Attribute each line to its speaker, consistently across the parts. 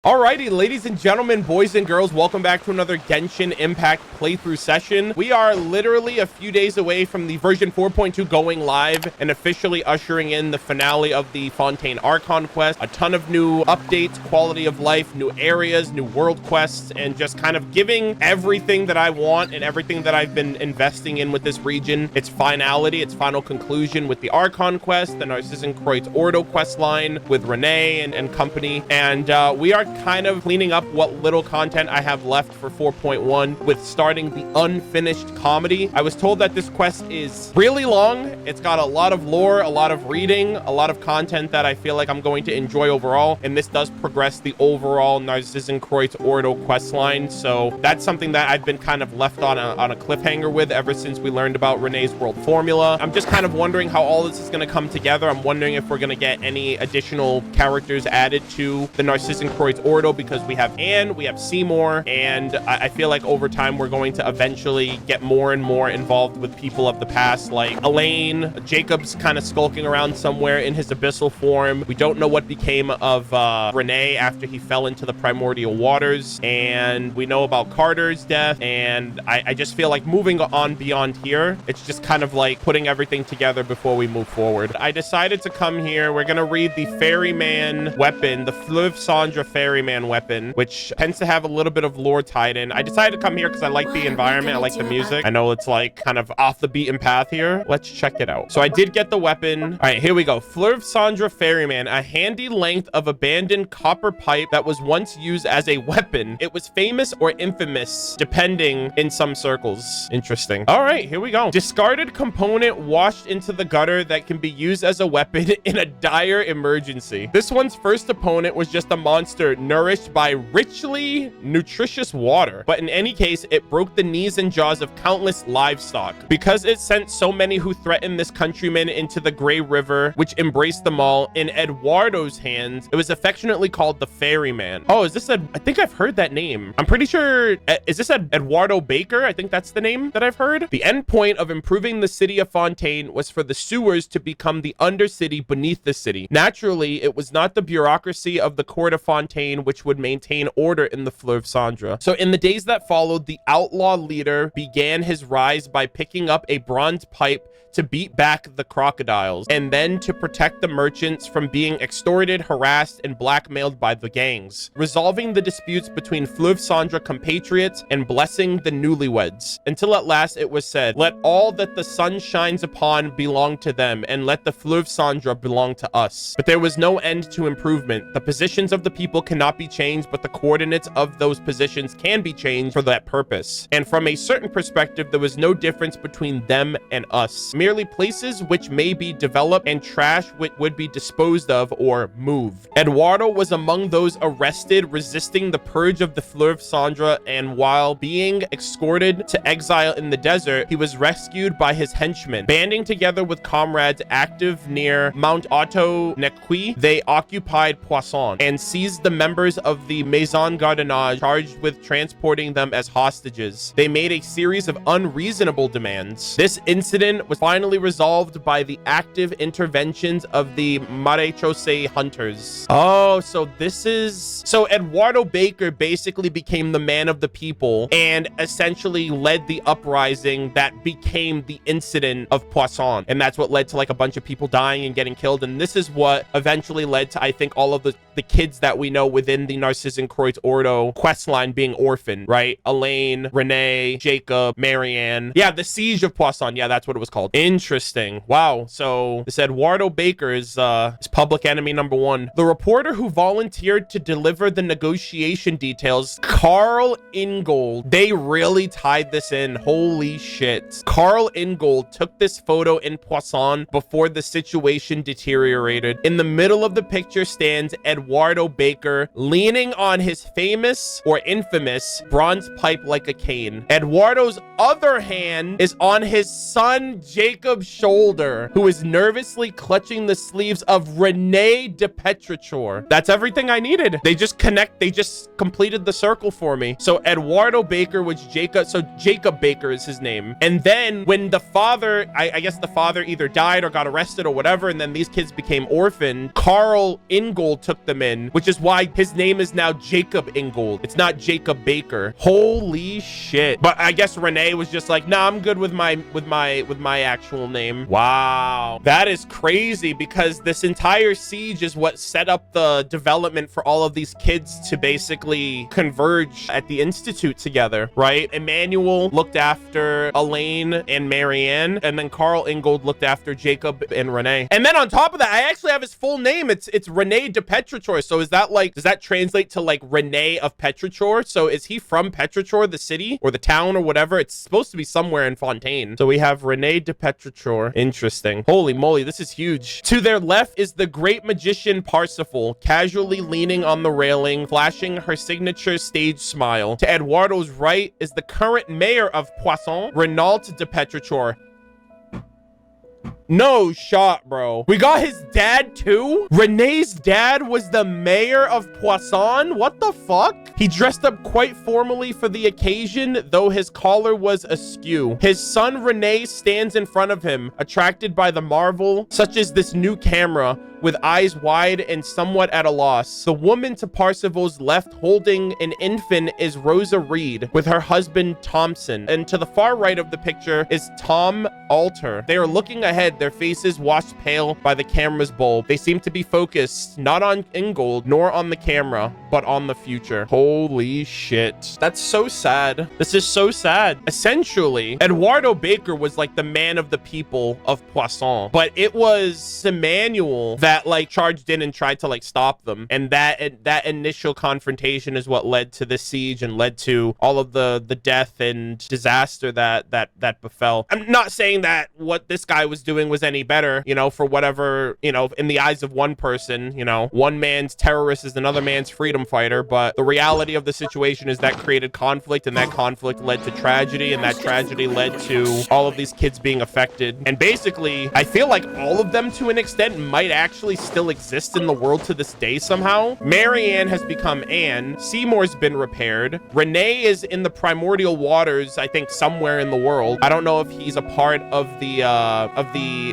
Speaker 1: Alrighty, ladies and gentlemen, boys and girls, welcome back to another Genshin Impact playthrough session. We are literally a few days away from the version 4.2 going live and officially ushering in the finale of the Fontaine Archon quest. A ton of new updates, quality of life, new areas, new world quests, and just kind of giving everything that I want and everything that I've been investing in with this region its finality, its final conclusion with the Archon quest, the NZKZ Ordo Questline with Renee and company. And we are kind of cleaning up what little content I have left for 4.1 with starting the unfinished comedy. I was told that this quest is really long. It's got a lot of lore, a lot of reading, a lot of content that I feel like I'm going to enjoy overall, and this does progress the overall NZKZ Ordo Questline. So that's something that I've been kind of left on a cliffhanger with ever since we learned about Renee's world formula. I'm just kind of wondering how all this is going to come together. I'm wondering if we're going to get any additional characters added to the NZKZ Ordo, because we have Anne, we have Seymour, and I feel like over time we're going to eventually get more and more involved with people of the past, like Elaine. Jacob's kind of skulking around somewhere in his abyssal form. We don't know what became of Renee after he fell into the primordial waters, and we know about Carter's death, and I just feel like moving on beyond here, it's just kind of like putting everything together before we move forward. I decided to come here. We're gonna read the Ferryman weapon, the Fleuve Sandra Ferryman weapon, which tends to have a little bit of lore tied in. I decided to come here because I like the environment. I like the music. I know it's like kind of off the beaten path here. Let's check it out. So I did get the weapon. All right, here we go. Fleuve Sandra Ferryman, a handy length of abandoned copper pipe that was once used as a weapon. It was famous or infamous, depending in some circles. Interesting. All right, here we go. Discarded component washed into the gutter that can be used as a weapon in a dire emergency. This one's first opponent was just a monster nourished by richly nutritious water, but in any case it broke the knees and jaws of countless livestock because it sent so many who threatened this countryman into the Grey River, which embraced them all. In Eduardo's hands, it was affectionately called the Ferryman. Oh, is this I think I've heard that name. I'm pretty sure, is this Eduardo Baker? I think that's the name that I've heard. The end point of improving the city of Fontaine was for the sewers to become the undercity beneath the city. Naturally, it was not the bureaucracy of the court of Fontaine which would maintain order in the Fleuve Sandra. So in the days that followed, the outlaw leader began his rise by picking up a bronze pipe to beat back the crocodiles, and then to protect the merchants from being extorted, harassed, and blackmailed by the gangs, resolving the disputes between Fleuve Sandra compatriots and blessing the newlyweds, until at last it was said, "Let all that the sun shines upon belong to them, and let the Fleuve Sandra belong to us." But there was no end to improvement. The positions of the people cannot be changed, but the coordinates of those positions can be changed for that purpose. And from a certain perspective, there was no difference between them and us. Merely places which may be developed and trash which would be disposed of or moved. Eduardo was among those arrested resisting the purge of the Fleuve Sandra, and while being escorted to exile in the desert, he was rescued by his henchmen. Banding together with comrades active near Mount Otto Nequi, they occupied Poisson and seized the members of the Maison Gardiennage, charged with transporting them as hostages. They made a series of unreasonable demands. This incident was finally resolved by the active interventions of the Marechaussee hunters. Oh, so Eduardo Baker basically became the man of the people and essentially led the uprising that became the incident of Poisson. And that's what led to like a bunch of people dying and getting killed. And this is what eventually led to, I think, all of the kids that we know within the NZKZ Ordo questline being orphaned, right? Elaine, Renee, Jacob, Marianne. Yeah, the Siege of Poisson. Yeah, that's what it was called. Interesting. Wow. So this Eduardo Baker is public enemy number one. The reporter who volunteered to deliver the negotiation details, Carl Ingold. They really tied this in. Holy shit. Carl Ingold took this photo in Poisson before the situation deteriorated. In the middle of the picture stands Eduardo Baker, leaning on his famous or infamous bronze pipe like a cane. Eduardo's other hand is on his son Jacob's shoulder, who is nervously clutching the sleeves of Renee de Petrichor. That's everything I needed. They just completed the circle for me. So Eduardo Baker was Jacob. So Jacob Baker is his name. And then when the father, I guess the father either died or got arrested or whatever, and then these kids became orphaned, Carl Ingold took them in, which is why his name is now Jacob Ingold. It's not Jacob Baker. Holy shit. But I guess Renee was just like, nah, I'm good with my actual name. Wow. That is crazy, because this entire siege is what set up the development for all of these kids to basically converge at the Institute together, right? Emmanuel looked after Elaine and Marianne, and then Carl Ingold looked after Jacob and Renee. And then on top of that, I actually have his full name. It's Rene de Petrichor. So is that like, does that translate to like Rene of Petrichor? So is he from Petrichor, the city or the town or whatever? It's supposed to be somewhere in Fontaine. So we have Rene de Petrichor. Interesting. Holy moly, this is huge. To their left is the great magician Parsifal, casually leaning on the railing, flashing her signature stage smile. To Eduardo's right is the current mayor of Poisson, Renault de Petrichor. No shot, bro. We got his dad too? Renee's dad was the mayor of Poisson? What the fuck? He dressed up quite formally for the occasion, though his collar was askew. His son Renee stands in front of him, attracted by the marvel, such as this new camera, with eyes wide and somewhat at a loss. The woman to Parsifal's left holding an infant is Rosa Reed, with her husband Thompson. And to the far right of the picture is Tom Alter. They are looking ahead, their faces washed pale by the camera's bulb. They seem to be focused not on Ingold nor on the camera, but on the future. Holy shit. That's so sad. This is so sad. Essentially, Eduardo Baker was like the man of the people of Poisson, but it was Emmanuel that like charged in and tried to like stop them. And that initial confrontation is what led to the siege and led to all of the death and disaster that befell. I'm not saying that what this guy was doing was any better, you know, for whatever, you know, in the eyes of one person, you know, one man's terrorist is another man's freedom fighter. But the reality of the situation is that created conflict, and that conflict led to tragedy, and that tragedy led to all of these kids being affected. And basically, I feel like all of them to an extent might actually still exist in the world to this day somehow. Marianne has become Anne. Seymour's been repaired. Renee is in the primordial waters, I think somewhere in the world. I don't know if he's a part of the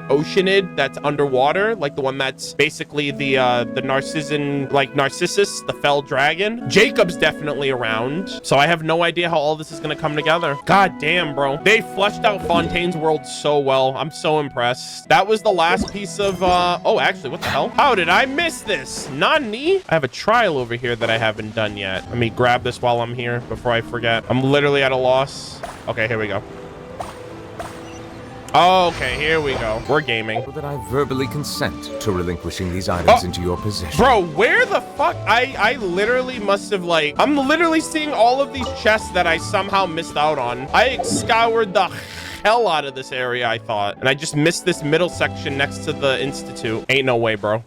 Speaker 1: Oceanid that's underwater, like the one that's basically the Narcissus, the fell dragon. Jacob's definitely around, so I have no idea how all this is gonna come together. God damn, bro. They fleshed out Fontaine's world so well. I'm so impressed. That was the last piece of oh, actually, what the hell? How did I miss this? Nani? I have a trial over here that I haven't done yet. Let me grab this while I'm here before I forget. I'm literally at a loss. Okay, here we go. Okay, here we go. We're gaming.
Speaker 2: That I verbally consent to relinquishing these items into your possession.
Speaker 1: Bro, where the fuck? I literally must have like, I'm literally seeing all of these chests that I somehow missed out on. I scoured the hell out of this area, I thought. And I just missed this middle section next to the Institute. Ain't no way, bro.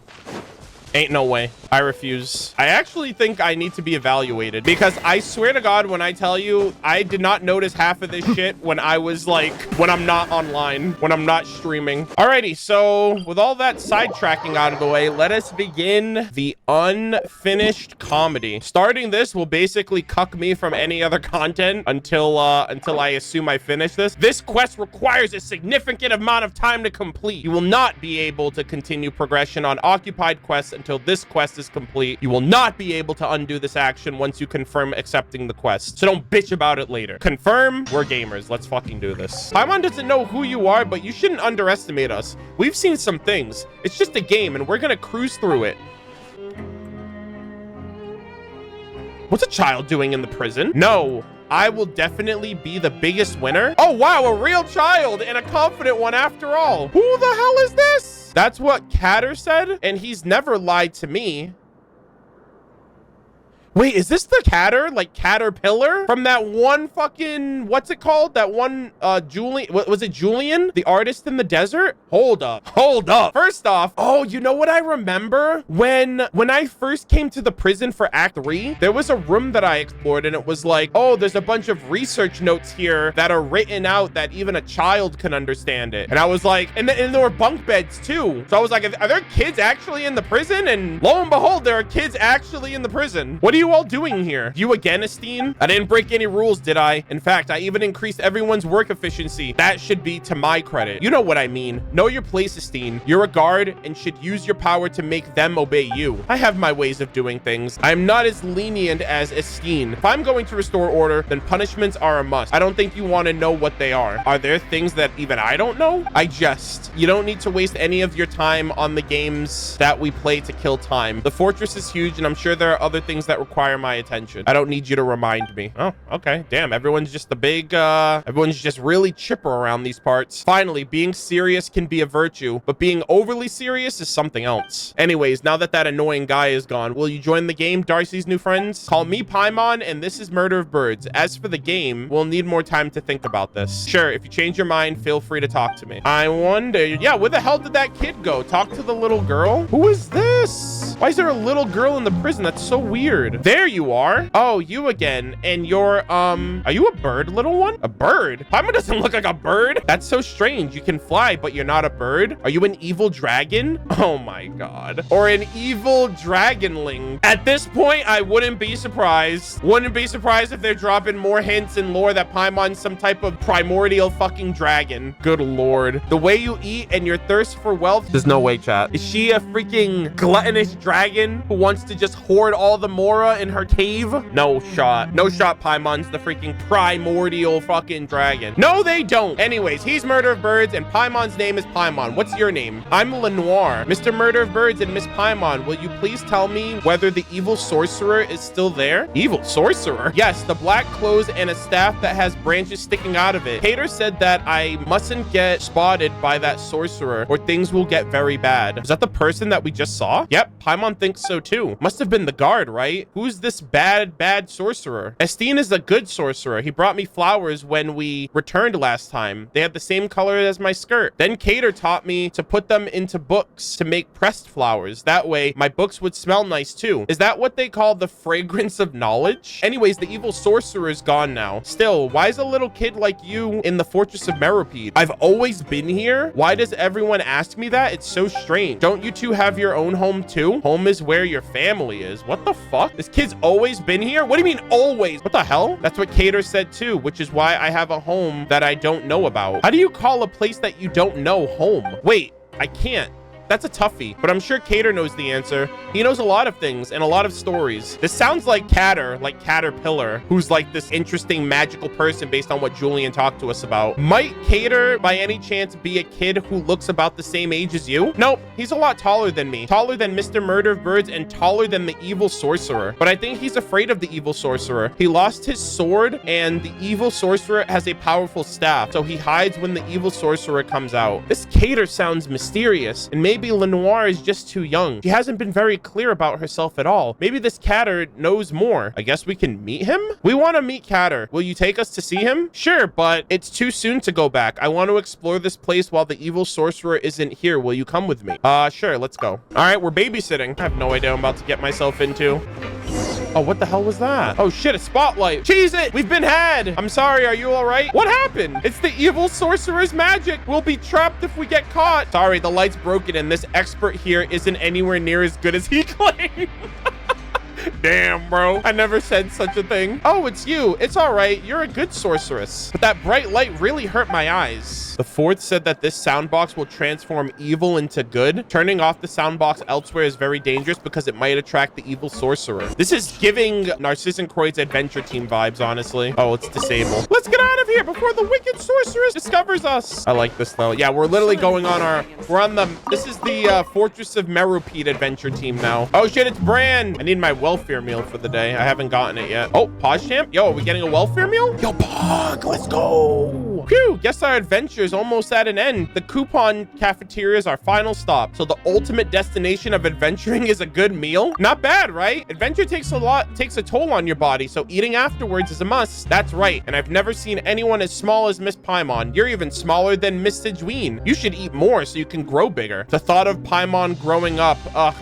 Speaker 1: Ain't no way. I refuse. I actually think I need to be evaluated, because I swear to God, when I tell you, I did not notice half of this shit when I was like, when I'm not online, when I'm not streaming. Alrighty, so with all that sidetracking out of the way, let us begin the unfinished comedy. Starting this will basically cuck me from any other content until I assume I finish this. This quest requires a significant amount of time to complete. You will not be able to continue progression on occupied quests until this quest is complete. You will not be able to undo this action once you confirm accepting the quest. So don't bitch about it later. Confirm. We're gamers. Let's fucking do this. Paimon doesn't know who you are, but you shouldn't underestimate us. We've seen some things. It's just a game, and we're gonna cruise through it. What's a child doing in the prison? No. I will definitely be the biggest winner. Oh, wow, a real child, and a confident one after all. Who the hell is this? That's what Catter said, and he's never lied to me. Wait, is this the Catter? Like Caterpillar? From that one fucking, what's it called? That one, Julian, was it Julian? The artist in the desert? Hold up. Hold up. First off, oh, you know what I remember? When I first came to the prison for Act 3, there was a room that I explored, and it was like, oh, there's a bunch of research notes here that are written out that even a child can understand it. And I was like, and there were bunk beds too. So I was like, are there kids actually in the prison? And lo and behold, there are kids actually in the prison. What do you you all doing here? You again, Esteen? I didn't break any rules, did I? In fact, I even increased everyone's work efficiency. That should be to my credit. You know what I mean. Know your place, Esteen. You're a guard and should use your power to make them obey you. I have my ways of doing things. I'm not as lenient as Esteen. If I'm going to restore order, then punishments are a must. I don't think you want to know what they are. Are there things that even I don't know? I jest. You don't need to waste any of your time on the games that we play to kill time. The fortress is huge, and I'm sure there are other things that require my attention. I don't need you to remind me. Oh, okay. Damn, everyone's just everyone's just really chipper around these parts. Finally, being serious can be a virtue, but being overly serious is something else. Anyways, now that annoying guy is gone, will you join the game, Darcy's new friends? Call me Paimon, and this is Murder of Birds. As for the game, we'll need more time to think about this. Sure, if you change your mind, feel free to talk to me. I wonder, yeah, where the hell did that kid go? Talk to the little girl? Who is this? Why is there a little girl in the prison? That's so weird. There you are. Oh, you again. And you're, are you a bird, little one? A bird? Paimon doesn't look like a bird. That's so strange. You can fly, but you're not a bird. Are you an evil dragon? Oh my God. Or an evil dragonling. At this point, I wouldn't be surprised. Wouldn't be surprised if they're dropping more hints and lore that Paimon's some type of primordial fucking dragon. Good Lord. The way you eat and your thirst for wealth. There's no way, chat. Is she a freaking gluttonous dragon who wants to just hoard all the Mora in her cave? No shot. No shot, Paimon's the freaking primordial fucking dragon. No, they don't. Anyways, he's Murder of Birds and Paimon's name is Paimon. What's your name? I'm Lenoir. Mr. Murder of Birds and Miss Paimon, will you please tell me whether the evil sorcerer is still there? Evil sorcerer? Yes, the black clothes and a staff that has branches sticking out of it. Hater said that I mustn't get spotted by that sorcerer or things will get very bad. Is that the person that we just saw? Yep, Paimon thinks so too. Must have been the guard, right? Who's this bad sorcerer? Esteen is a good sorcerer. He brought me flowers when we returned last time. They had the same color as my skirt. Then Cater taught me to put them into books to make pressed flowers. That way, my books would smell nice too. Is that what they call the fragrance of knowledge? Anyways, the evil sorcerer is gone now. Still, why is a little kid like you in the fortress of Meropide? I've always been here. Why does everyone ask me that? It's so strange. Don't you two have your own home too? Home is where your family is. What the fuck? This kid's always been here? What do you mean always? What the hell? That's what Cater said too, which is why I have a home that I don't know about. How do you call a place that you don't know home? Wait, I can't. That's a toughie, but I'm sure Cater knows the answer. He knows a lot of things and a lot of stories. This sounds like Catter, like Caterpillar, who's like this interesting magical person based on what Julian talked to us about. Might Cater, by any chance, be a kid who looks about the same age as you? Nope, he's a lot taller than me. Taller than Mr. Murder of Birds and taller than the evil sorcerer. But I think he's afraid of the evil sorcerer. He lost his sword and the evil sorcerer has a powerful staff, so he hides when the evil sorcerer comes out. This Cater sounds mysterious, and maybe Lenoir is just too young. She hasn't been very clear about herself at all. Maybe this Catter knows more. I guess we can meet him? We want to meet Catter. Will you take us to see him? Sure, but it's too soon to go back. I want to explore this place while the evil sorcerer isn't here. Will you come with me? Sure, let's go. All right, we're babysitting. I have no idea what I'm about to get myself into. Oh, what the hell was that? Oh shit, a spotlight. Cheese it! We've been had! I'm sorry, are you all right? What happened? It's the evil sorcerer's magic. We'll be trapped if we get caught. Sorry, the light's broken and this expert here isn't anywhere near as good as he claimed. Damn, bro. I never said such a thing. Oh, it's you. It's all right. You're a good sorceress. But that bright light really hurt my eyes. The fourth said that this soundbox will transform evil into good. Turning off the soundbox elsewhere is very dangerous because it might attract the evil sorcerer. This is giving Narcissus Croyd's adventure team vibes, honestly. Oh, it's disabled. Let's get out of here before the wicked sorceress discovers us. I like this though. Yeah, we're literally going on this is the Fortress of Meropide adventure team now. Oh shit, it's Bran. I need my welfare meal for the day. I haven't gotten it yet. Oh, Pause Champ. Yo, are we getting a welfare meal? Yo, Pog, let's go. Phew, guess our adventure is almost at an end. The coupon cafeteria is our final stop. So the ultimate destination of adventuring is a good meal? Not bad, right? Adventure takes a toll on your body, so eating afterwards is a must. That's right, and I've never seen anyone as small as Miss Paimon. You're even smaller than Miss Sidgeween. You should eat more so you can grow bigger. The thought of Paimon growing up,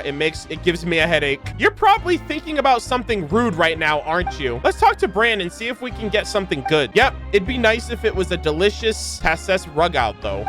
Speaker 1: it gives me a headache. You're probably thinking about something rude right now, aren't you? Let's talk to Bran and see if we can get something good. Yep, it'd be nice if it was a delicious Tasses rug out, though.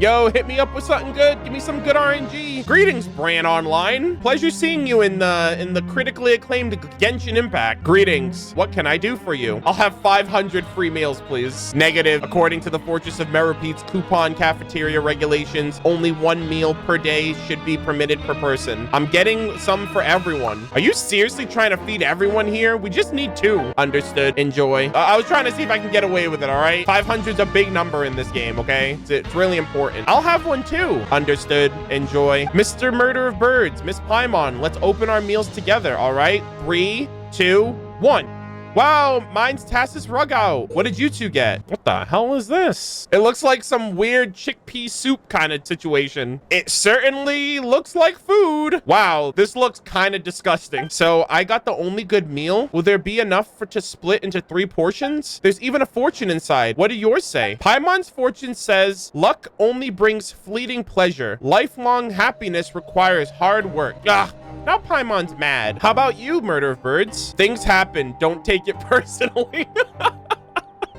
Speaker 1: Yo, hit me up with something good. Give me some good RNG. Greetings, Bran Online. Pleasure seeing you in the critically acclaimed Genshin Impact. Greetings. What can I do for you? I'll have 500 free meals, please. Negative. According to the Fortress of Meropete's coupon cafeteria regulations, only 1 meal per day should be permitted per person. I'm getting some for everyone. Are you seriously trying to feed everyone here? We just need 2. Understood. Enjoy. I was trying to see if I can get away with it, all right? 500's a big number in this game, okay? It's really important. I'll have one too. Understood. Enjoy. Mr. MurderofBirds, Miss Paimon, let's open our meals together, all right? 3, 2, 1. Wow, mine's Tassis rug out. What did you two get? What the hell is this? It looks like some weird chickpea soup kind of situation. It certainly looks like food. Wow, this looks kind of disgusting. So I got the only good meal. Will there be enough to split into 3 portions? There's even a fortune inside. What do yours say? Paimon's fortune says, luck only brings fleeting pleasure. Lifelong happiness requires hard work. Ugh. Now Paimon's mad. How about you, MurderofBirds? Things happen. Don't take it personally.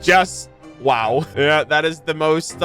Speaker 1: Just wow. Yeah, that is the most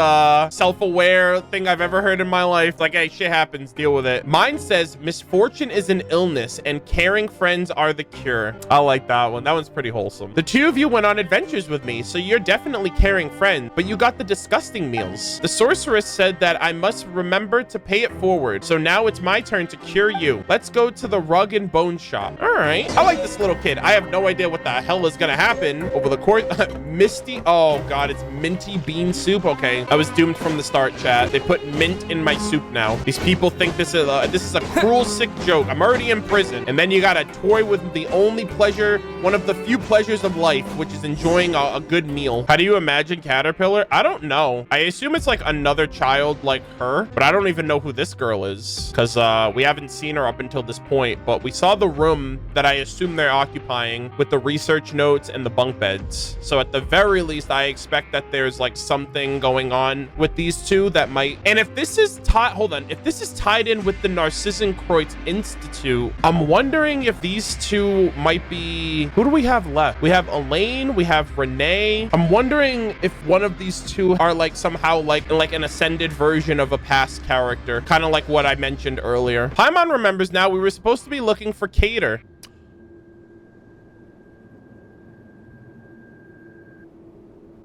Speaker 1: self-aware thing I've ever heard in my life. Like, hey, shit happens, deal with it. Mine says misfortune is an illness and caring friends are the cure. I like that one. That one's pretty wholesome. The 2 of you went on adventures with me, so you're definitely caring friends, but you got the disgusting meals. The sorceress said that I must remember to pay it forward, so now it's my turn to cure you. Let's go to the rug and bone shop. All right. I like this little kid. I have no idea what the hell is gonna happen over the course. Misty. Oh god, it's minty bean soup. Okay, I was doomed from the start, chat. They put mint in my soup now. These people think this is a cruel, sick joke. I'm already in prison, and then you got to toy with the only pleasure, one of the few pleasures of life, which is enjoying a good meal. How do you imagine Caterpillar? I don't know. I assume it's like another child like her, but I don't even know who this girl is because we haven't seen her up until this point. But we saw the room that I assume they're occupying with the research notes and the bunk beds. So at the very least, I expect that there's like something going on with these 2 that might. And if this is if this is tied in with the Narcissenkreuz Institute, I'm wondering if these 2 might be. Who do we have left? We have Elaine, we have Renee. I'm wondering if one of these 2 are like somehow like an ascended version of a past character, kind of like what I mentioned earlier. Paimon remembers now. We were supposed to be looking for Cater.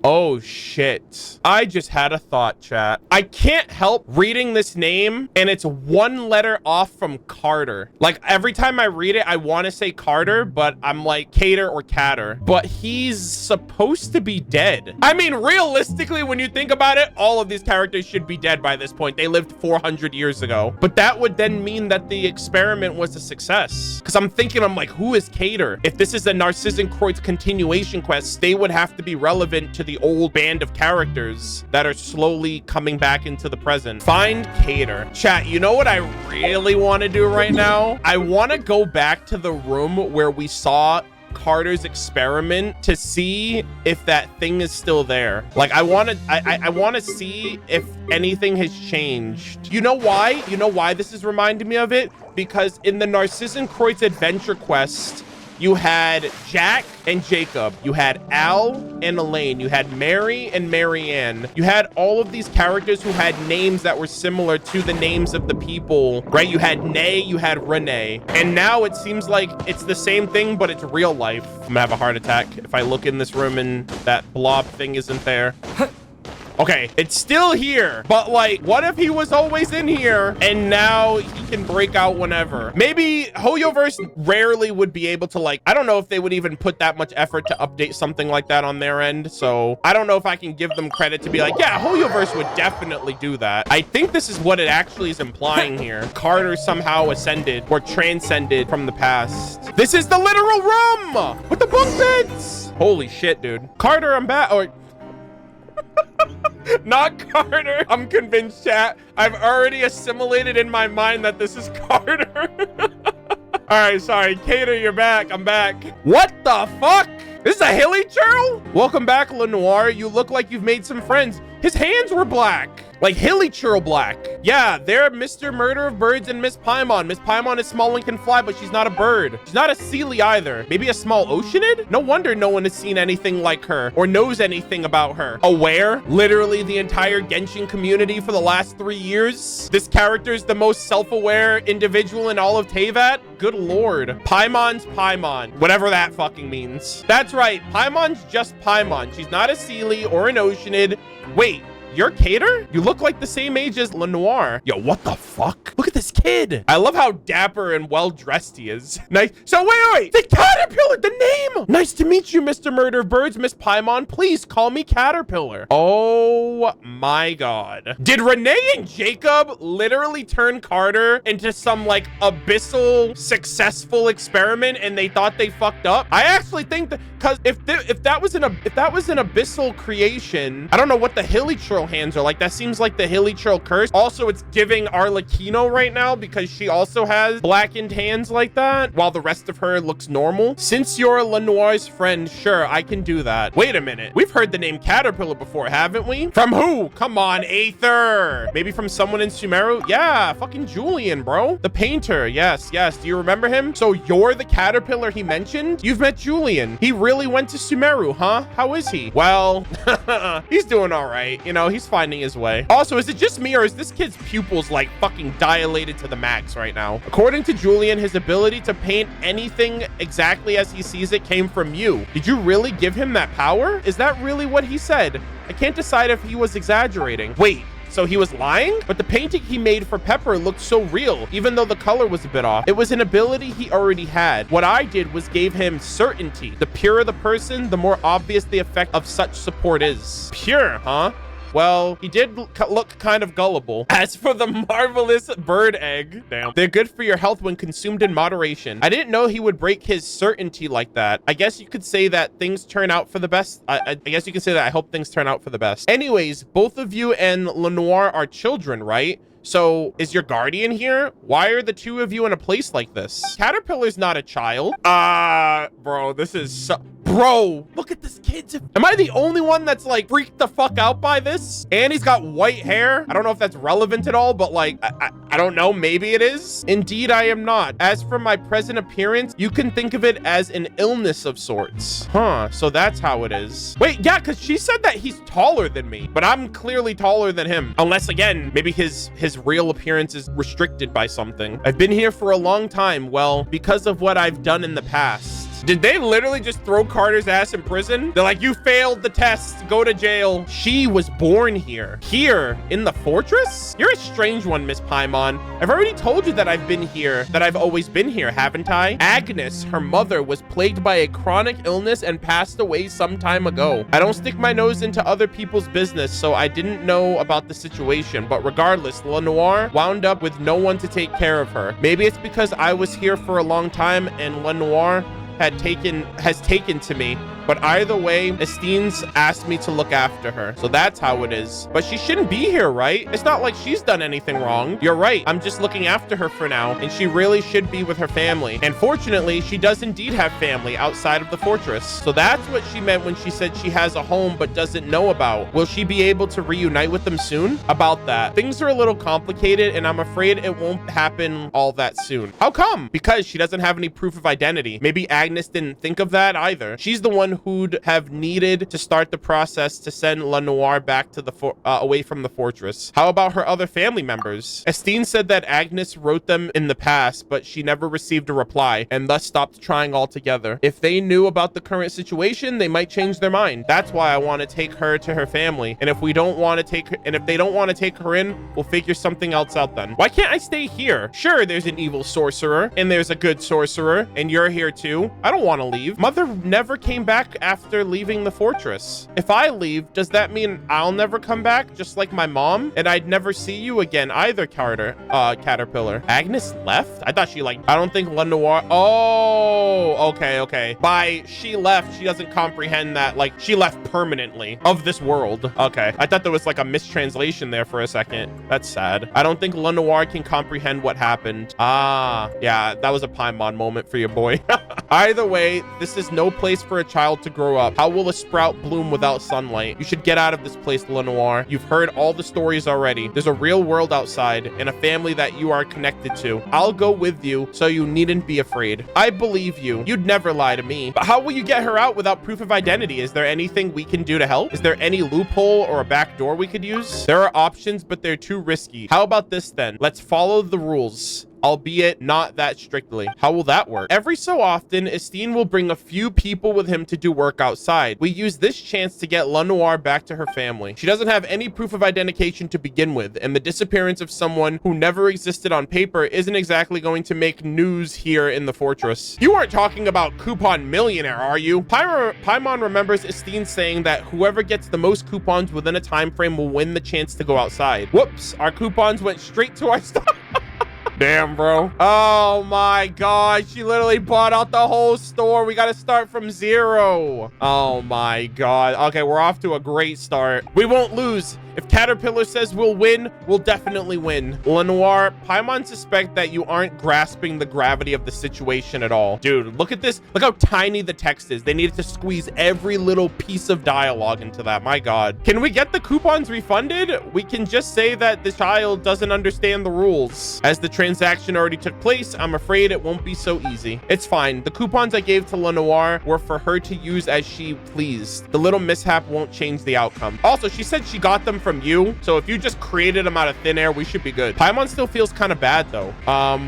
Speaker 1: Oh shit. I just had a thought, chat. I can't help reading this name and it's 1 letter off from Carter. Like every time I read it, I want to say Carter, but I'm like Cater or Catter. But he's supposed to be dead. I mean, realistically, when you think about it, all of these characters should be dead by this point. They lived 400 years ago. But that would then mean that the experiment was a success. Because I'm like, who is Cater? If this is a Narcissenkreuz continuation quest, they would have to be relevant to the old band of characters that are slowly coming back into the present. Find Cater. Chat, you know what I really want to do right now? I want to go back to the room where we saw Carter's experiment to see if that thing is still there. Like I want to see if anything has changed. You know why? You know why this is reminding me of it? Because in the Narcissenkreuz adventure quest, you had Jack and Jacob, you had Al and Elaine, you had Mary and Marianne. You had all of these characters who had names that were similar to the names of the people, right? You had Nay, you had Renee. And now it seems like it's the same thing, but it's real life. I'm gonna have a heart attack if I look in this room and that blob thing isn't there. Okay, it's still here, but like, what if he was always in here and now he can break out whenever? Maybe Hoyoverse rarely would be able to, like, I don't know if they would even put that much effort to update something like that on their end. So I don't know if I can give them credit to be like, yeah, Hoyoverse would definitely do that. I think this is what it actually is implying here. Carter somehow ascended or transcended from the past. This is the literal room with the bunk beds. Holy shit, dude. Carter, I'm back. Or not Carter. I'm convinced, chat. I've already assimilated in my mind that this is Carter. All right, sorry. Cater, you're back. I'm back. What the fuck? This is a hilly churl? Welcome back, Lenoir. You look like you've made some friends. His hands were black. Like hilly churl black. Yeah, they're Mr. Murder of Birds and Miss Paimon. Miss Paimon is small and can fly, but she's not a bird. She's not a Sealy either. Maybe a small oceanid? No wonder no one has seen anything like her or knows anything about her. Aware? Literally the entire Genshin community for the last 3 years. This character is the most self-aware individual in all of Teyvat. Good lord. Paimon's Paimon. Whatever that fucking means. That's right. Paimon's just Paimon. She's not a Sealy or an oceanid. Wait. You're Cater? You look like the same age as Lenoir. Yo, what the fuck? Look at this kid. I love how dapper and well-dressed he is. Nice. So wait. The Caterpillar, the name. Nice to meet you, Mr. Murder of Birds, Miss Paimon. Please call me Caterpillar. Oh my God. Did Renee and Jacob literally turn Carter into some like abyssal successful experiment and they thought they fucked up? I actually think that, because if that was an abyssal creation, I don't know what the hilly churl hands are like. That seems like the hilly churl curse. Also, it's giving Arlecchino right now because she also has blackened hands like that while the rest of her looks normal. Since you're Lenoir's friend, sure, I can do that. Wait a minute. We've heard the name Caterpillar before, haven't we? From who? Come on, Aether. Maybe from someone in Sumeru? Yeah, fucking Julian, bro. The painter. Yes. Do you remember him? So you're the Caterpillar he mentioned? You've met Julian. He really went to Sumeru, huh? How is he? Well, he's doing all right. You know, he's finding his way. Also, is it just me or is this kid's pupils like fucking dilated to the max right now? According to Julian, his ability to paint anything exactly as he sees it came from you. Did you really give him that power? Is that really what he said? I can't decide if he was exaggerating. Wait. So he was lying? But the painting he made for Pepper looked so real, even though the color was a bit off. It was an ability he already had. What I did was gave him certainty. The purer the person, the more obvious the effect of such support is. Pure, huh? Well, he did look kind of gullible. As for the marvelous bird egg, damn, they're good for your health when consumed in moderation. I didn't know he would break his certainty like that. I guess you could say that things turn out for the best. I guess you could say that I hope things turn out for the best. Anyways, both of you and Lenoir are children, right? So is your guardian here? Why are the two of you in a place like this? Caterpillar's not a child. Bro, this is so... Bro, look at this kid. Am I the only one that's like freaked the fuck out by this? And he's got white hair. I don't know if that's relevant at all, but like, I don't know. Maybe it is. Indeed, I am not. As for my present appearance, you can think of it as an illness of sorts. Huh, so that's how it is. Wait, yeah, because she said that he's taller than me, but I'm clearly taller than him. Unless, again, maybe his real appearance is restricted by something. I've been here for a long time. Well, because of what I've done in the past. Did they literally just throw Carter's ass in prison? They're like, you failed the test, go to jail. She was born here. Here, in the fortress? You're a strange one, Miss Paimon. I've already told you that I've been here, that I've always been here, haven't I? Agnes, her mother, was plagued by a chronic illness and passed away some time ago. I don't stick my nose into other people's business, so I didn't know about the situation. But regardless, Lenoir wound up with no one to take care of her. Maybe it's because I was here for a long time and Lenoir has taken to me, but either way, Estine's asked me to look after her, so that's how it is. But she shouldn't be here, right? It's not like she's done anything wrong. You're right, I'm just looking after her for now, and she really should be with her family. And fortunately, she does indeed have family outside of the fortress. So that's what she meant when she said she has a home but doesn't know about. Will she be able to reunite with them soon? About that, things are a little complicated, and I'm afraid it won't happen all that soon. How come? Because she doesn't have any proof of identity. Maybe Agnes didn't think of that either. She's the one who'd have needed to start the process to send Lenoir back to the away from the fortress. How about her other family members? Estine said that Agnes wrote them in the past, but she never received a reply and thus stopped trying altogether. If they knew about the current situation, they might change their mind. That's why I want to take her to her family. And if we don't want to take her, and if they don't want to take her in, we'll figure something else out then. Why can't I stay here? Sure, there's an evil sorcerer and there's a good sorcerer and you're here too. I don't want to leave. Mother never came back after leaving the fortress. If I leave, does that mean I'll never come back, just like my mom? And I'd never see you again either, Caterpillar. Agnes left? I thought she like, I don't think Lenoir. Oh, okay. By she left, she doesn't comprehend that like she left permanently of this world. Okay, I thought there was like a mistranslation there for a second. That's sad. I don't think Lenoir can comprehend what happened. Ah, yeah, that was a Paimon moment for your boy. Either way, this is no place for a child to grow up. How will a sprout bloom without sunlight? You should get out of this place, Lenoir. You've heard all the stories already. There's a real world outside and a family that you are connected to. I'll go with you, so you needn't be afraid. I believe you. You'd never lie to me. But how will you get her out without proof of identity? Is there anything we can do to help? Is there any loophole or a back door we could use? There are options, but they're too risky. How about this then? Let's follow the rules, albeit not that strictly. How will that work? Every so often, Estine will bring a few people with him to do work outside. We use this chance to get Lenoir back to her family. She doesn't have any proof of identification to begin with, and the disappearance of someone who never existed on paper isn't exactly going to make news here in the fortress. You aren't talking about Coupon Millionaire, are you? Paimon remembers Estine saying that whoever gets the most coupons within a time frame will win the chance to go outside. Whoops, our coupons went straight to our stuff. Damn, bro. Oh my god, she literally bought out the whole store. We gotta start from zero. Oh my god. Okay, we're off to a great start. We won't lose. If Caterpillar says we'll win, we'll definitely win. Lenoir, Paimon suspect that you aren't grasping the gravity of the situation at all. Dude, look at this. Look how tiny the text is. They needed to squeeze every little piece of dialogue into that. My god. Can we get the coupons refunded? We can just say that the child doesn't understand the rules. As the transaction already took place, I'm afraid it won't be so easy. It's fine. The coupons I gave to Lenoir were for her to use as she pleased. The little mishap won't change the outcome. Also, she said she got them from you, so if you just created them out of thin air, we should be good. Paimon still feels kind of bad though.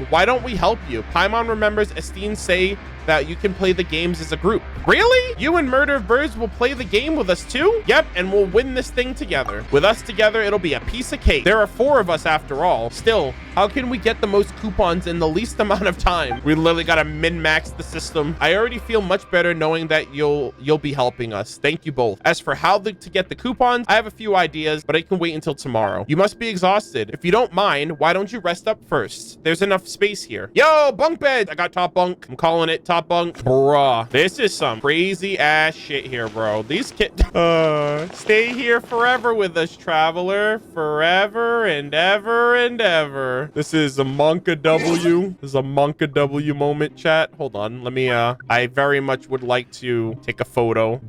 Speaker 1: Why don't we help you? Paimon remembers Estine say that you can play the games as a group. Really? You and MurderofBirds will play the game with us too? Yep, and we'll win this thing together. With us together, it'll be a piece of cake. There are 4 of us after all. Still, how can we get the most coupons in the least amount of time? We literally gotta min-max the system. I already feel much better knowing that you'll be helping us. Thank you both. As for how to get the coupons, I have a few ideas, but I can wait until tomorrow. You must be exhausted. If you don't mind, why don't you rest up first? There's enough space here. Yo, bunk bed. I got top bunk. I'm calling it top bunk. Bruh, this is some crazy ass shit here, bro. These kids stay here forever with us, traveler. Forever and ever and ever. This is a Monka W. This is a Monka W moment, chat. Hold on. Let me I very much would like to take a photo.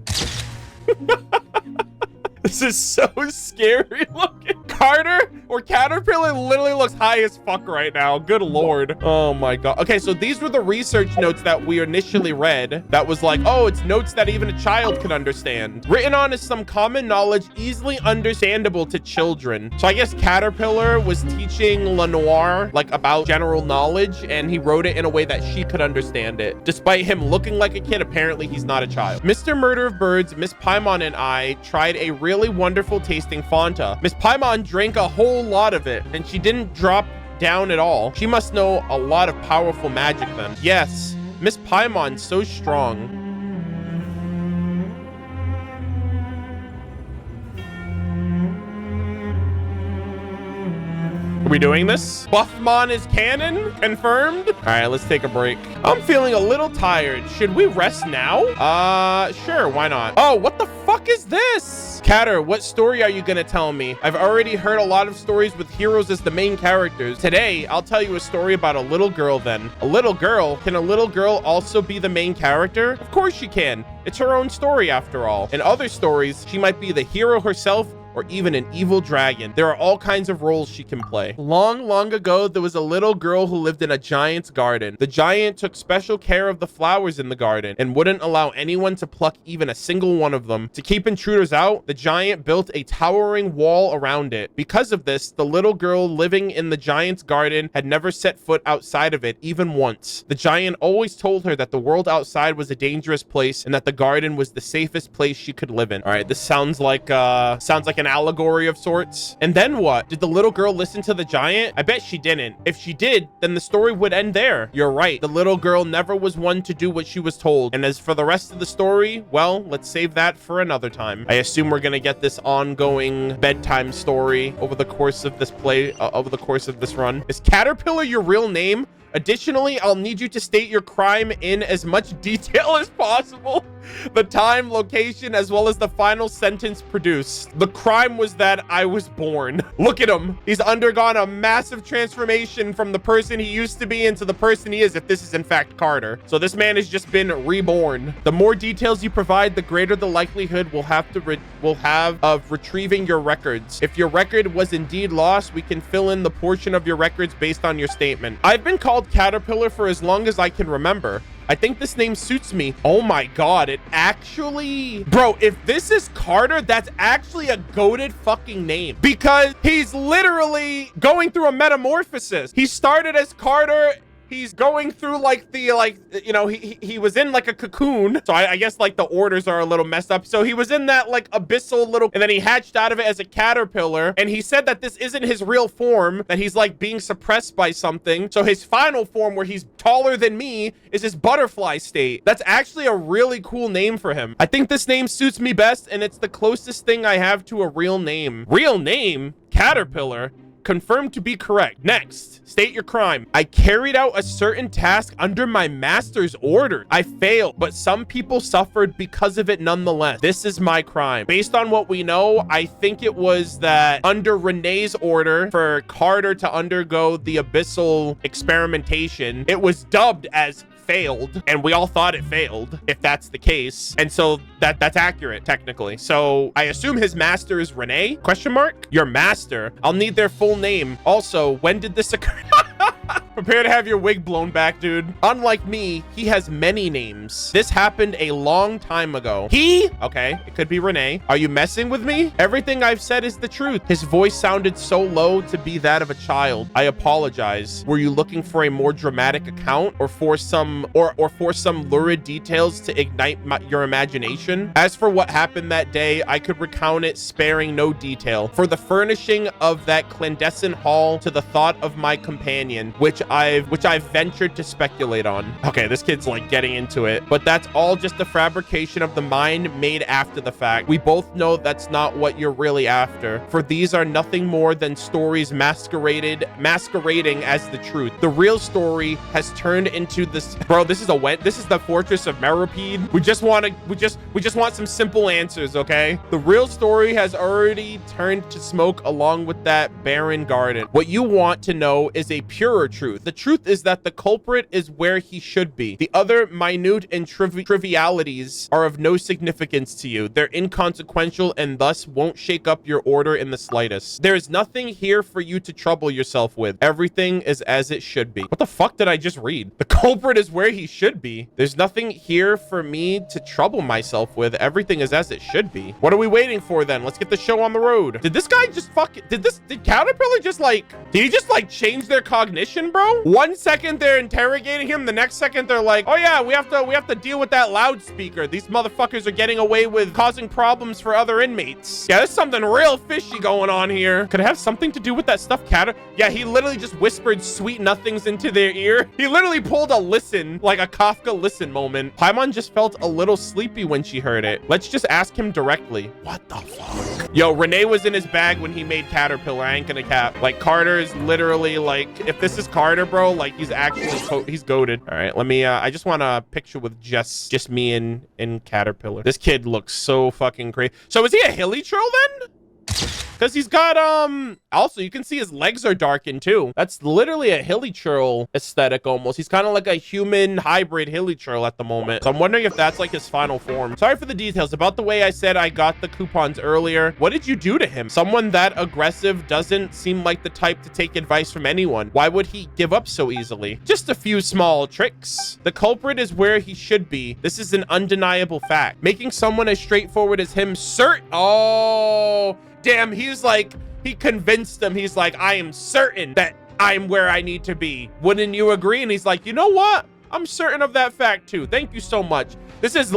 Speaker 1: This is so scary looking. Carter or Caterpillar literally looks high as fuck right now. Good lord. Oh my god. Okay, so these were the research notes that we initially read. That was like, oh, it's notes that even a child can understand. Written on is some common knowledge easily understandable to children. So I guess Caterpillar was teaching Lenoir like about general knowledge, and he wrote it in a way that she could understand it. Despite him looking like a kid, apparently he's not a child. Mr. MurderofBirds, Miss Paimon, and I tried a really wonderful tasting Fanta. Miss Paimon drank a whole lot of it, and she didn't drop down at all. She must know a lot of powerful magic then. Yes, Miss Paimon's so strong. Are we doing this? Buffmon is canon? Confirmed? All right, let's take a break. I'm feeling a little tired. Should we rest now? Sure, why not? Oh, what the fuck is this? Catter, what story are you gonna tell me? I've already heard a lot of stories with heroes as the main characters. Today, I'll tell you a story about a little girl then. A little girl? Can a little girl also be the main character? Of course she can. It's her own story after all. In other stories, she might be the hero herself, or even an evil dragon. There are all kinds of roles she can play. Long, long ago, there was a little girl who lived in a giant's garden. The giant took special care of the flowers in the garden and wouldn't allow anyone to pluck even a single one of them. To keep intruders out, the giant built a towering wall around it. Because of this, the little girl living in the giant's garden had never set foot outside of it even once. The giant always told her that the world outside was a dangerous place and that the garden was the safest place she could live in. All right, this sounds like an allegory of sorts. And then what? Did the little girl listen to the giant? I bet she didn't. If she did, then the story would end there. You're right. The little girl never was one to do what she was told. And as for the rest of the story, well, let's save that for another time. I assume we're gonna get this ongoing bedtime story over the course of this over the course of this run. Is Caterpillar your real name? Additionally, I'll need you to state your crime in as much detail as possible. The time, location, as well as the final sentence produced. The crime was that I was born. Look at him. He's undergone a massive transformation from the person he used to be into the person he is, if this is in fact Carter. So this man has just been reborn. The more details you provide, the greater the likelihood we'll have of retrieving your records. If your record was indeed lost, we can fill in the portion of your records based on your statement. I've been called Caterpillar for as long as I can remember. I think this name suits me. Oh my God, it actually... Bro, if this is Carter, that's actually a goated fucking name. Because he's literally going through a metamorphosis. He started as Carter... He's going through like the, you know, he was in like a cocoon. So I guess like the orders are a little messed up. So he was in that like abyssal little, and then he hatched out of it as a caterpillar. And he said that this isn't his real form, that he's like being suppressed by something. So his final form, where he's taller than me, is his butterfly state. That's actually a really cool name for him. I think this name suits me best, and it's the closest thing I have to a real name. Real name? Caterpillar? Confirmed to be correct. Next, state your crime. I carried out a certain task under my master's order. I failed, but some people suffered because of it nonetheless. This is my crime. Based on what we know, I think it was that under Renee's order for Carter to undergo the abyssal experimentation, it was dubbed as failed, and we all thought it failed, if that's the case. And so that's accurate technically. So I assume his master is Renee? Question mark? Your master. I'll need their full name. Also, when did this occur? Prepare to have your wig blown back, dude. Unlike me, he has many names. This happened a long time ago. He? Okay, it could be Renee. Are you messing with me? Everything I've said is the truth. His voice sounded so low to be that of a child. I apologize. Were you looking for a more dramatic account, or for some lurid details to ignite your imagination? As for what happened that day, I could recount it sparing no detail. For the furnishing of that clandestine hall to the thought of my companion, which I've ventured to speculate on. Okay, this kid's like getting into it, but that's all just a fabrication of the mind made after the fact. We both know that's not what you're really after, for these are nothing more than stories masquerading as the truth. The real story has turned into this. Bro, this is the fortress of Meropide. We just want some simple answers, okay? The real story has already turned to smoke along with that barren garden. What you want to know is a purer truth. The truth is that the culprit is where he should be. The other minute and trivialities are of no significance to you. They're inconsequential and thus won't shake up your order in the slightest. There is nothing here for you to trouble yourself with. Everything is as it should be. What the fuck did I just read? The culprit is where he should be. There's nothing here for me to trouble myself with. Everything is as it should be. What are we waiting for then? Let's get the show on the road. Did this guy just did Caterpillar just like, did he just like change their cognition, bro? 1 second they're interrogating him, the next second they're like, oh yeah, we have to deal with that loudspeaker. These motherfuckers are getting away with causing problems for other inmates. Yeah, there's something real fishy going on here. Could it have something to do with that stuff Yeah, he literally just whispered sweet nothings into their ear. He literally pulled a listen, like a Kafka listen moment. Paimon just felt a little sleepy when she heard it. Let's just ask him directly. What the fuck? Yo, Renee was in his bag when he made Caterpillar. I ain't gonna cap. Like, Carter is literally like, if this is Carter, bro, like he's actually he's goated. All right, let me I just want a picture with just me and Caterpillar. This kid looks so fucking crazy. So is he a hilly troll then? Because he's got also you can see his legs are darkened too. That's literally a hilly churl aesthetic almost. He's kind of like a human hybrid hilly churl at the moment. So I'm wondering if that's like his final form. Sorry for the details about the way I said I got the coupons earlier. What did you do to him? Someone that aggressive doesn't seem like the type to take advice from anyone. Why would he give up so easily? Just a few small tricks. The culprit is where he should be. This is an undeniable fact. Making someone as straightforward as him oh damn, he's like, he convinced him. He's like, I am certain that I'm where I need to be. Wouldn't you agree? And he's like, you know what? I'm certain of that fact too. Thank you so much. This is...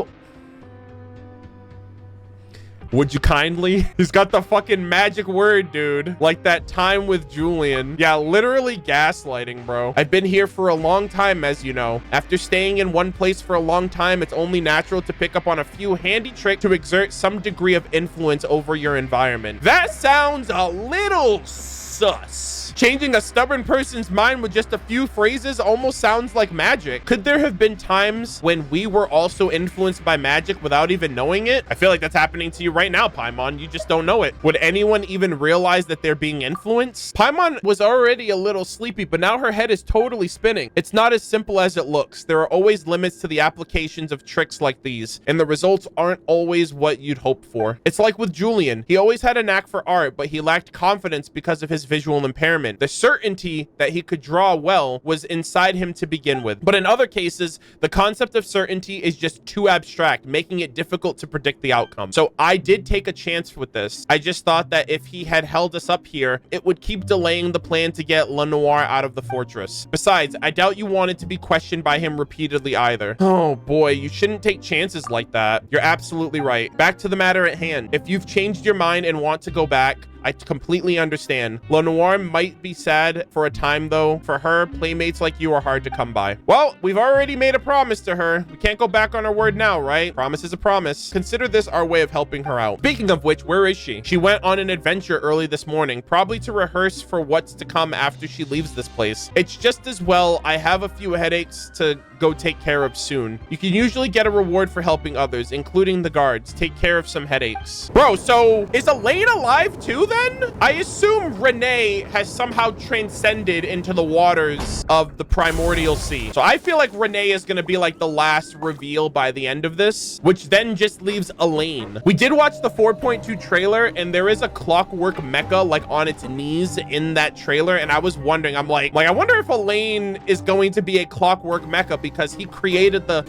Speaker 1: Would you kindly? He's got the fucking magic word, dude. Like that time with Julian. Yeah, literally gaslighting, bro. I've been here for a long time, as you know. After staying in one place for a long time, it's only natural to pick up on a few handy tricks to exert some degree of influence over your environment. That sounds a little sus. Changing a stubborn person's mind with just a few phrases almost sounds like magic. Could there have been times when we were also influenced by magic without even knowing it? I feel like that's happening to you right now, Paimon. You just don't know it. Would anyone even realize that they're being influenced? Paimon was already a little sleepy, but now her head is totally spinning. It's not as simple as it looks. There are always limits to the applications of tricks like these, and the results aren't always what you'd hope for. It's like with Julian. He always had a knack for art, but he lacked confidence because of his visual impairment. The certainty that he could draw well was inside him to begin with. But in other cases, the concept of certainty is just too abstract, making it difficult to predict the outcome. So I did take a chance with this. I just thought that if he had held us up here, it would keep delaying the plan to get Lenoir out of the fortress. Besides, I doubt you wanted to be questioned by him repeatedly either. Oh boy, you shouldn't take chances like that. You're absolutely right. Back to the matter at hand. If you've changed your mind and want to go back, I completely understand. Lenoir might be sad for a time though. For her, playmates like you are hard to come by. Well, we've already made a promise to her. We can't go back on our word now, right? Promise is a promise. Consider this our way of helping her out. Speaking of which, where is she? She went on an adventure early this morning, probably to rehearse for what's to come after she leaves this place. It's just as well I have a few headaches to go take care of soon. You can usually get a reward for helping others, including the guards. Take care of some headaches. Bro, so is Elaine alive too then? I assume Renee has somehow transcended into the waters of the primordial sea. So I feel like Renee is going to be like the last reveal by the end of this, which then just leaves Elaine. We did watch the 4.2 trailer, and there is a clockwork mecha like on its knees in that trailer. And I was wondering, I'm like, I wonder if Elaine is going to be a clockwork mecha because he created the,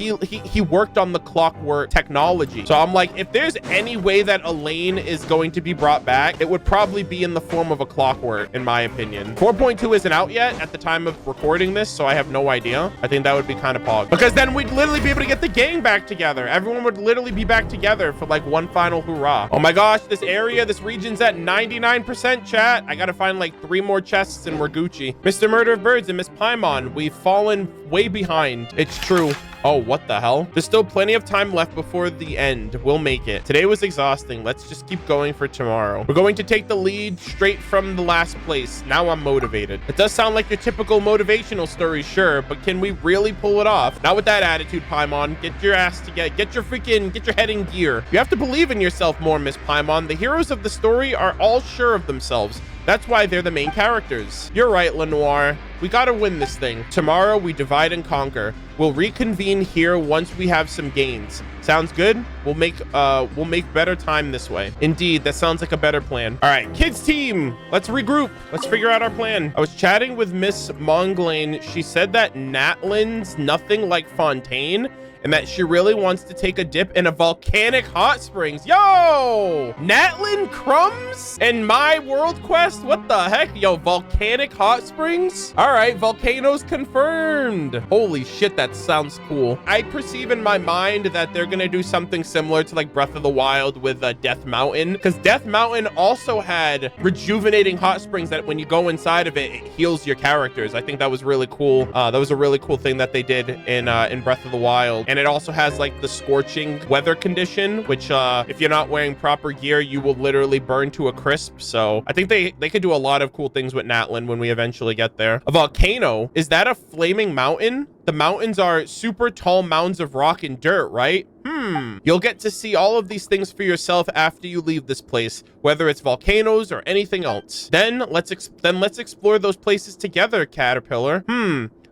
Speaker 1: he worked on the clockwork technology. So I'm like, if there's any way that Elaine is going to be brought back, it would probably be in the form of a clockwork, in my opinion. 4.2 isn't out yet at the time of recording this, so I have no idea. I think that would be kind of pog, because then we'd literally be able to get the gang back together. Everyone would literally be back together for like one final hurrah. Oh my gosh, this area, this region's at 99% chat. I gotta find like 3 more chests and we're Gucci. Mr. Murder of Birds and Miss Paimon, we've fallen way behind. It's true. Oh, what the hell? There's still plenty of time left before the end. We'll make it. Today was exhausting. Let's just keep going for tomorrow. We're going to take the lead straight from the last place. Now I'm motivated. It does sound like your typical motivational story, sure, but can we really pull it off? Not with that attitude, Paimon. Get your ass together. Get your head in gear. You have to believe in yourself more, Miss Paimon. The heroes of the story are all sure of themselves. That's why they're the main characters. You're right, Lenoir. We gotta win this thing. Tomorrow, we divide and conquer. We'll reconvene here once we have some gains. Sounds good? We'll make better time this way. Indeed, that sounds like a better plan. All right, kids team, let's regroup. Let's figure out our plan. I was chatting with Miss Monglane. She said that Natlin's nothing like Fontaine, and that she really wants to take a dip in a volcanic hot springs. Yo, Natlin Crumbs and my world quest. What the heck? Yo, volcanic hot springs. All right, volcanoes confirmed. Holy shit, that sounds cool. I perceive in my mind that they're gonna do something similar to like Breath of the Wild with Death Mountain, because Death Mountain also had rejuvenating hot springs that when you go inside of it, it heals your characters. I think that was really cool. That was a really cool thing that they did in Breath of the Wild. And it also has like the scorching weather condition, which if you're not wearing proper gear, you will literally burn to a crisp. So I think they could do a lot of cool things with Natlin when we eventually get there. A volcano, is that a flaming mountain? The mountains are super tall mounds of rock and dirt, right? You'll get to see all of these things for yourself after you leave this place, whether it's volcanoes or anything else. Then let's explore those places together, Caterpillar.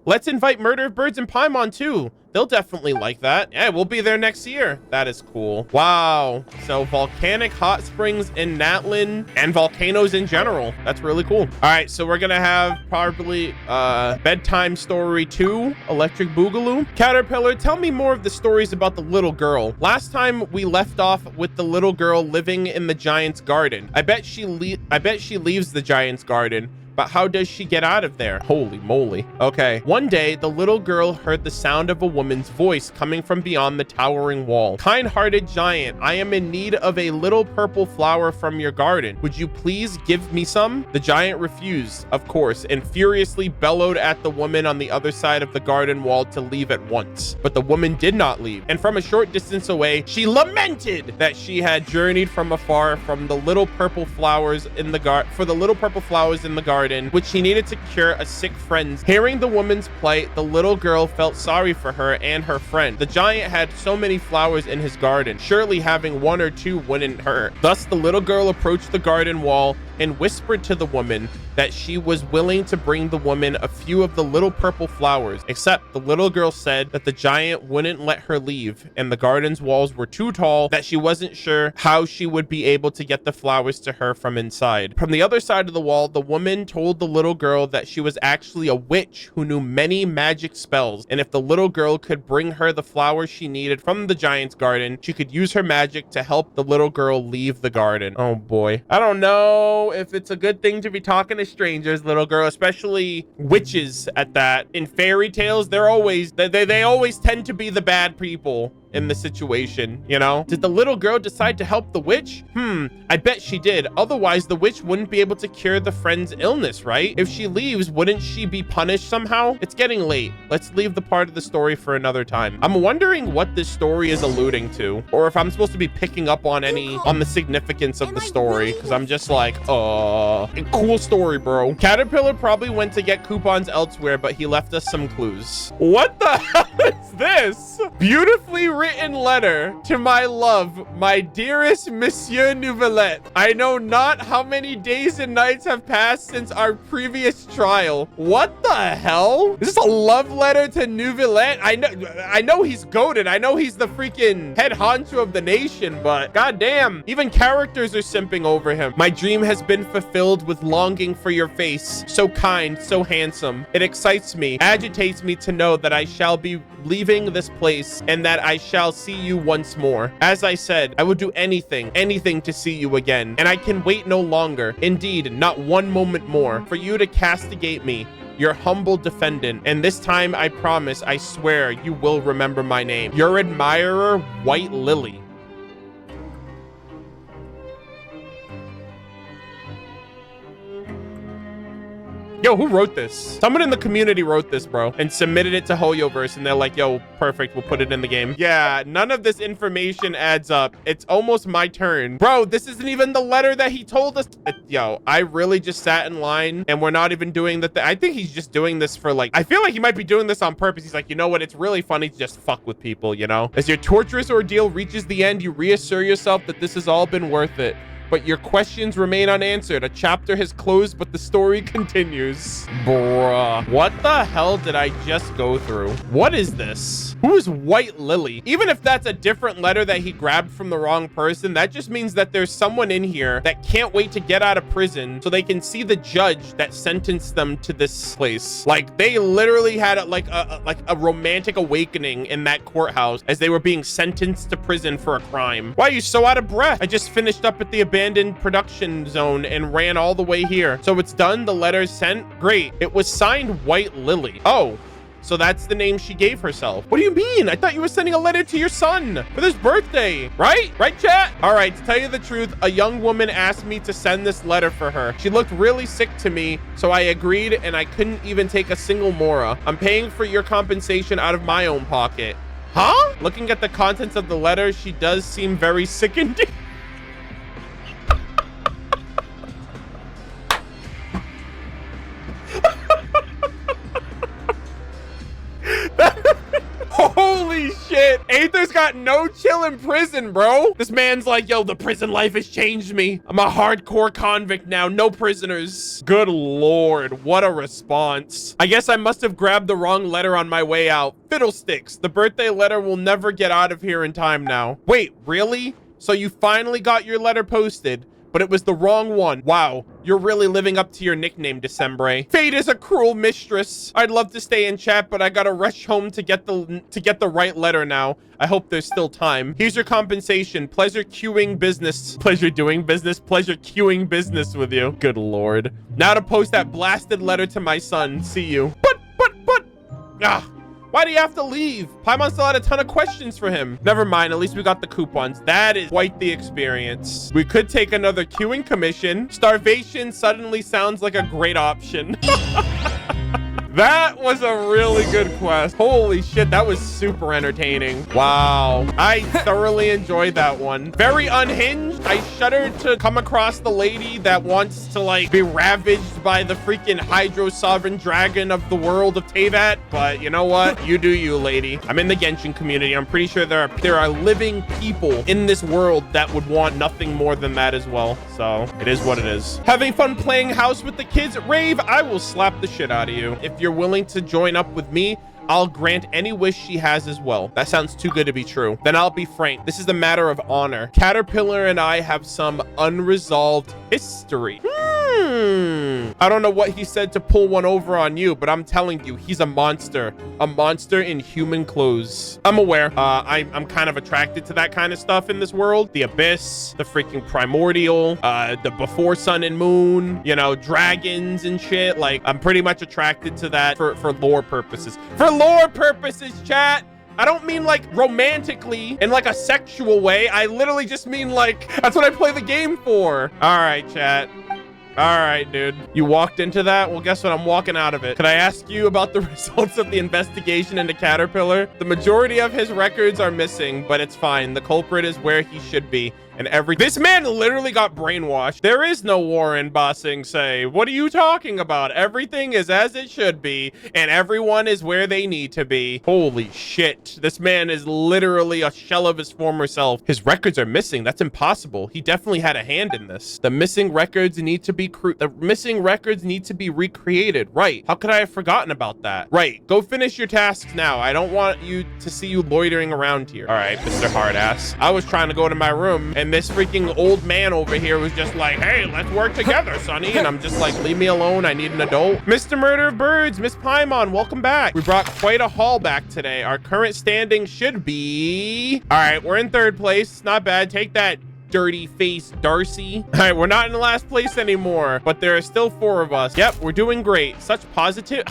Speaker 1: Let's invite Murder of Birds and Paimon too. They'll definitely like that. Yeah, we'll be there next year. That is cool. Wow. So volcanic hot springs in Natlin and volcanoes in general. That's really cool. All right, so we're gonna have probably bedtime story 2, Electric Boogaloo. Caterpillar, tell me more of the stories about the little girl. Last time we left off with the little girl living in the giant's garden. I bet she leaves the giant's garden. But how does she get out of there? Holy moly. Okay. One day, the little girl heard the sound of a woman's voice coming from beyond the towering wall. Kind-hearted giant, I am in need of a little purple flower from your garden. Would you please give me some? The giant refused, of course, and furiously bellowed at the woman on the other side of the garden wall to leave at once. But the woman did not leave, and from a short distance away, she lamented that she had journeyed from afar from the little purple flowers in the garden, garden, which she needed to cure a sick friend. Hearing the woman's plight, the little girl felt sorry for her and her friend. The giant had so many flowers in his garden. Surely having one or two wouldn't hurt. Thus, the little girl approached the garden wall and whispered to the woman that she was willing to bring the woman a few of the little purple flowers, except the little girl said that the giant wouldn't let her leave, and the garden's walls were too tall, that she wasn't sure how she would be able to get the flowers to her from inside. From the other side of the wall, the woman told the little girl that she was actually a witch who knew many magic spells, and if the little girl could bring her the flowers she needed from the giant's garden, she could use her magic to help the little girl leave the garden. Oh boy. I don't know if it's a good thing to be talking to strangers, little girl, especially witches at that. In fairy tales, they're always they always tend to be the bad people in the situation, you know? Did the little girl decide to help the witch? I bet she did. Otherwise, the witch wouldn't be able to cure the friend's illness, right? If she leaves, wouldn't she be punished somehow? It's getting late. Let's leave the part of the story for another time. I'm wondering what this story is alluding to, or if I'm supposed to be picking up on the significance of the story, because I'm just like, cool story, bro. Caterpillar probably went to get coupons elsewhere, but he left us some clues. What the hell is this? Beautifully written letter to my love, my dearest Monsieur Nouvelette. I know not how many days and nights have passed since our previous trial. What the hell? Is this a love letter to Nouvelette? I know he's goated. I know he's the freaking head honcho of the nation, but goddamn, even characters are simping over him. My dream has been fulfilled with longing for your face. So kind, so handsome. It excites me, agitates me to know that I shall be leaving this place and that I shall see you once more. As I said, I would do anything to see you again, and I can wait no longer. Indeed, not one moment more for you to castigate me, your humble defendant. And this time I promise, I swear, you will remember my name. Your admirer, White Lily. Yo, who wrote this? Someone in the community wrote this, bro, and submitted it to Hoyoverse, and they're like, yo, perfect, we'll put it in the game. Yeah, none of this information adds up. It's almost my turn. Bro, this isn't even the letter that he told us. Yo, I really just sat in line, and we're not even doing the thing. I think he's just doing this for, like, I feel like he might be doing this on purpose. He's like, you know what? It's really funny to just fuck with people, you know? As your torturous ordeal reaches the end, you reassure yourself that this has all been worth it. But your questions remain unanswered. A chapter has closed, but the story continues. Bruh. What the hell did I just go through? What is this? Who is White Lily? Even if that's a different letter that he grabbed from the wrong person, that just means that there's someone in here that can't wait to get out of prison so they can see the judge that sentenced them to this place. Like, they literally had a romantic awakening in that courthouse as they were being sentenced to prison for a crime. Why are you so out of breath? I just finished up at the abandoned production zone and ran all the way here. So it's done. The letter's sent. Great. It was signed White Lily. Oh, so that's the name she gave herself. What do you mean? I thought you were sending a letter to your son for his birthday, right? Right, chat? All right, to tell you the truth, a young woman asked me to send this letter for her. She looked really sick to me, so I agreed, and I couldn't even take a single mora. I'm paying for your compensation out of my own pocket. Huh? Looking at the contents of the letter, she does seem very sick indeed. Holy shit. Aether's got no chill in prison, bro. This man's like, yo, the prison life has changed me. I'm a hardcore convict now. No prisoners. Good Lord. What a response. I guess I must have grabbed the wrong letter on my way out. Fiddlesticks. The birthday letter will never get out of here in time now. Wait, really? So you finally got your letter posted, but it was the wrong one. Wow, you're really living up to your nickname, December. Fate is a cruel mistress. I'd love to stay in chat, but I gotta rush home to get the right letter now. I hope there's still time. Here's your compensation. Pleasure queuing business. Pleasure doing business. Pleasure queuing business with you. Good Lord. Now to post that blasted letter to my son. See you. But. Ah. Why do you have to leave? Paimon still had a ton of questions for him. Never mind, at least we got the coupons. That is quite the experience. We could take another queuing commission. Starvation suddenly sounds like a great option. That was a really good quest. Holy shit, that was super entertaining. Wow. I thoroughly enjoyed that one. Very unhinged. I shuddered to come across the lady that wants to like be ravaged by the freaking Hydro Sovereign Dragon of the world of Teyvat. But you know what? You do you, lady. I'm in the Genshin community. I'm pretty sure there are living people in this world that would want nothing more than that as well. So it is what it is. Having fun playing house with the kids? Rave, I will slap the shit out of you. If you're willing to join up with me, I'll grant any wish she has as well. That sounds too good to be true. Then I'll be frank. This is a matter of honor. Caterpillar and I have some unresolved history. I don't know what he said to pull one over on you, but I'm telling you, he's a monster in human clothes. I'm aware. I'm kind of attracted to that kind of stuff in this world. The abyss, the freaking primordial, the before sun and moon, you know, dragons and shit. Like, I'm pretty much attracted to that for lore purposes. For lore purposes, chat. I don't mean like romantically in like a sexual way. I literally just mean like, that's what I play the game for. All right, chat. All right, dude. You walked into that? Well, guess what? I'm walking out of it. Could I ask you about the results of the investigation into Caterpillar? The majority of his records are missing, but it's fine. The culprit is where he should be. And this man literally got brainwashed. There is no war in Ba Sing Se. What are you talking about? Everything is as it should be, and everyone is where they need to be. Holy shit. This man is literally a shell of his former self. His records are missing. That's impossible. He definitely had a hand in this. The missing records need to be recreated. Right. How could I have forgotten about that? Right. Go finish your tasks now. I don't want you to see you loitering around here. All right, Mr. Hardass. I was trying to go to my room, and this freaking old man over here was just like, hey, let's work together, Sonny. And I'm just like, leave me alone. I need an adult. Mr. Murder-of-Birds, Miss Paimon, welcome back. We brought quite a haul back today. Our current standing should be... All right, we're in third place. Not bad. Take that, dirty face Darcy. All right, we're not in the last place anymore, but there are still 4 of us. Yep, we're doing great. Such positive...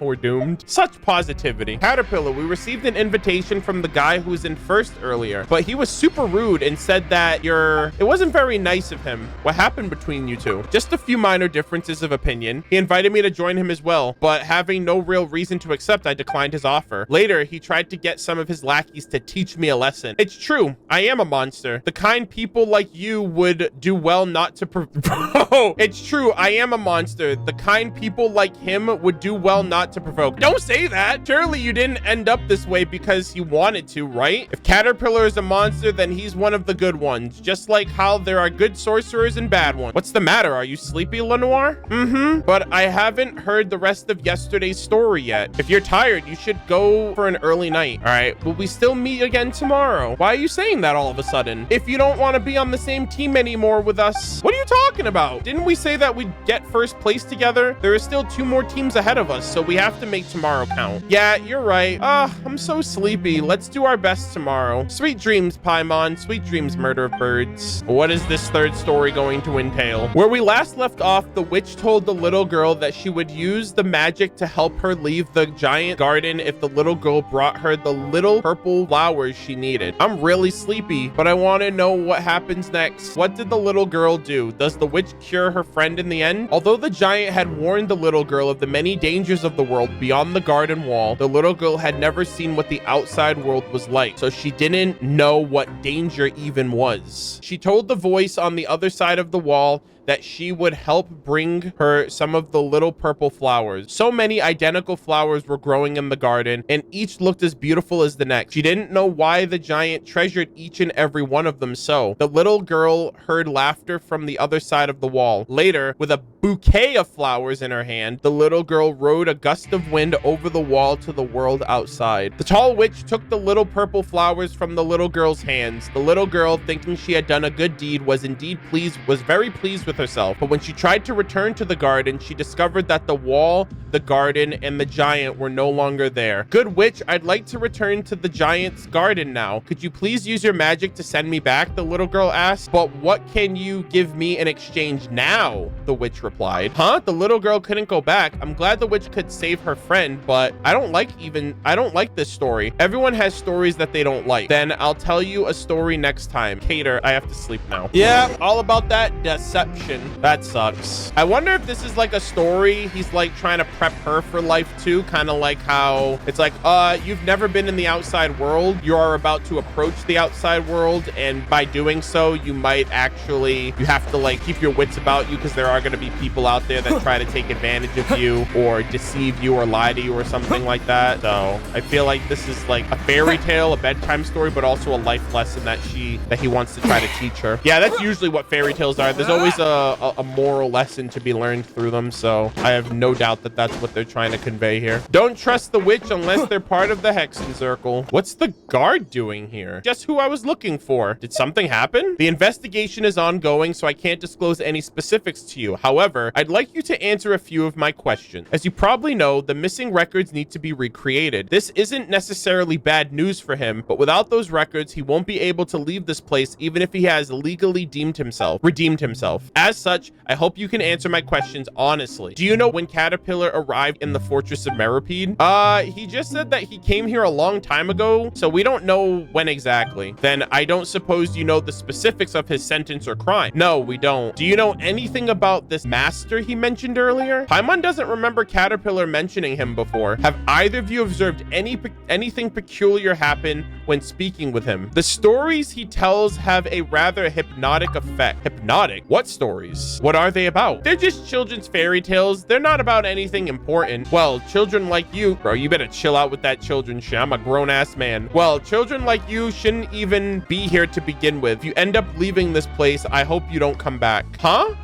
Speaker 1: we're doomed. Such positivity. Caterpillar, we received an invitation from the guy who was in first earlier, but he was super rude and said that it wasn't very nice of him. What happened between you two? Just a few minor differences of opinion. He invited me to join him as well, but having no real reason to accept, I declined his offer. Later, he tried to get some of his lackeys to teach me a lesson. It's true. I am a monster. The kind people like you would do well not to Bro, it's true. I am a monster. The kind people like him would do well not to provoke. Don't say that. Surely you didn't end up this way because you wanted to, right? If Caterpillar is a monster, then he's one of the good ones, just like how there are good sorcerers and bad ones. What's the matter? Are you sleepy, Lenoir? But I haven't heard the rest of yesterday's story yet. If you're tired, you should go for an early night. All right, will we still meet again tomorrow? Why are you saying that all of a sudden? If you don't want to be on the same team anymore with us, what are you talking about? Didn't we say that we'd get first place together? There are still 2 more teams ahead of us, so we have to make tomorrow count. Yeah, you're right. I'm so sleepy. Let's do our best tomorrow. Sweet dreams, Paimon. Sweet dreams, Murder-of-Birds. What is this third story going to entail? Where we last left off, the witch told the little girl that she would use the magic to help her leave the giant garden if the little girl brought her the little purple flowers she needed. I'm really sleepy, but I want to know what happens next. What did the little girl do? Does the witch cure her friend in the end? Although the giant had warned the little girl of the many dangers of the world beyond the garden wall, the little girl had never seen what the outside world was like, so she didn't know what danger even was. She told the voice on the other side of the wall that she would help bring her some of the little purple flowers. So many identical flowers were growing in the garden, and each looked as beautiful as the next. She didn't know why the giant treasured each and every one of them so. The little girl heard laughter from the other side of the wall. Later, with a bouquet of flowers in her hand, the little girl rode a gust of wind over the wall to the world outside. The tall witch took the little purple flowers from the little girl's hands. The little girl, thinking she had done a good deed, was very pleased with herself. But when she tried to return to the garden, she discovered that the wall, the garden, and the giant were no longer there. Good witch, I'd like to return to the giant's garden now. Could you please use your magic to send me back? The little girl asked. But what can you give me in exchange now? The witch replied. Huh? The little girl couldn't go back. I'm glad the witch could save her friend, but I don't like this story. Everyone has stories that they don't like. Then I'll tell you a story next time. Cater, I have to sleep now. Yeah, all about that deception. direction. That sucks. I wonder if this is like a story. He's like trying to prep her for life too. Kind of like how it's like, you've never been in the outside world. You are about to approach the outside world. And by doing so, you might actually, you have to like keep your wits about you because there are going to be people out there that try to take advantage of you or deceive you or lie to you or something like that. So I feel like this is like a fairy tale, a bedtime story, but also a life lesson that he wants to try to teach her. Yeah, that's usually what fairy tales are. There's always a moral lesson to be learned through them. So I have no doubt that that's what they're trying to convey here. Don't trust the witch unless they're part of the Hexen Circle. What's the guard doing here? Just who I was looking for. Did something happen? The investigation is ongoing, so I can't disclose any specifics to you. However, I'd like you to answer a few of my questions. As you probably know, the missing records need to be recreated. This isn't necessarily bad news for him, but without those records, he won't be able to leave this place even if he has legally redeemed himself. As such, I hope you can answer my questions honestly. Do you know when Caterpillar arrived in the Fortress of Meripede? He just said that he came here a long time ago, so we don't know when exactly. Then I don't suppose you know the specifics of his sentence or crime. No, we don't. Do you know anything about this master he mentioned earlier? Paimon doesn't remember Caterpillar mentioning him before. Have either of you observed anything peculiar happen when speaking with him? The stories he tells have a rather hypnotic effect. Hypnotic? What stories? What are they about? They're just children's fairy tales. They're not about anything important. Well, children like you, bro, you better chill out with that children shit. I'm a grown-ass man. Well, children like you shouldn't even be here to begin with. If you end up leaving this place, I hope you don't come back. Huh?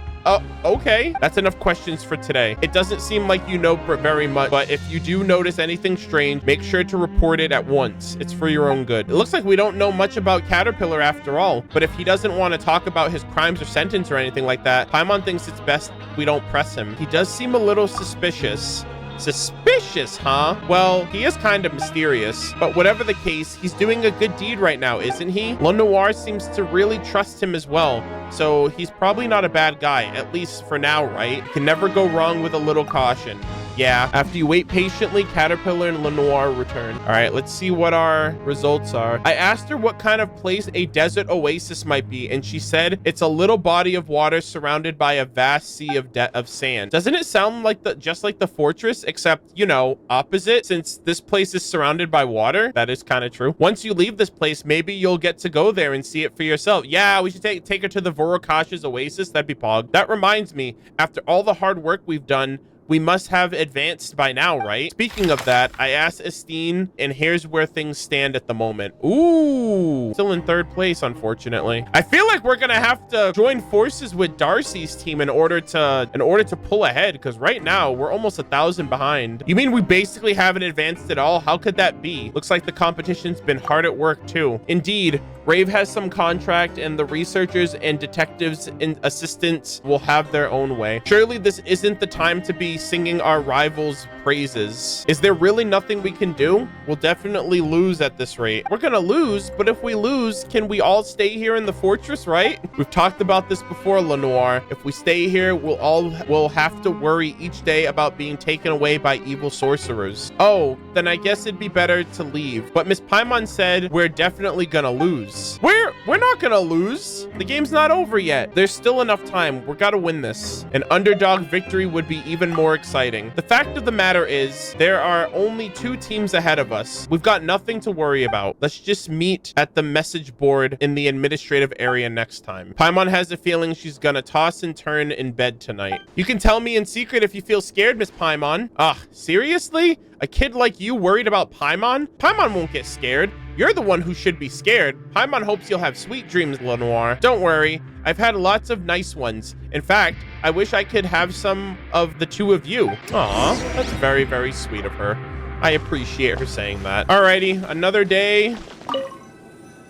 Speaker 1: Okay. That's enough questions for today. It doesn't seem like you know very much, but if you do notice anything strange, make sure to report it at once. It's for your own good. It looks like we don't know much about Caterpillar after all, but if he doesn't want to talk about his crimes or sentence or anything like that, Paimon thinks it's best we don't press him. He does seem a little suspicious. Suspicious, huh? Well, he is kind of mysterious, but whatever the case, he's doing a good deed right now, isn't he? Lenoir seems to really trust him as well, so he's probably not a bad guy, at least for now, right? You can never go wrong with a little caution. Yeah, after you wait patiently, Caterpillar and Lenoir return. All right, let's see what our results are. I asked her what kind of place a desert oasis might be, and she said it's a little body of water surrounded by a vast sea of sand. Doesn't it sound like just like the fortress, except, you know, opposite, since this place is surrounded by water? That is kind of true. Once you leave this place, maybe you'll get to go there and see it for yourself. Yeah, we should take her to the Vorokash's oasis. That'd be pog. That reminds me, after all the hard work we've done, we must have advanced by now, right? Speaking of that, I asked Estine, and here's where things stand at the moment. Ooh, still in third place, unfortunately. I feel like we're gonna have to join forces with Darcy's team in order to pull ahead, because right now we're almost 1,000 behind. You mean we basically haven't advanced at all? How could that be? Looks like the competition's been hard at work too. Indeed, Rave has some contract, and the researchers and detectives and assistants will have their own way. Surely this isn't the time to be singing our rivals' praises. Is there really nothing we can do? We'll definitely lose at this rate. We're gonna lose, but if we lose, can we all stay here in the fortress, right? We've talked about this before, Lenoir. If we stay here, we'll have to worry each day about being taken away by evil sorcerers. Oh, then I guess it'd be better to leave. But Miss Paimon said we're definitely gonna lose. We're not gonna lose. The game's not over yet. There's still enough time. We're gotta win this. An underdog victory would be even more exciting. The fact of the matter is, there are only 2 teams ahead of us. We've got nothing to worry about. Let's just meet at the message board in the administrative area next time. Paimon has a feeling she's gonna toss and turn in bed tonight. You can tell me in secret if you feel scared, Miss Paimon. Seriously? A kid like you worried about Paimon? Paimon won't get scared. You're the one who should be scared. Paimon hopes you'll have sweet dreams, Lenoir. Don't worry. I've had lots of nice ones. In fact, I wish I could have some of the 2 of you. Aw, that's very, very sweet of her. I appreciate her saying that. Alrighty, another day.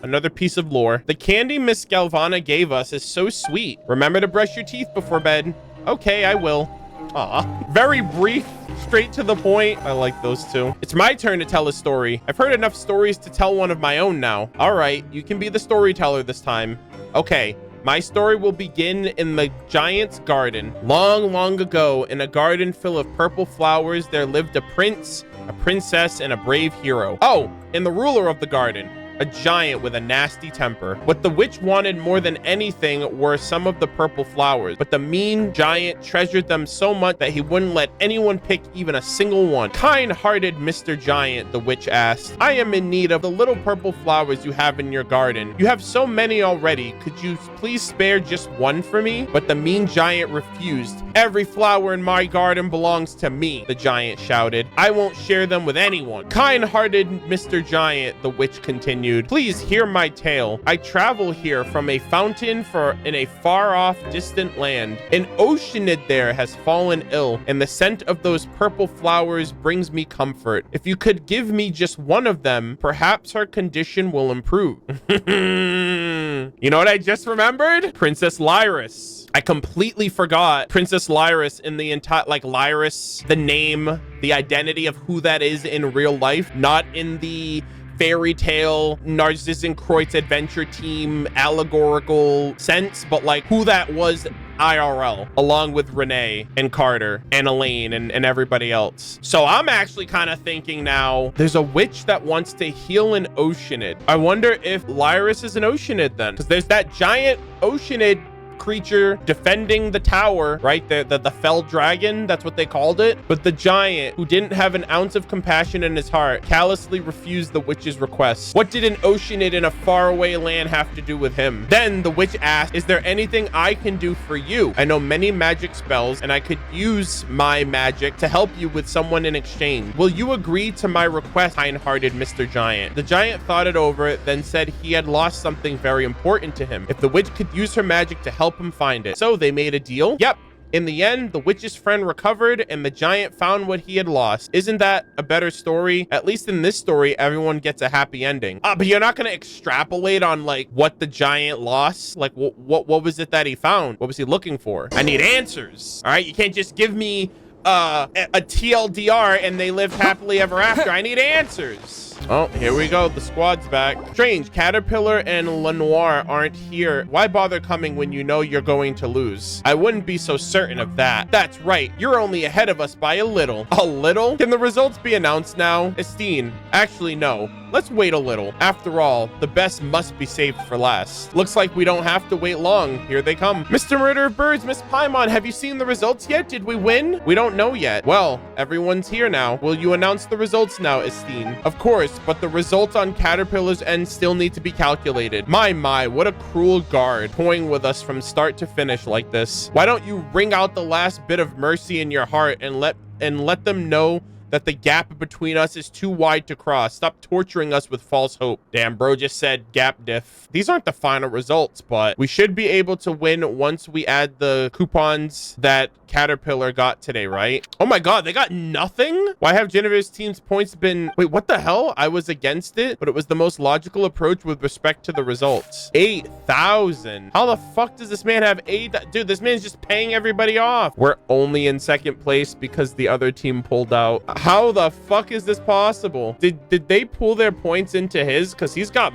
Speaker 1: Another piece of lore. The candy Miss Galvana gave us is so sweet. Remember to brush your teeth before bed. Okay, I will. Aw, very brief, straight to the point. I like those 2. It's my turn to tell a story. I've heard enough stories to tell one of my own now. All right, you can be the storyteller this time. Okay, my story will begin in the giant's garden. Long, long ago, in a garden full of purple flowers, there lived a prince, a princess, and a brave hero. Oh, and the ruler of the garden. a giant with a nasty temper. What the witch wanted more than anything were some of the purple flowers, but the mean giant treasured them so much that he wouldn't let anyone pick even a single one. Kind-hearted Mr. Giant, the witch asked, I am in need of the little purple flowers you have in your garden. You have so many already. Could you please spare just one for me? But the mean giant refused. Every flower in my garden belongs to me, the giant shouted. I won't share them with anyone. Kind-hearted Mr. Giant, the witch continued, please hear my tale. I travel here from a fountain in a far-off distant land. An oceanid there has fallen ill, and the scent of those purple flowers brings me comfort. If you could give me just one of them, perhaps her condition will improve. You know what I just remembered? Princess Lyris. I completely forgot Princess Lyris in the entire, like Lyris, the name, the identity of who that is in real life, not in the fairy tale Narcissus Kreutz adventure team allegorical sense, but like who that was IRL, along with Renee and Carter and Elaine and everybody else. So I'm actually kind of thinking now there's a witch that wants to heal an oceanid. I wonder if Lyris is an oceanid then, because there's that giant oceanid creature defending the tower, right? The fell dragon, that's what they called it. But the giant, who didn't have an ounce of compassion in his heart, callously refused the witch's request. What did an oceanid in a faraway land have to do with him? Then the witch asked, is there anything I can do for you? I know many magic spells, and I could use my magic to help you with someone in exchange. Will you agree to my request, kind-hearted Mr. Giant? The giant thought it over, then said he had lost something very important to him. If the witch could use her magic to help him find it. So they made a deal. Yep. In the end, the witch's friend recovered and the giant found what he had lost. Isn't that a better story? At least in this story, everyone gets a happy ending. But you're not going to extrapolate on like what the giant lost. Like what was it that he found? What was he looking for? I need answers. All right. You can't just give me a TLDR and they lived happily ever after. I need answers. Oh, here we go. The squad's back. Strange. Caterpillar and Lenoir aren't here. Why bother coming when you know you're going to lose? I wouldn't be so certain of that. That's right. You're only ahead of us by a little. A little? Can the results be announced now? Estine. Actually, no. Let's wait a little. After all, the best must be saved for last. Looks like we don't have to wait long. Here they come. Mr. Murder-of-Birds, Miss Paimon, have you seen the results yet? Did we win? We don't know yet. Well, everyone's here now. Will you announce the results now, Estine? Of course, but the results on Caterpillar's end still need to be calculated. My, what a cruel guard, toying with us from start to finish like this. Why don't you wring out the last bit of mercy in your heart and let them know that the gap between us is too wide to cross. Stop torturing us with false hope. Damn, bro just said gap diff. These aren't the final results, but we should be able to win once we add the coupons that Caterpillar got today, right? Oh my god, they got nothing? Why have Jennifer's team's points been... Wait, what the hell? I was against it, but it was the most logical approach with respect to the results. 8,000. How the fuck does this man have 8? Dude, this man's just paying everybody off. We're only in second place because the other team pulled out. How the fuck is this possible? Did they pull their points into his? Because he's got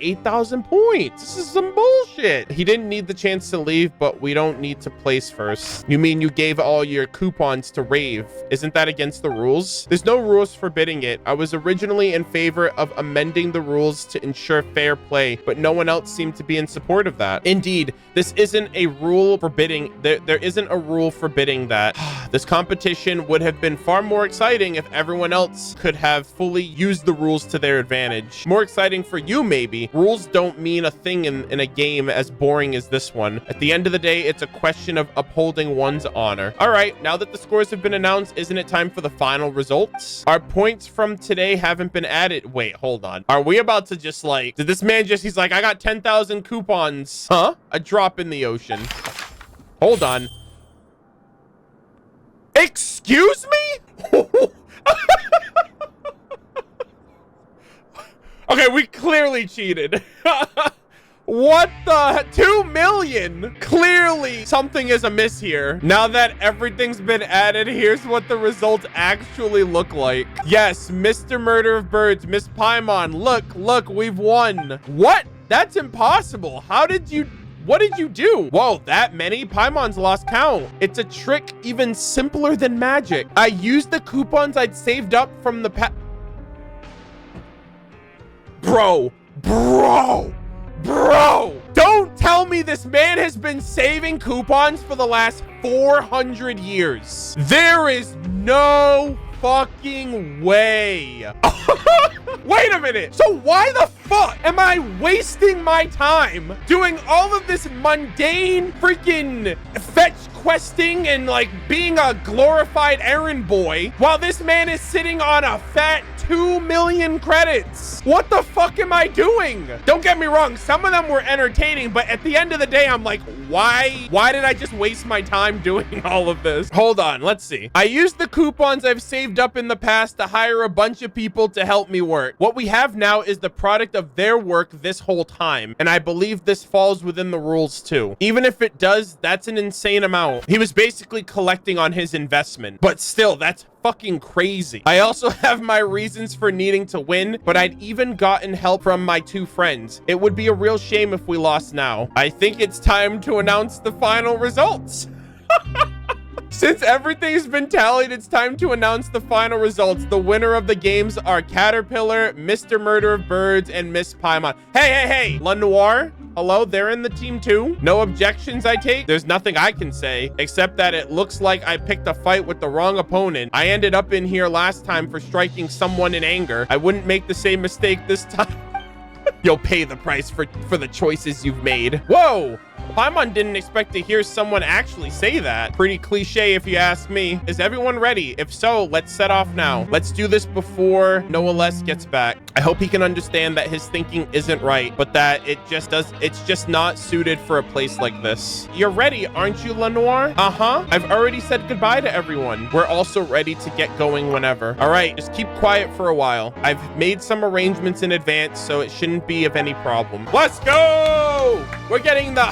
Speaker 1: 8,000 points. This is some bullshit. He didn't need the chance to leave, but we don't need to place first. You mean you gave all your coupons to Rave? Isn't that against the rules? There's no rules forbidding it. I was originally in favor of amending the rules to ensure fair play, but no one else seemed to be in support of that. Indeed, this isn't a rule forbidding. There isn't a rule forbidding that. This competition would have been far more exciting if everyone else could have fully used the rules to their advantage. More exciting for you, maybe. Rules don't mean a thing in a game as boring as this one. At the end of the day, it's a question of upholding one's honor. All right, now that the scores have been announced, isn't it time for the final results? Our points from today haven't been added. Wait, hold on. Are we about to just like, did this man just, he's like, I got 10,000 coupons. Huh? A drop in the ocean. Hold on. Excuse me? Okay, we clearly cheated. What the 2 million? Clearly something is amiss here. Now that everything's been added, here's what the results actually look like. Yes, Mr. Murder-of-Birds, Miss Paimon, look, we've won. What? That's impossible. What did you do? Whoa, that many? Paimon's lost count. It's a trick even simpler than magic. I used the coupons I'd saved up from the Bro, Bro, don't tell me this man has been saving coupons for the last 400 years. There is no fucking way. Wait a minute. So why the fuck am I wasting my time doing all of this mundane freaking fetch questing and like being a glorified errand boy while this man is sitting on a fat 2 million credits? What the fuck am I doing? Don't get me wrong, some of them were entertaining, but at the end of the day, I'm like, why did I just waste my time doing all of this? Hold on, let's see. I used the coupons I've saved up in the past to hire a bunch of people to help me work. What we have now is the product of their work this whole time, and I believe this falls within the rules too. Even if it does, that's an insane amount. He was basically collecting on his investment, but still, that's fucking crazy. I also have my reasons for needing to win, but I'd even gotten help from my 2 friends. It would be a real shame if we lost now. I think it's time to announce the final results. Since everything's been tallied, it's time to announce the final results. The winner of the games are Caterpillar, Mr. MurderofBirds, and Miss Paimon. Hey, La Noire. Hello, they're in the team too. No objections, I take. There's nothing I can say, except that it looks like I picked a fight with the wrong opponent. I ended up in here last time for striking someone in anger. I wouldn't make the same mistake this time. You'll pay the price for the choices you've made. Whoa! Paimon didn't expect to hear someone actually say that. Pretty cliche if you ask me. Is everyone ready? If so, let's set off now. Let's do this before Noah gets back. I hope he can understand that his thinking isn't right, but that it's just not suited for a place like this. You're ready, aren't you, Lenoir? Uh-huh. I've already said goodbye to everyone. We're also ready to get going whenever. All right, just keep quiet for a while. I've made some arrangements in advance, so it shouldn't be of any problem. Let's go! We're getting the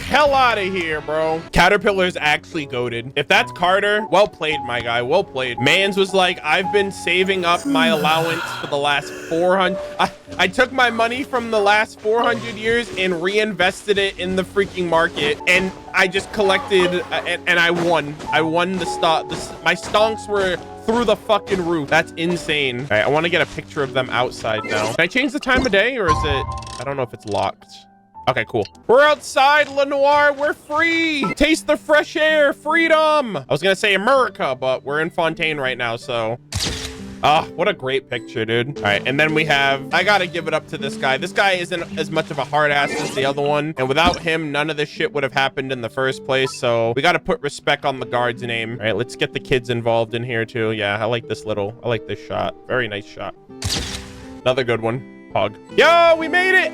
Speaker 1: hell out of here, bro. Caterpillar's actually goated. If that's Carter, well played, my guy. Well played. Mans was like, I've been saving up my allowance for the last 400. I took my money from the last 400 years and reinvested it in the freaking market, and I just collected and I won. I won the stock. My stonks were through the fucking roof. That's insane. All right, I want to get a picture of them outside now. Can I change the time of day, or is it? I don't know if it's locked. Okay, cool. We're outside, Lenoir. We're free. Taste the fresh air. Freedom. I was gonna say America, but we're in Fontaine right now, so. What a great picture, dude. All right, and then we have, I gotta give it up to this guy. This guy isn't as much of a hard ass as the other one, and without him, none of this shit would have happened in the first place, so we gotta put respect on the guard's name. All right, let's get the kids involved in here too. Yeah, I like this shot. Very nice shot. Another good one. Pog. Yo, we made it!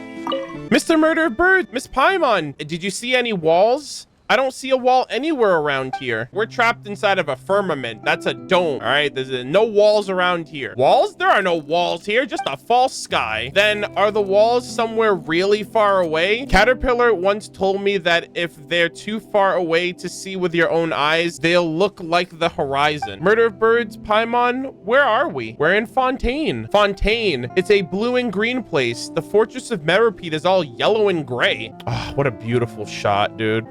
Speaker 1: Mr. MurderofBirds, Miss Paimon, did you see any walls? I don't see a wall anywhere around here. We're trapped inside of a firmament. That's a dome. All right, there's no walls around here. Walls? There are no walls here, just a false sky. Then are the walls somewhere really far away? Caterpillar once told me that if they're too far away to see with your own eyes, they'll look like the horizon. MurderofBirds, Paimon, where are we? We're in Fontaine. Fontaine, it's a blue and green place. The fortress of Meropide is all yellow and gray. Oh, what a beautiful shot, dude.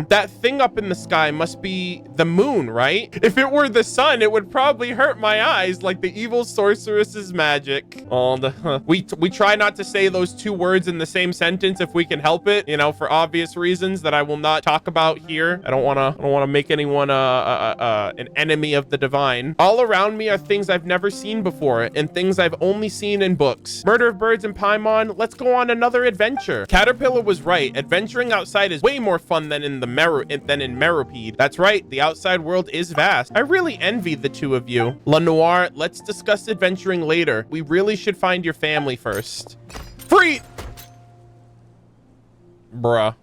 Speaker 1: That thing up in the sky must be the moon, right? If it were the sun, it would probably hurt my eyes like the evil sorceress's magic. Oh, we try not to say those two words in the same sentence if we can help it, you know, for obvious reasons that I will not talk about here. I don't want to make anyone an enemy of the divine. All around me are things I've never seen before and things I've only seen in books. MurderofBirds and Paimon, let's go on another adventure. Caterpillar was right. Adventuring outside is way more fun than in Meropide. That's right, the outside world is vast. I really envy the two of you. Lenoir, let's discuss adventuring later. We really should find your family first. Free! Bruh.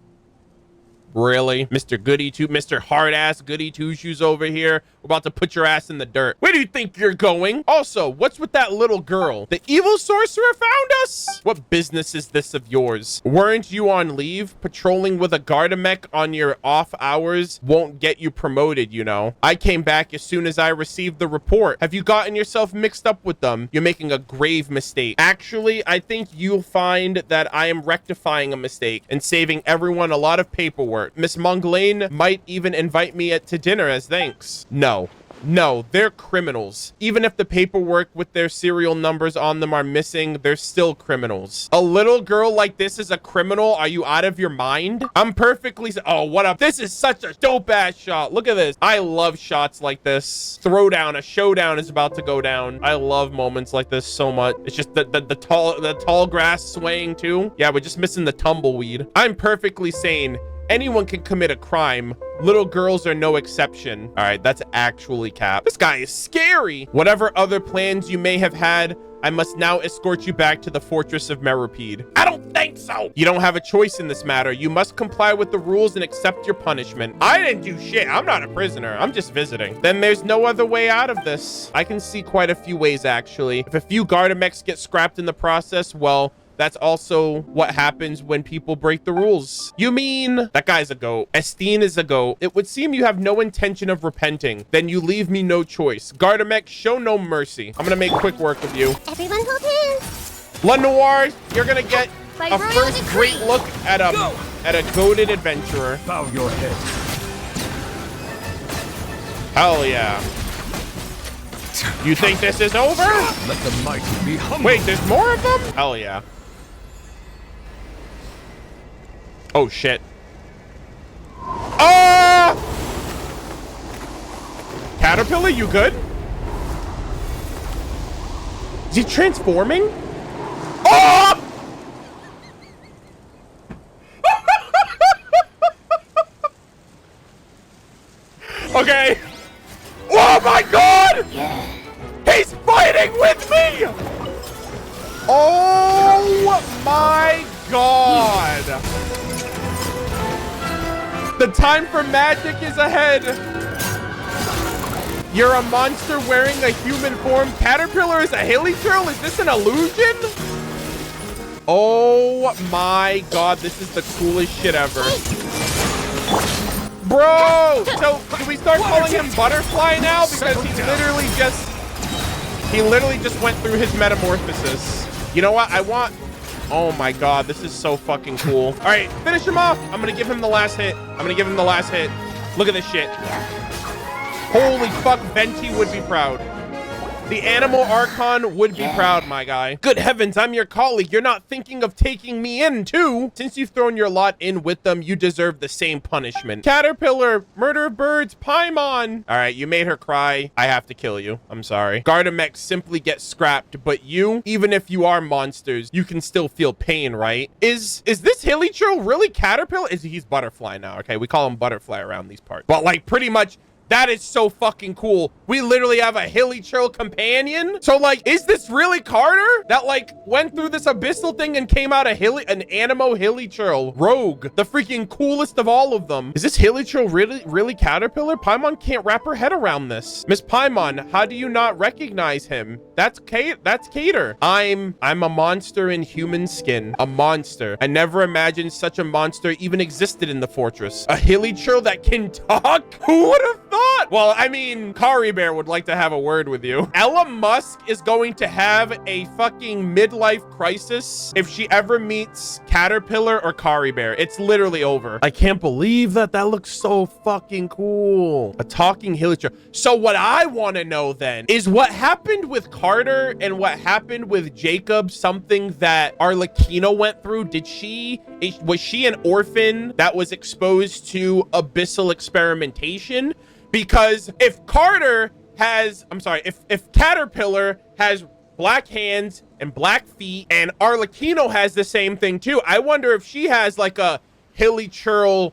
Speaker 1: Really? Mr. Mr. Hard-ass Goody Two-Shoes over here. We're about to put your ass in the dirt. Where do you think you're going? Also, what's with that little girl? The evil sorcerer found us? What business is this of yours? Weren't you on leave? Patrolling with a Gardamek on your off hours won't get you promoted, you know. I came back as soon as I received the report. Have you gotten yourself mixed up with them? You're making a grave mistake. Actually, I think you'll find that I am rectifying a mistake and saving everyone a lot of paperwork. Miss Mongolaine might even invite me to dinner as thanks. No. No, they're criminals. Even if the paperwork with their serial numbers on them are missing, they're still criminals. A little girl like this is a criminal? Are you out of your mind? I'm perfectly... Oh, what up? This is such a dope-ass shot. Look at this. I love shots like this. Throwdown, a showdown is about to go down. I love moments like this so much. It's just the tall grass swaying too. Yeah, we're just missing the tumbleweed. I'm perfectly sane. Anyone can commit a crime. Little girls are no exception. All right, that's actually cap. This guy is scary. Whatever other plans you may have had, I must now escort you back to the fortress of Meropide. I don't think so. You don't have a choice in this matter. You must comply with the rules and accept your punishment. I didn't do shit. I'm not a prisoner. I'm just visiting. Then there's no other way out of this. I can see quite a few ways, actually. If a few Gardamex get scrapped in the process, well, that's also what happens when people break the rules. You mean that guy's a goat? Estine is a goat. It would seem you have no intention of repenting. Then you leave me no choice. Gardamex, show no mercy. I'm gonna make quick work of you.
Speaker 3: Everyone hold hands.
Speaker 1: La Noir, you're gonna get a first great look at a goated adventurer.
Speaker 2: Bow your head.
Speaker 1: Hell yeah. You think this is over?
Speaker 2: Let the mighty be humble.
Speaker 1: Wait, there's more of them? Hell yeah. Oh shit. Ah! Caterpillar, you good? Is he transforming? Oh! Okay. Oh my god! He's fighting with me! Oh my god! The time for magic is ahead. You're a monster wearing a human form. Caterpillar is a hilichurl? Is this an illusion? Oh my god, this is the coolest shit ever. Bro! So, do we start calling him Butterfly now? Because he literally just went through his metamorphosis. You know what? I want... Oh my god, this is so fucking cool. All right, finish him off. I'm gonna give him the last hit. Look at this shit. Holy fuck, Venti would be proud. The Animal Archon would be proud, my guy. Good heavens, I'm your colleague. You're not thinking of taking me in, too? Since you've thrown your lot in with them, you deserve the same punishment. Caterpillar, MurderofBirds, Paimon. All right, you made her cry. I have to kill you. I'm sorry. Gardamex simply get scrapped, but you, even if you are monsters, you can still feel pain, right? Is this hilichurl really Caterpillar? He's Butterfly now, okay? We call him Butterfly around these parts. But, like, pretty much... That is so fucking cool. We literally have a hilichurl companion. So, like, is this really Carter? That, like, went through this abyssal thing and came out an Animo hilichurl rogue. The freaking coolest of all of them. Is this hilichurl really Caterpillar? Paimon can't wrap her head around this. Miss Paimon, how do you not recognize him? That's Cater. I'm a monster in human skin. A monster. I never imagined such a monster even existed in the fortress. A hilichurl that can talk? Who would have thought? Well, I mean, Kari Bear would like to have a word with you. Ella Musk is going to have a fucking midlife crisis if she ever meets Caterpillar or Kari Bear. It's literally over. I can't believe that. That looks so fucking cool. A talking hilichurl. So what I want to know then is what happened with Carter and what happened with Jacob, something that Arlecchino went through. Was she an orphan that was exposed to abyssal experimentation? Because if Caterpillar has black hands and black feet and Arlecchino has the same thing too, I wonder if she has like a hilichurl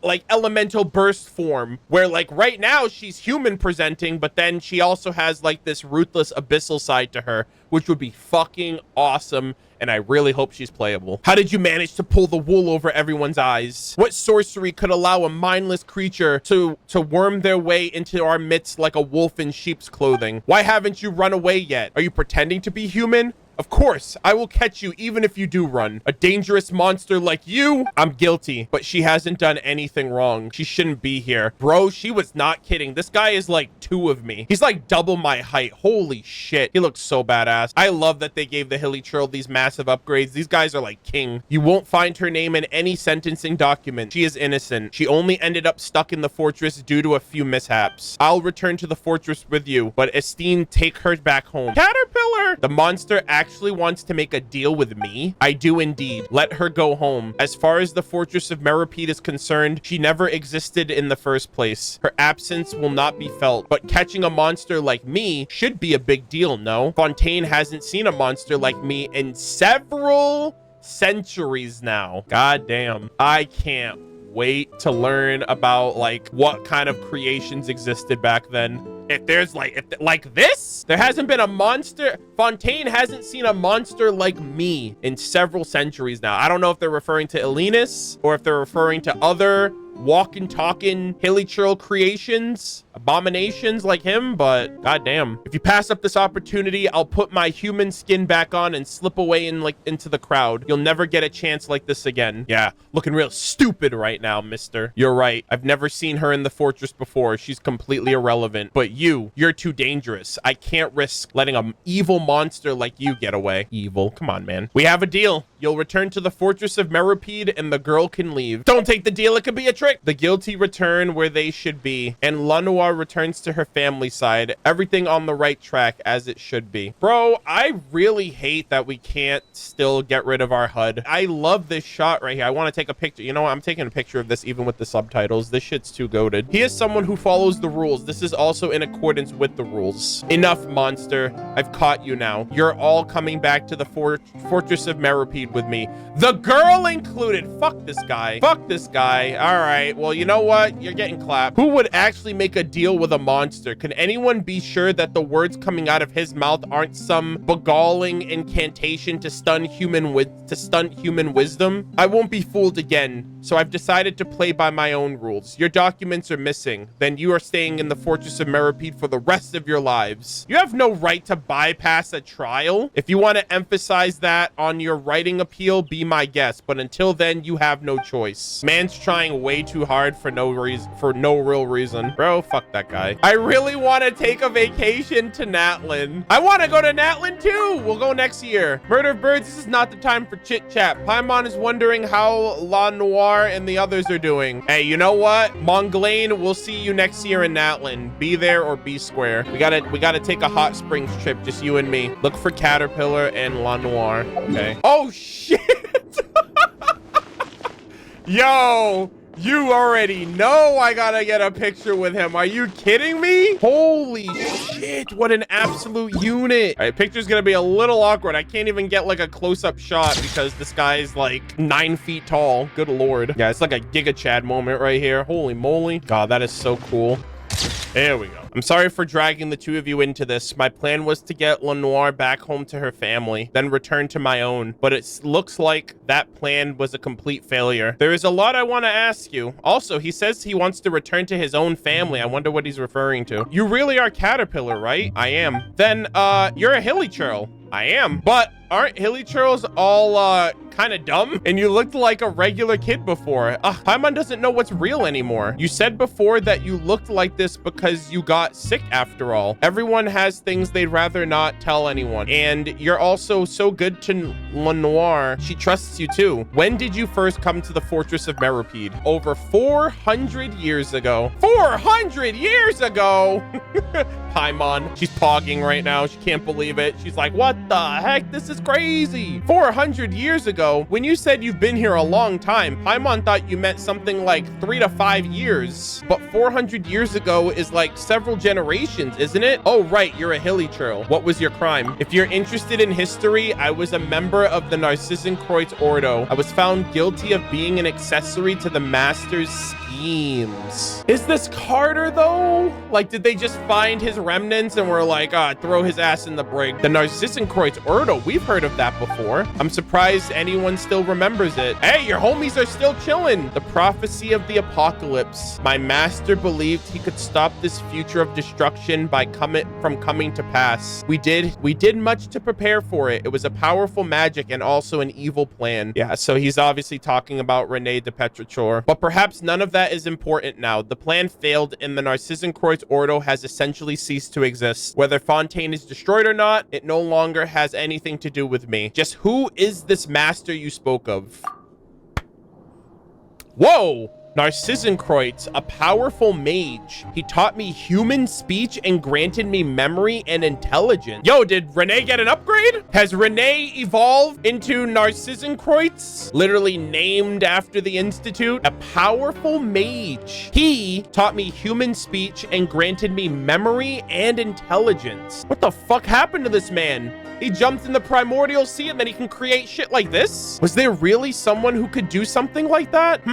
Speaker 1: like elemental burst form where like right now she's human presenting, but then she also has like this ruthless abyssal side to her, which would be fucking awesome. And I really hope she's playable. How did you manage to pull the wool over everyone's eyes? What sorcery could allow a mindless creature to worm their way into our midst like a wolf in sheep's clothing? Why haven't you run away yet? Are you pretending to be human? Of course, I will catch you even if you do run. A dangerous monster like you, I'm guilty. But she hasn't done anything wrong. She shouldn't be here. Bro, she was not kidding. This guy is like 2 of me. He's like double my height. Holy shit. He looks so badass. I love that they gave the Hilly Churl these massive upgrades. These guys are like king. You won't find her name in any sentencing document. She is innocent. She only ended up stuck in the fortress due to a few mishaps. I'll return to the fortress with you, but Estine, take her back home. Caterpillar! The monster actually wants to make a deal with me? I do indeed. Let her go home. As far as the fortress of Meripede is concerned, she never existed in the first place. Her absence will not be felt, but catching a monster like me should be a big deal, no? Fontaine hasn't seen a monster like me in several centuries now. God damn. I can't wait to learn about like what kind of creations existed back then. If there's like this, there hasn't been a monster. Fontaine hasn't seen a monster like me in several centuries now. I don't know if they're referring to Elinus or if they're referring to other walking, talking, Hilly Churl creations, abominations like him, but goddamn. If you pass up this opportunity, I'll put my human skin back on and slip away into the crowd. You'll never get a chance like this again. Yeah, looking real stupid right now, mister. You're right. I've never seen her in the fortress before. She's completely irrelevant. But you're too dangerous. I can't risk letting an evil monster like you get away. Evil. Come on, man. We have a deal. You'll return to the fortress of Meripede and the girl can leave. Don't take the deal. It could be a trick. The guilty return where they should be, and Lanoir returns to her family side. Everything on the right track as it should be. Bro, I really hate that we can't still get rid of our HUD. I love this shot right here. I want to take a picture. You know what? I'm taking a picture of this even with the subtitles. This shit's too goated. He is someone who follows the rules. This is also in accordance with the rules. Enough, monster. I've caught you now. You're all coming back to the fortress of Meripede with me. The girl included. Fuck this guy. Fuck this guy. All right. Well, you know what? You're getting clapped. Who would actually make a deal with a monster? Can anyone be sure that the words coming out of his mouth aren't some beguiling incantation to stun human wisdom? I won't be fooled again. So I've decided to play by my own rules. Your documents are missing. Then you are staying in the fortress of Meripede for the rest of your lives. You have no right to bypass a trial. If you want to emphasize that on your writing appeal, be my guest. But until then, you have no choice. Man's trying way too hard for no real reason. Bro, fuck that guy. I really want to take a vacation to Natlin. I want to go to Natlin too. We'll go next year. Murder of Birds, this is not the time for chit chat. Paimon is wondering how La Noire and the others are doing. Hey, you know what? Monglane, we'll see you next year in Natlin. Be there or be square. We gotta take a hot springs trip, just you and me. Look for Caterpillar and La Noire. Okay. Oh shit. Yo, you already know I gotta get a picture with him. Are you kidding me? Holy shit, what an absolute unit. All right, picture's gonna be a little awkward. I can't even get like a close-up shot because this guy's like 9 feet tall. Good lord. Yeah, it's like a Giga Chad moment right here. Holy moly. God, that is so cool. There we go. I'm sorry for dragging the two of you into this. My plan was to get Lenoir back home to her family, then return to my own. But it looks like that plan was a complete failure. There is a lot I want to ask you. Also, he says he wants to return to his own family. I wonder what he's referring to. You really are Caterpillar, right? I am. Then, you're a Hilly Churl. I am. But aren't Hilly Churls all, kind of dumb? And you looked like a regular kid before. Paimon doesn't know what's real anymore. You said before that you looked like this because you got sick after all. Everyone has things they'd rather not tell anyone. And you're also so good to Lenoir. She trusts you too. When did you first come to the fortress of Meripede? Over 400 years ago. 400 years ago! Paimon, she's pogging right now. She can't believe it. She's like, what the heck? This is crazy. 400 years ago, when you said you've been here a long time, Paimon thought you meant something like 3 to 5 years. But 400 years ago is like several generations, isn't it? Oh, right. You're a Hilly Churl. What was your crime? If you're interested in history, I was a member of the NZKZ Ordo. I was found guilty of being an accessory to the master's schemes. Is this Carter, though? Like, did they just find his remnants and were like, throw his ass in the brig? The NZKZ Ordo, we've heard of that before. I'm surprised anyone still remembers it. Hey, your homies are still chilling. The prophecy of the apocalypse. My master believed he could stop this future of destruction by coming to pass. We did much to prepare for it. It was a powerful magic and also an evil plan. Yeah, so he's obviously talking about Rene de Petrichor. But perhaps none of that is important now. The plan failed and the Narcissenkreuz Ordo has essentially ceased to exist. Whether Fontaine is destroyed or not, it no longer has anything to do with me. Just who is this master you spoke of? Whoa! Narcissenkreuz, a powerful mage. He taught me human speech and granted me memory and intelligence. Yo, did Rene get an upgrade? Has Rene evolved into Narcissenkreuz? Literally named after the Institute. A powerful mage. He taught me human speech and granted me memory and intelligence. What the fuck happened to this man? He jumped in the primordial sea and then he can create shit like this? Was there really someone who could do something like that?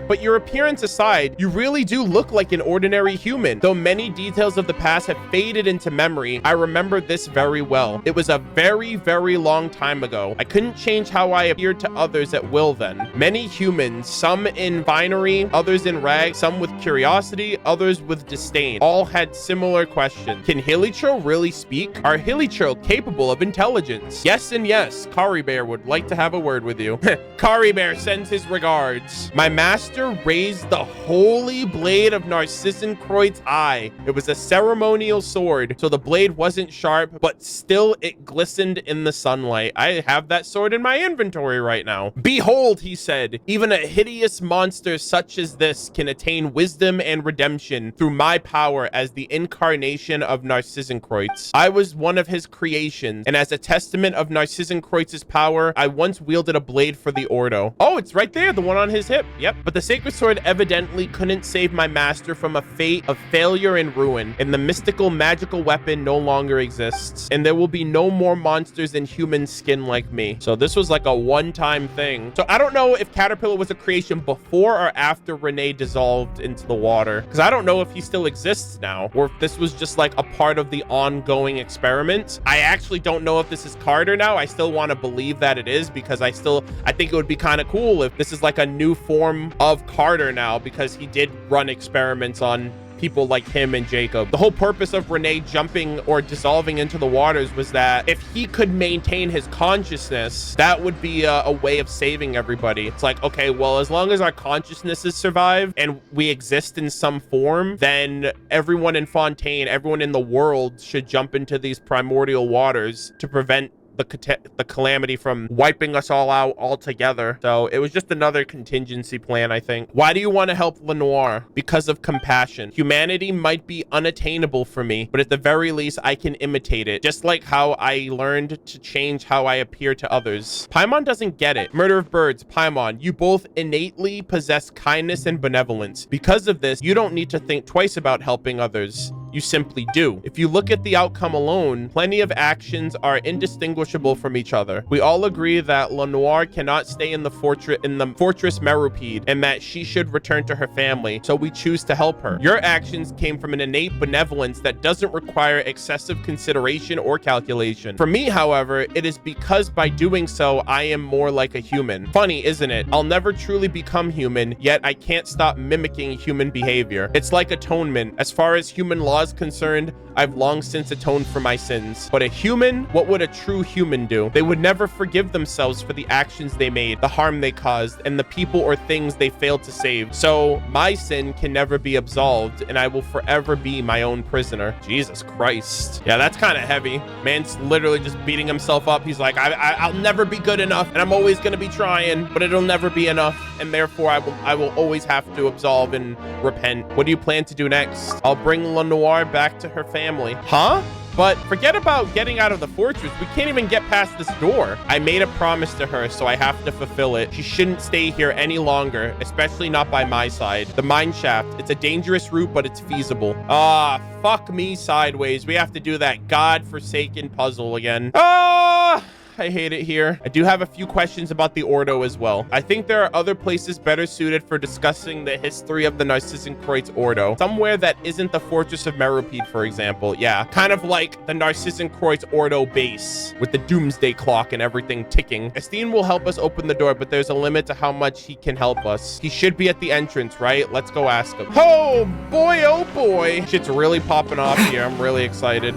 Speaker 1: But your appearance aside, you really do look like an ordinary human. Though many details of the past have faded into memory, I remember this very well. It was a very, very long time ago. I couldn't change how I appeared to others at will then. Many humans, some in finery, others in rags, some with curiosity, others with disdain, all had similar questions. Can Hilichurl really speak? Are Hilichurl capable of intelligence? Yes and yes. Kari Bear would like to have a word with you. Kari Bear sends his regards. My master raised the holy blade of Narcissenkreuz's eye. It was a ceremonial sword, so the blade wasn't sharp, but still it glistened in the sunlight. I have that sword in my inventory right now. Behold, he said, even a hideous monster such as this can attain wisdom and redemption through my power as the incarnation of Narcissenkreuz. I was one of his creations, and as a testament of Narcissenkreuz's power, I once wielded a blade for the Ordo. Oh, it's right there, the one on his hip. Yep. But the sacred sword evidently couldn't save my master from a fate of failure and ruin, and the mystical magical weapon no longer exists, and there will be no more monsters in human skin like me. So this was like a one-time thing. So I don't know if Caterpillar was a creation before or after Rene dissolved into the water, because I don't know if he still exists now, or if this was just like a part of the ongoing experiment. I actually don't know if this is Carter now. I still want to believe that it is, because I think it would be kind of cool if this is like a new form of Carter now, because he did run experiments on people like him and Jacob. The whole purpose of Rene jumping or dissolving into the waters was that if he could maintain his consciousness, that would be a way of saving everybody. It's like, okay, well, as long as our consciousnesses survive and we exist in some form, then everyone in Fontaine, everyone in the world should jump into these primordial waters to prevent the calamity from wiping us all out altogether. So it was just another contingency plan, I think. Why do you want to help Lenoir? Because of compassion. Humanity might be unattainable for me, but at the very least, I can imitate it. Just like how I learned to change how I appear to others. Paimon doesn't get it. Murder of Birds, Paimon, you both innately possess kindness and benevolence. Because of this, you don't need to think twice about helping others. You simply do. If you look at the outcome alone, plenty of actions are indistinguishable from each other. We all agree that Lenoir cannot stay in the fortress Meropide, and that she should return to her family, so we choose to help her. Your actions came from an innate benevolence that doesn't require excessive consideration or calculation. For me, however, it is because by doing so, I am more like a human. Funny, isn't it? I'll never truly become human, yet I can't stop mimicking human behavior. It's like atonement. As far as human law is concerned, I've long since atoned for my sins. But a human, what would a true human do? They would never forgive themselves for the actions they made, the harm they caused, and the people or things they failed to save. So my sin can never be absolved, and I will forever be my own prisoner. Jesus Christ. Yeah, that's kind of heavy. Man's literally just beating himself up. He's like, I'll never be good enough, and I'm always going to be trying, but it'll never be enough, and therefore I will always have to absolve and repent. What do you plan to do next? I'll bring Lenoir back to her family. Huh? But forget about getting out of the fortress. We can't even get past this door. I made a promise to her, so I have to fulfill it. She shouldn't stay here any longer, especially not by my side. The mine shaft. It's a dangerous route, but it's feasible. Ah, fuck me sideways. We have to do that godforsaken puzzle again. Ah! I hate it here. I do have a few questions about the Ordo as well. I think there are other places better suited for discussing the history of the Narcissan Kreuz Ordo. Somewhere that isn't the Fortress of Meropide, for example. Yeah, kind of like the Narcissan Kreuz Ordo base with the doomsday clock and everything ticking. Esteen will help us open the door, but there's a limit to how much he can help us. He should be at the entrance, right? Let's go ask him. Oh boy, oh boy. Shit's really popping off here. I'm really excited.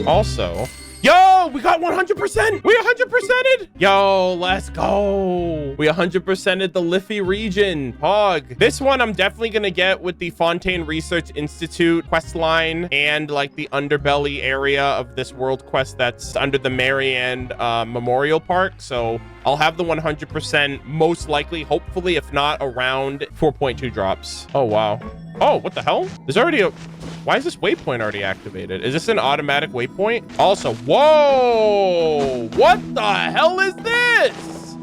Speaker 1: Also, yo, we got 100%. We 100%ed. Yo, let's go. We 100%ed the Liffey region. Hog. This one I'm definitely going to get with the Fontaine Research Institute questline and like the underbelly area of this world quest that's under the Marianne Memorial Park. So I'll have the 100% most likely, hopefully, if not around 4.2 drops. Oh, wow. Oh, what the hell? There's already a... Why is this waypoint already activated? Is this an automatic waypoint? Also, whoa! What the hell is this?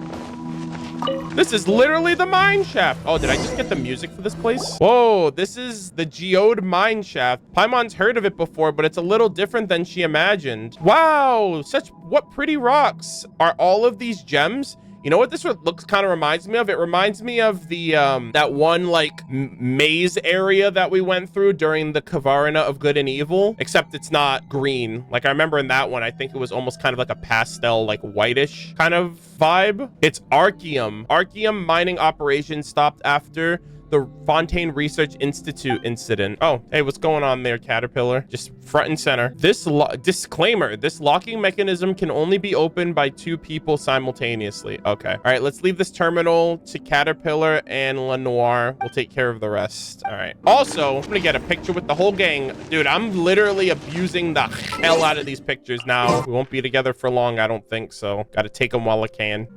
Speaker 1: This is literally the mine shaft. Oh, did I just get the music for this place? Whoa, this is the Geode mine shaft. Paimon's heard of it before, but it's a little different than she imagined. Wow, what pretty rocks. Are all of these gems? You know what this looks kind of reminds me of? It reminds me of the that one like maze area that we went through during the Cavarina of Good and Evil, except it's not green. Like I remember in that one, I think it was almost kind of like a pastel, like whitish kind of vibe. It's Archeum. Archeum mining operations stopped after the Fontaine Research Institute incident. Oh, hey, what's going on there, Caterpillar? Just front and center. This disclaimer, this locking mechanism can only be opened by 2 people simultaneously. Okay. All right, let's leave this terminal to Caterpillar and Lenoir. We'll take care of the rest. All right. Also, I'm gonna get a picture with the whole gang. Dude, I'm literally abusing the hell out of these pictures now. We won't be together for long, I don't think so. Gotta take them while I can.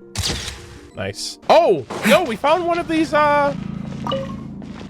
Speaker 1: Nice. Oh, no, we found one of these,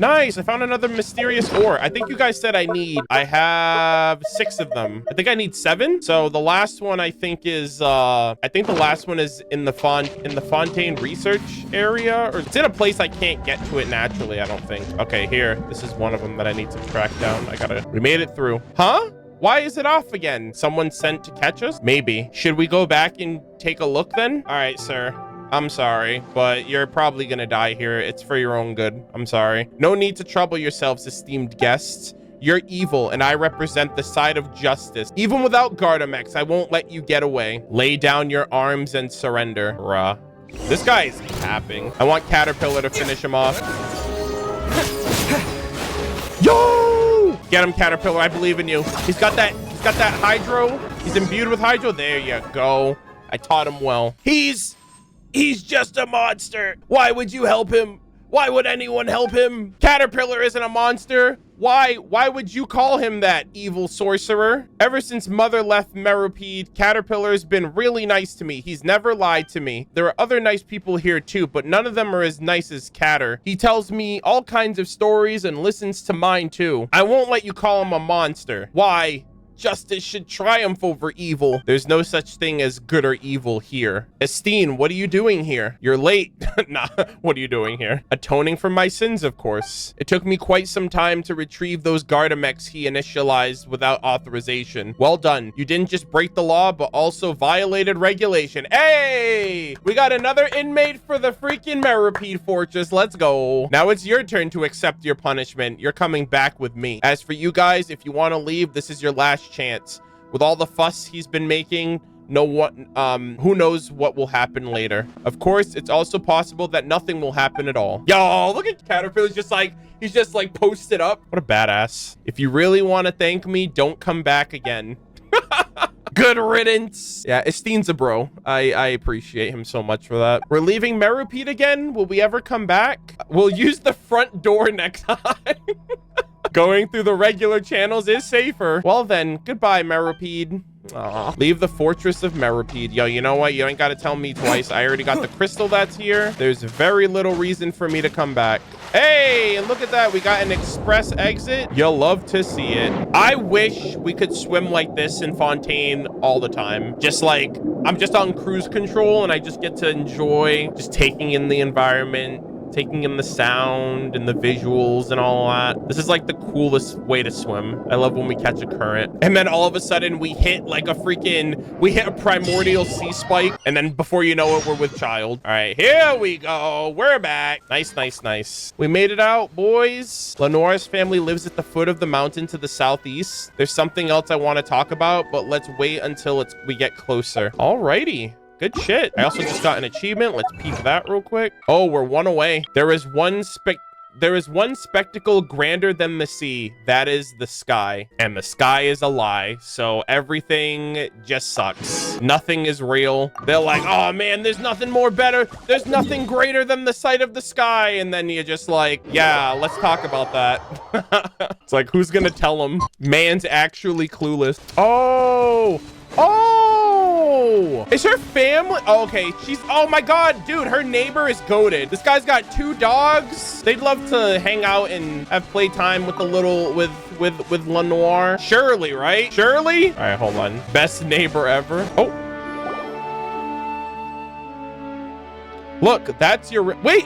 Speaker 1: nice. I found another mysterious ore. I think you guys said I have 6 of them. I think I need 7. So the last one I think is I think the last one is in the Fontaine research area, or it's in a place I can't get to it naturally, I don't think. Okay, here. This is one of them that I need to track down. We made it through. Huh? Why is it off again? Someone sent to catch us? Maybe. Should we go back and take a look then? All right, sir. I'm sorry, but you're probably gonna die here. It's for your own good. I'm sorry. No need to trouble yourselves, esteemed guests. You're evil, and I represent the side of justice. Even without Gardamex, I won't let you get away. Lay down your arms and surrender. Bruh. This guy is capping. I want Caterpillar to finish him off. Yo! Get him, Caterpillar. I believe in you. He's got that hydro. He's imbued with hydro. There you go. I taught him well. He's just a monster. Why would you help him? Why would anyone help him? Caterpillar isn't a monster. Why would you call him that, evil sorcerer? Ever since Mother left Meropide, Caterpillar's been really nice to me. He's never lied to me. There are other nice people here too, but none of them are as nice as Catter. He tells me all kinds of stories and listens to mine too. I won't let you call him a monster. Why? Justice should triumph over evil. There's no such thing as good or evil here. Esteen, what are you doing here? You're late. Nah, what are you doing here? Atoning for my sins, of course. It took me quite some time to retrieve those Gardamex he initialized without authorization. Well done. You didn't just break the law, but also violated regulation. Hey! We got another inmate for the freaking Meropide Fortress. Let's go. Now it's your turn to accept your punishment. You're coming back with me. As for you guys, if you want to leave, this is your last chance. With all the fuss he's been making, who knows what will happen later. Of course, it's also possible that nothing will happen at all. Yo, look at Caterpillar. He's just like posted up. What a badass. If you really want to thank me, don't come back again. Good riddance. Yeah, Esteen's a bro. I appreciate him so much for that. We're leaving Meropide again. Will we ever come back? We'll use the front door next time. Going through the regular channels is safer. Well then, goodbye, Meropide. Aw. Leave the Fortress of Meropide. Yo, you know what? You ain't got to tell me twice. I already got the crystal that's here. There's very little reason for me to come back. Hey, and look at that. We got an express exit. You'll love to see it. I wish we could swim like this in Fontaine all the time. Just like, I'm just on cruise control and I just get to enjoy just taking in the environment, taking in the sound and the visuals and all that. This is like the coolest way to swim. I love when we catch a current. And then all of a sudden we hit like we hit a primordial sea spike. And then before you know it, we're with child. All right, here we go. We're back. Nice, nice, nice. We made it out, boys. Lenoir's family lives at the foot of the mountain to the southeast. There's something else I want to talk about, but let's wait until we get closer. Alrighty. Good shit. I also just got an achievement. Let's peep that real quick. Oh, we're one away. There is one spectacle grander than the sea. That is the sky. And the sky is a lie. So everything just sucks. Nothing is real. They're like, oh man, there's nothing more better. There's nothing greater than the sight of the sky. And then you're just like, yeah, let's talk about that. It's like, who's gonna tell them? Man's actually clueless. Oh, is her family? Oh, okay, oh my god, dude, her neighbor is goated. This guy's got 2 dogs. They'd love to hang out and have playtime with with Lenoir. Shirley, right? Shirley? All right, hold on. Best neighbor ever. Oh. Look, that's your... Wait,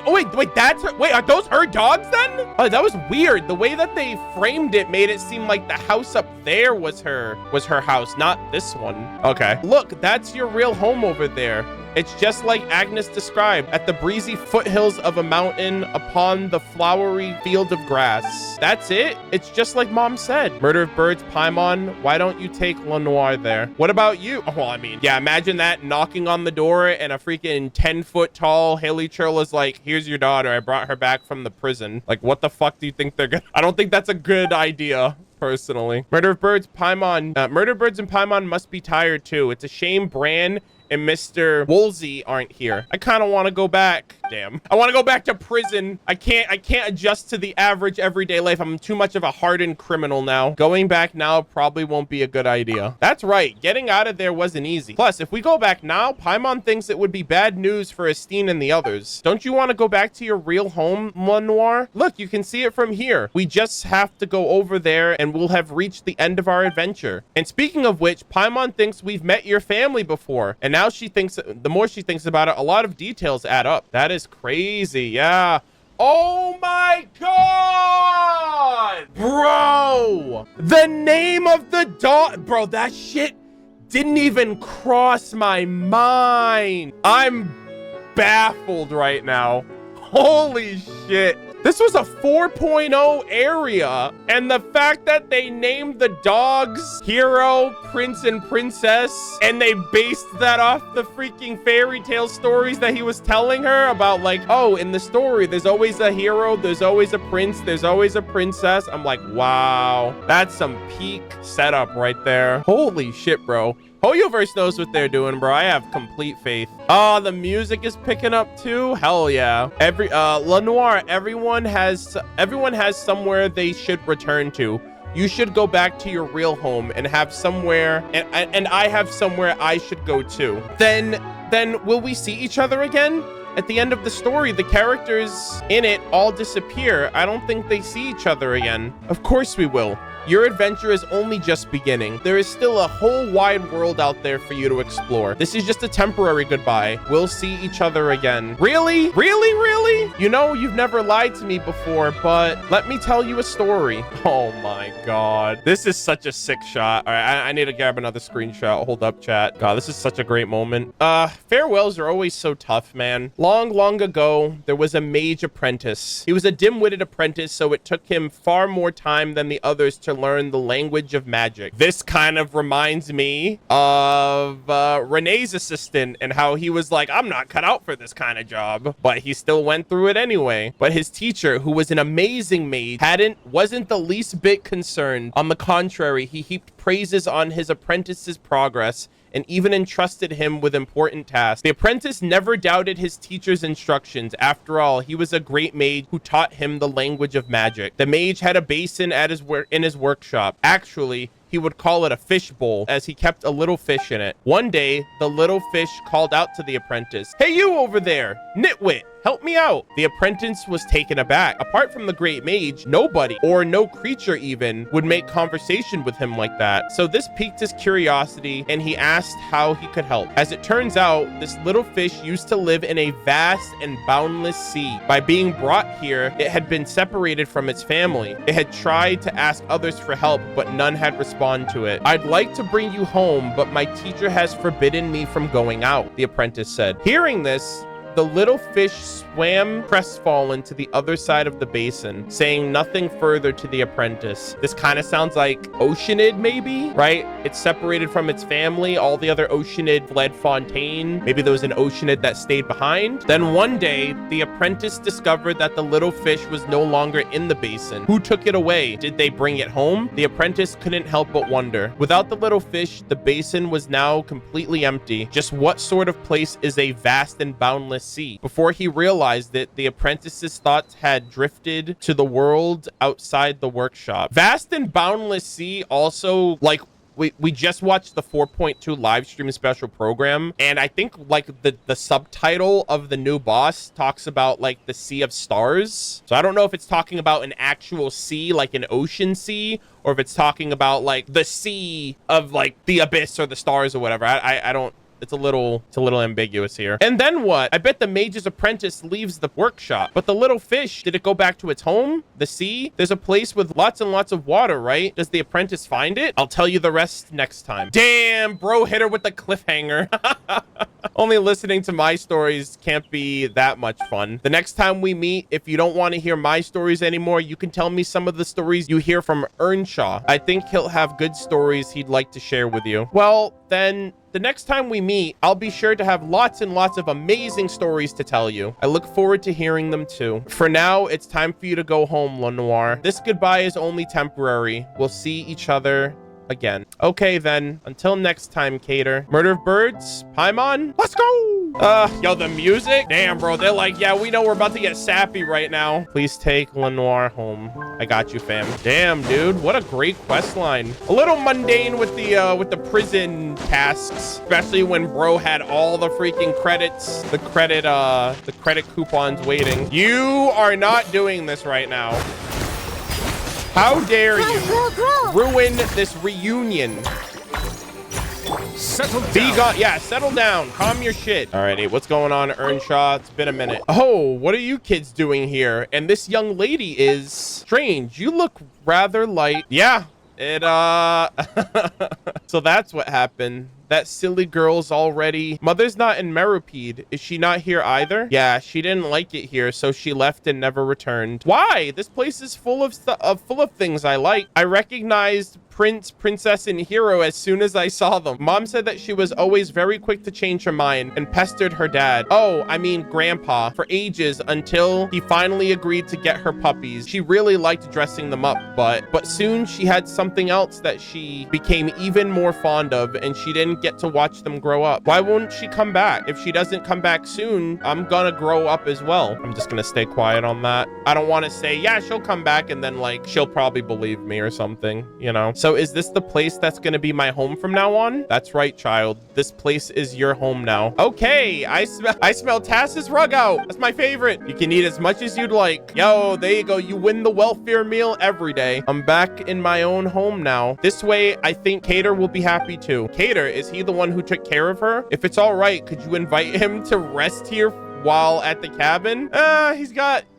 Speaker 1: that's her... Wait, are those her dogs then? Oh, that was weird. The way that they framed it made it seem like the house up there was her house, not this one. Okay. Look, that's your real home over there. It's just like Agnes described, at the breezy foothills of a mountain upon the flowery field of grass. That's it. It's just like Mom said. Murder of Birds, Paimon, why don't you take Lenoir there? What about you? Oh, well, I mean, yeah, imagine that knocking on the door and a freaking 10-foot tall Haley Churl is like, here's your daughter. I brought her back from the prison. Like, what the fuck do you think they're gonna... I don't think that's a good idea. Personally. Murder of Birds, Paimon. Murder of Birds and Paimon must be tired too. It's a shame Bran and Mr. Woolsey aren't here. I kind of want to go back. Damn. I want to go back to prison. I can't adjust to the average everyday life. I'm too much of a hardened criminal now. Going back now probably won't be a good idea. That's right. Getting out of there wasn't easy. Plus, if we go back now, Paimon thinks it would be bad news for Estine and the others. Don't you want to go back to your real home, Lenoir? Look, you can see it from here. We just have to go over there and we'll have reached the end of our adventure. And speaking of which, Paimon thinks we've met your family before. And now she thinks, the more she thinks about it, a lot of details add up. That is crazy. Yeah. Oh my god, bro, the name of the dog, bro, that shit didn't even cross my mind. I'm baffled right now. Holy shit. This was a 4.0 area, and the fact that they named the dogs Hero, Prince, and Princess, and they based that off the freaking fairy tale stories that he was telling her about, like, oh, in the story, there's always a hero, there's always a prince, there's always a princess. I'm like, wow, that's some peak setup right there. Holy shit, bro. Hoyoverse knows what they're doing, bro. I have complete faith. Oh, the music is picking up too. Hell yeah. Lenoir, everyone has somewhere they should return to. You should go back to your real home and have somewhere, and I have somewhere I should go to. Then will we see each other again? At the end of the story, the characters in it all disappear. I don't think they see each other again. Of course we will. Your adventure is only just beginning. There is still a whole wide world out there for you to explore. This is just a temporary goodbye. We'll see each other again. Really? Really? Really? You know, you've never lied to me before, but let me tell you a story. Oh my god. This is such a sick shot. All right, I need to grab another screenshot. Hold up, chat. God, this is such a great moment. Farewells are always so tough, man. Long, long ago, there was a mage apprentice. He was a dim-witted apprentice, so it took him far more time than the others to learn the language of magic. This kind of reminds me of Renee's assistant and how he was like, I'm not cut out for this kind of job, but he still went through it anyway. But his teacher, who was an amazing mage, wasn't the least bit concerned. On the contrary, he heaped praises on his apprentice's progress and even entrusted him with important tasks. The apprentice never doubted his teacher's instructions. After all, he was a great mage who taught him the language of magic. The mage had a basin in his workshop. Actually, he would call it a fish bowl, as he kept a little fish in it. One day, the little fish called out to the apprentice, "Hey, you over there, nitwit, Help me out. The apprentice was taken aback. Apart from the great mage, nobody, or no creature even, would make conversation with him like that. So this piqued his curiosity, and he asked how he could help. As it turns out, this little fish used to live in a vast and boundless sea. By being brought here, it had been separated from its family. It had tried to ask others for help, but none had responded to it. I'd like to bring you home, but my teacher has forbidden me from going out, the apprentice said. Hearing this, the little fish swam crestfallen to the other side of the basin, saying nothing further to the apprentice. This kind of sounds like Oceanid, maybe, right? It's separated from its family. All the other Oceanid fled Fontaine. Maybe there was an Oceanid that stayed behind. Then one day, the apprentice discovered that the little fish was no longer in the basin. Who took it away? Did they bring it home? The apprentice couldn't help but wonder. Without the little fish, the basin was now completely empty. Just what sort of place is a vast and boundless sea? Before he realized it, the apprentice's thoughts had drifted to the world outside the workshop. Vast and boundless sea also, like, we just watched the 4.2 live stream special program, and I think like the subtitle of the new boss talks about like the sea of stars. So I don't know if it's talking about an actual sea, like an ocean sea, or if it's talking about like the sea of like the abyss or the stars or whatever. I don't. It's a little ambiguous here. And then what? I bet the mage's apprentice leaves the workshop. But the little fish, did it go back to its home? The sea? There's a place with lots and lots of water, right? Does the apprentice find it? I'll tell you the rest next time. Damn, bro hit her with the cliffhanger. Only listening to my stories can't be that much fun. The next time we meet, if you don't want to hear my stories anymore, you can tell me some of the stories you hear from Earnshaw. I think he'll have good stories he'd like to share with you. Well, then the next time we meet, I'll be sure to have lots and lots of amazing stories to tell you. I look forward to hearing them too. For now, it's time for you to go home, Lenoir. This goodbye is only temporary. We'll see each other again. Okay then, until next time, Cater. MurderofBirds, Paimon, let's go! Yo, the music? Damn, bro, they're like, yeah, we know we're about to get sappy right now. Please take Lenoir home. I got you, fam. Damn, dude, what a great quest line. A little mundane with the prison tasks, especially when bro had all the freaking credits, the credit coupons waiting. You are not doing this right now. How dare you ruin this reunion?
Speaker 2: Settle down.
Speaker 1: Be gone. Yeah, settle down. Calm your shit. All righty, what's going on, Earnshaw? It's been a minute. Oh, what are you kids doing here? And this young lady is strange. You look rather light. Yeah, it, so that's what happened. That silly girl's already... Mother's not in Meropide. Is she not here either? Yeah, she didn't like it here, so she left and never returned. Why? This place is full of things I like. I recognized Prince, Princess, and Hero as soon as I saw them. Mom said that she was always very quick to change her mind and pestered her dad. Oh, I mean Grandpa, for ages until he finally agreed to get her puppies. She really liked dressing them up, but soon she had something else that she became even more fond of, and she didn't get to watch them grow up. Why won't she come back? If she doesn't come back soon, I'm gonna grow up as well. I'm just gonna stay quiet on that. I don't want to say, yeah, she'll come back, and then like she'll probably believe me or something, you know? So is this the place that's gonna be my home from now on? That's right, child. This place is your home now. Okay, I smell Tass's rug out. That's my favorite. You can eat as much as you'd like. Yo, there you go. You win the welfare meal every day. I'm back in my own home now. This way, I think Cater will be happy too. Cater, is he the one who took care of her? If it's all right, could you invite him to rest here while at the cabin?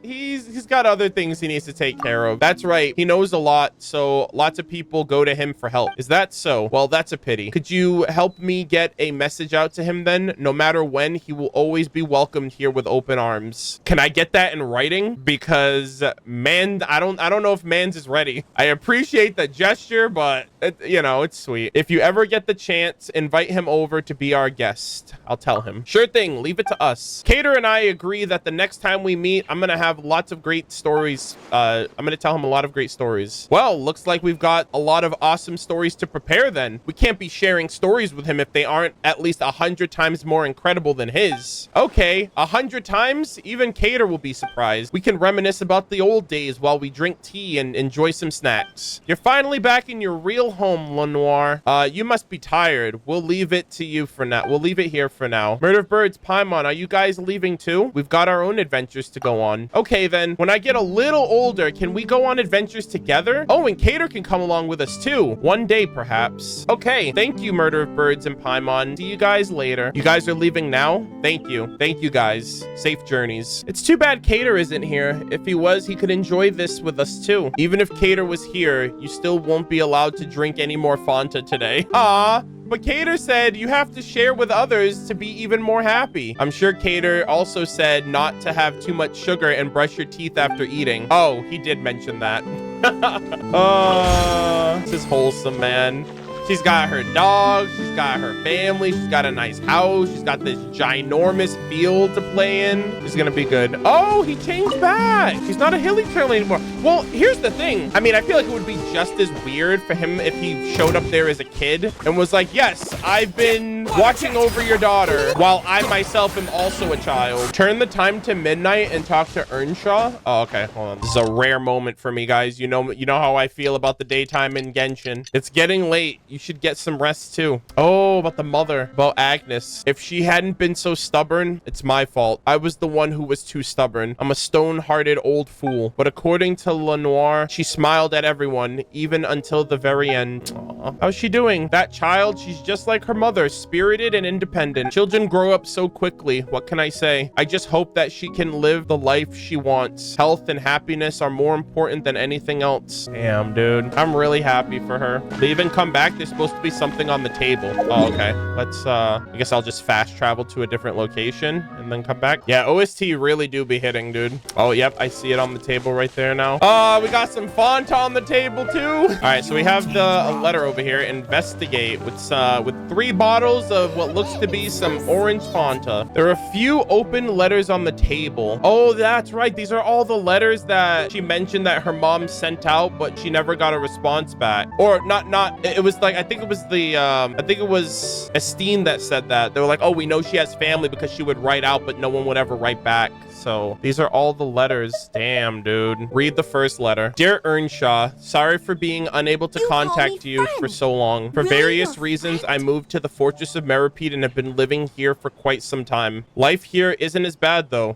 Speaker 1: He's got other things he needs to take care of. That's right. He knows a lot, so lots of people go to him for help. Is that so? Well, that's a pity. Could you help me get a message out to him then? No matter when, he will always be welcomed here with open arms. Can I get that in writing? Because man, I don't know if Mans is ready. I appreciate the gesture, but you know, it's sweet. If you ever get the chance, invite him over to be our guest. I'll tell him. Sure thing. Leave it to us. Cater and I agree that the next time we meet, I'm gonna have have lots of great stories. I'm gonna tell him a lot of great stories. Well, looks like we've got a lot of awesome stories to prepare then. We can't be sharing stories with him if they aren't at least 100 times more incredible than his. Okay, 100 times? Even Cater will be surprised. We can reminisce about the old days while we drink tea and enjoy some snacks. You're finally back in your real home, Lenoir. You must be tired. We'll leave it to you for now. We'll leave it here for now. MurderofBirds, Paimon, are you guys leaving too? We've got our own adventures to go on. Okay, then. When I get a little older, can we go on adventures together? Oh, and Cater can come along with us too. One day, perhaps. Okay, thank you, MurderofBirds and Paimon. See you guys later. You guys are leaving now? Thank you. Thank you, guys. Safe journeys. It's too bad Cater isn't here. If he was, he could enjoy this with us too. Even if Cater was here, you still won't be allowed to drink any more Fanta today. Ah. But Cater said you have to share with others to be even more happy. I'm sure Cater also said not to have too much sugar and brush your teeth after eating. Oh, he did mention that. Oh, this is wholesome, man. She's got her dog, she's got her family, she's got a nice house, she's got this ginormous field to play in. It's gonna be good. Oh, he changed back. He's not a hilly trail anymore. Well, here's the thing. I mean, I feel like it would be just as weird for him if he showed up there as a kid and was like, yes, I've been watching over your daughter while I myself am also a child. Turn the time to midnight and talk to Earnshaw. Oh, okay, hold on. This is a rare moment for me, guys. You know how I feel about the daytime in Genshin. It's getting late. You should get some rest too. Oh, about the mother, about Agnes. If she hadn't been so stubborn, it's my fault. I was the one who was too stubborn. I'm a stone-hearted old fool. But according to Lenoir, she smiled at everyone, even until the very end. Aww. How's she doing? That child, she's just like her mother, spirited and independent. Children grow up so quickly. What can I say? I just hope that she can live the life she wants. Health and happiness are more important than anything else. Damn, dude. I'm really happy for her. They even come back. There's supposed to be something on the table. Oh, okay. Let's, I guess I'll just fast travel to a different location and then come back. Yeah, OST really do be hitting, dude. Oh, yep. I see it on the table right there now. We got some Fanta on the table too. All right, so we have a letter over here. Investigate with 3 bottles of what looks to be some orange Fanta. There are a few open letters on the table. Oh, that's right. These are all the letters that she mentioned that her mom sent out, but she never got a response back. Or not. It was like, I think it was Estine that said that. They were like, oh, we know she has family because she would write out, but no one would ever write back. So these are all the letters. Damn, dude. Read the first letter. Dear Earnshaw, sorry for being unable to contact you for so long. For various reasons, I moved to the Fortress of Meripede and have been living here for quite some time. Life here isn't as bad, though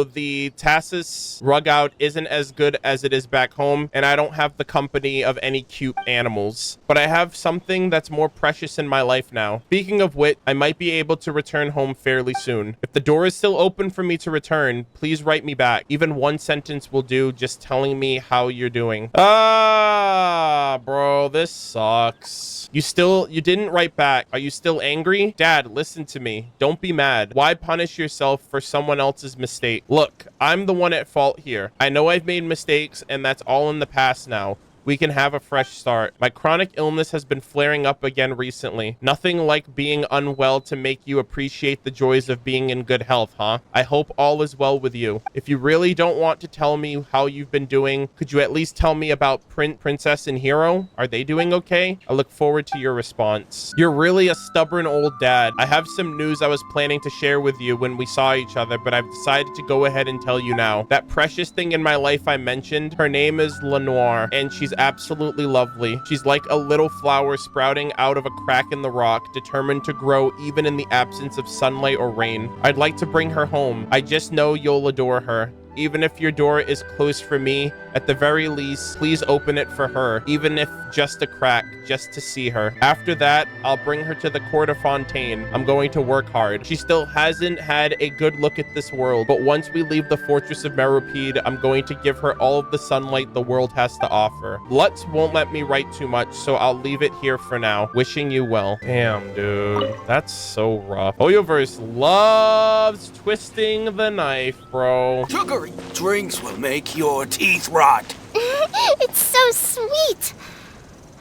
Speaker 1: the Tassis rug out isn't as good as it is back home, and I don't have the company of any cute animals. But I have something that's more precious in my life now. Speaking of which, I might be able to return home fairly soon. If the door is still open for me to return, please write me back. Even one sentence will do, just telling me how you're doing. Ah, bro, this sucks. You didn't write back. Are you still angry? Dad, listen to me. Don't be mad. Why punish yourself for someone else's mistake? Look, I'm the one at fault here. I know I've made mistakes, and that's all in the past now. We can have a fresh start. My chronic illness has been flaring up again recently. Nothing like being unwell to make you appreciate the joys of being in good health, huh? I hope all is well with you. If you really don't want to tell me how you've been doing, could you at least tell me about Princess and Hero? Are they doing okay? I look forward to your response. You're really a stubborn old dad. I have some news I was planning to share with you when we saw each other, but I've decided to go ahead and tell you now. That precious thing in my life I mentioned, her name is Lenoir, and she's absolutely lovely. She's like a little flower sprouting out of a crack in the rock, determined to grow even in the absence of sunlight or rain. I'd like to bring her home. I just know you'll adore her. Even if your door is closed for me, at the very least, please open it for her, even if just a crack, just to see her. After that, I'll bring her to the court of Fontaine. I'm going to work hard. She still hasn't had a good look at this world, but once we leave the Fortress of Meripede, I'm going to give her all of the sunlight the world has to offer. Lutz won't let me write too much, so I'll leave it here for now. Wishing you well. Damn, dude. That's so rough. Oyoverse loves twisting the knife, bro.
Speaker 4: Sugary drinks will make your teeth rot.
Speaker 3: It's so sweet.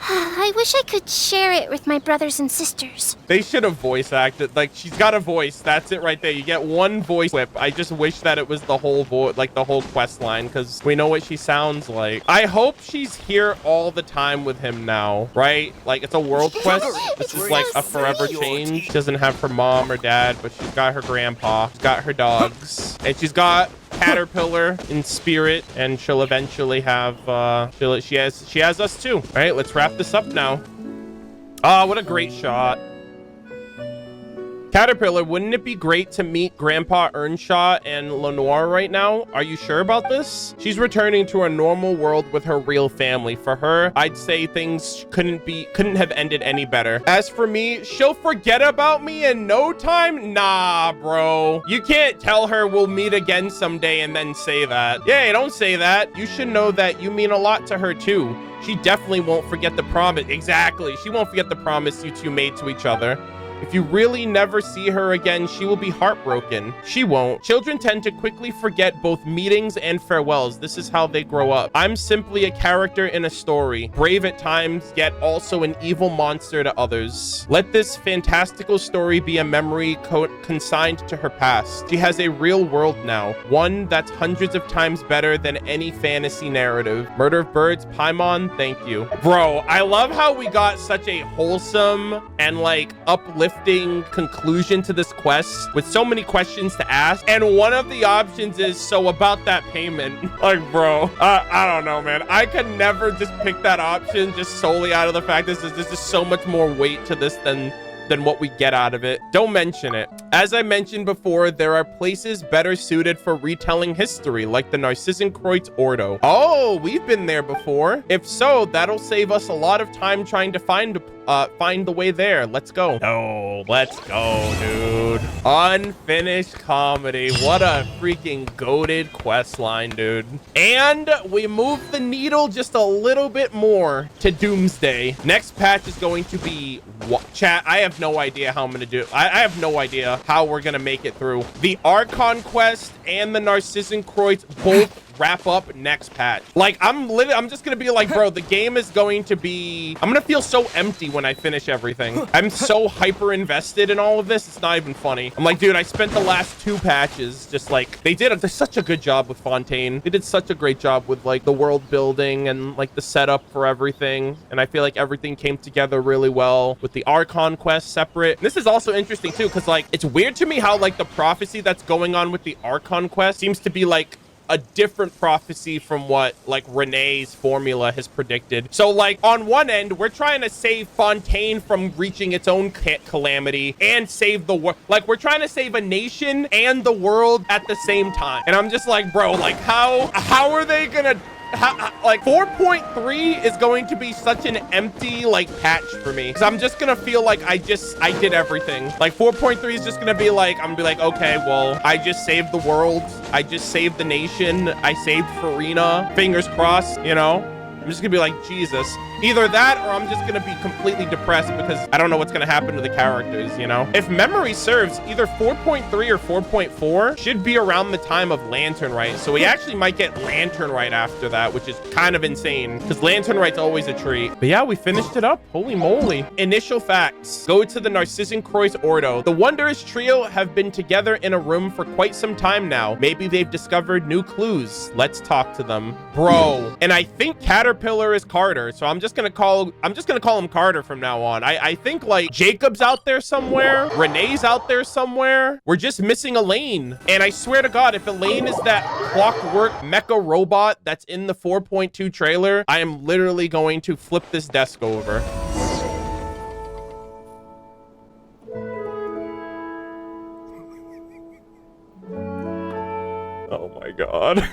Speaker 3: I wish I could share it with my brothers and sisters.
Speaker 1: They should have voice acted. Like, she's got a voice. That's it right there. You get one voice clip. I just wish that it was the whole the whole quest line, because we know what she sounds like. I hope she's here all the time with him now, right? Like, it's a world quest. This is like a forever change. She doesn't have her mom or dad, but she's got her grandpa. She's got her dogs. And she's got Caterpillar in spirit, and she'll eventually have she has us too. All right, let's wrap this up now. Oh, what a great shot. Caterpillar, wouldn't it be great to meet Grandpa Earnshaw and Lenoir right now? Are you sure about this? She's returning to a normal world with her real family. For her, I'd say things couldn't have ended any better. As for me, she'll forget about me in no time? Nah, bro. You can't tell her we'll meet again someday and then say that. Yeah, don't say that. You should know that you mean a lot to her too. She definitely won't forget the promise. Exactly. She won't forget the promise you two made to each other. If you really never see her again, she will be heartbroken. She won't. Children tend to quickly forget both meetings and farewells. This is how they grow up. I'm simply a character in a story, brave at times, yet also an evil monster to others. Let this fantastical story be a memory consigned to her past. She has a real world now, one that's hundreds of times better than any fantasy narrative. Murder of Birds, Paimon, thank you. Bro, I love how we got such a wholesome and like uplifting conclusion to this quest with so many questions to ask, and one of the options is, so about that payment. Like, bro, I don't know, man. I could never just pick that option just solely out of the fact there's just so much more weight to this than what we get out of it. Don't mention it. As I mentioned before, there are places better suited for retelling history, like the NZKZ Ordo. Oh, we've been there before. If so, that'll save us a lot of time trying to find the way there. Let's go. Oh, let's go, dude. Unfinished comedy. What a freaking goated quest line, dude. And we move the needle just a little bit more to Doomsday. Next patch is going to be chat. I have no idea how I'm gonna do it. I have no idea how we're gonna make it through. The Archon quest and the NZKZ both wrap up next patch. Like, I'm just gonna be like, bro, the game is going to be, I'm gonna feel so empty when I finish everything. I'm so hyper invested in all of this, it's not even funny. I'm like, dude, I spent the last 2 patches just like, they did such a good job with Fontaine. They did such a great job with like the world building and like the setup for everything, and I feel like everything came together really well with the Archon quest separate. And this is also interesting too, because like, it's weird to me how like the prophecy that's going on with the Archon quest seems to be like a different prophecy from what like Renee's formula has predicted. So like, on one end, we're trying to save Fontaine from reaching its own calamity and save the world. Like, we're trying to save a nation and the world at the same time. And I'm just like, bro, like how are they gonna like 4.3 is going to be such an empty like patch for me, because I'm just gonna feel like I did everything. Like 4.3 is just gonna be like, I'm gonna be like, okay, well, I just saved the world, I just saved the nation, I saved Farina, fingers crossed, you know. I'm just gonna be like, Jesus. Either that, or I'm just gonna be completely depressed because I don't know what's gonna happen to the characters, you know? If memory serves, either 4.3 or 4.4 should be around the time of Lantern Rite. So we actually might get Lantern Rite after that, which is kind of insane because Lantern Rite's always a treat. But yeah, we finished it up. Holy moly. Initial facts. Go to the NZKZ Ordo. The Wondrous Trio have been together in a room for quite some time now. Maybe they've discovered new clues. Let's talk to them. Bro. And I think Caterpillar is Carter, so I'm just gonna call him Carter from now on. I think like Jacob's out there somewhere, Renee's out there somewhere. We're just missing Elaine. And I swear to God, if Elaine is that clockwork mecha robot that's in the 4.2 trailer, I am literally going to flip this desk over. Oh my God.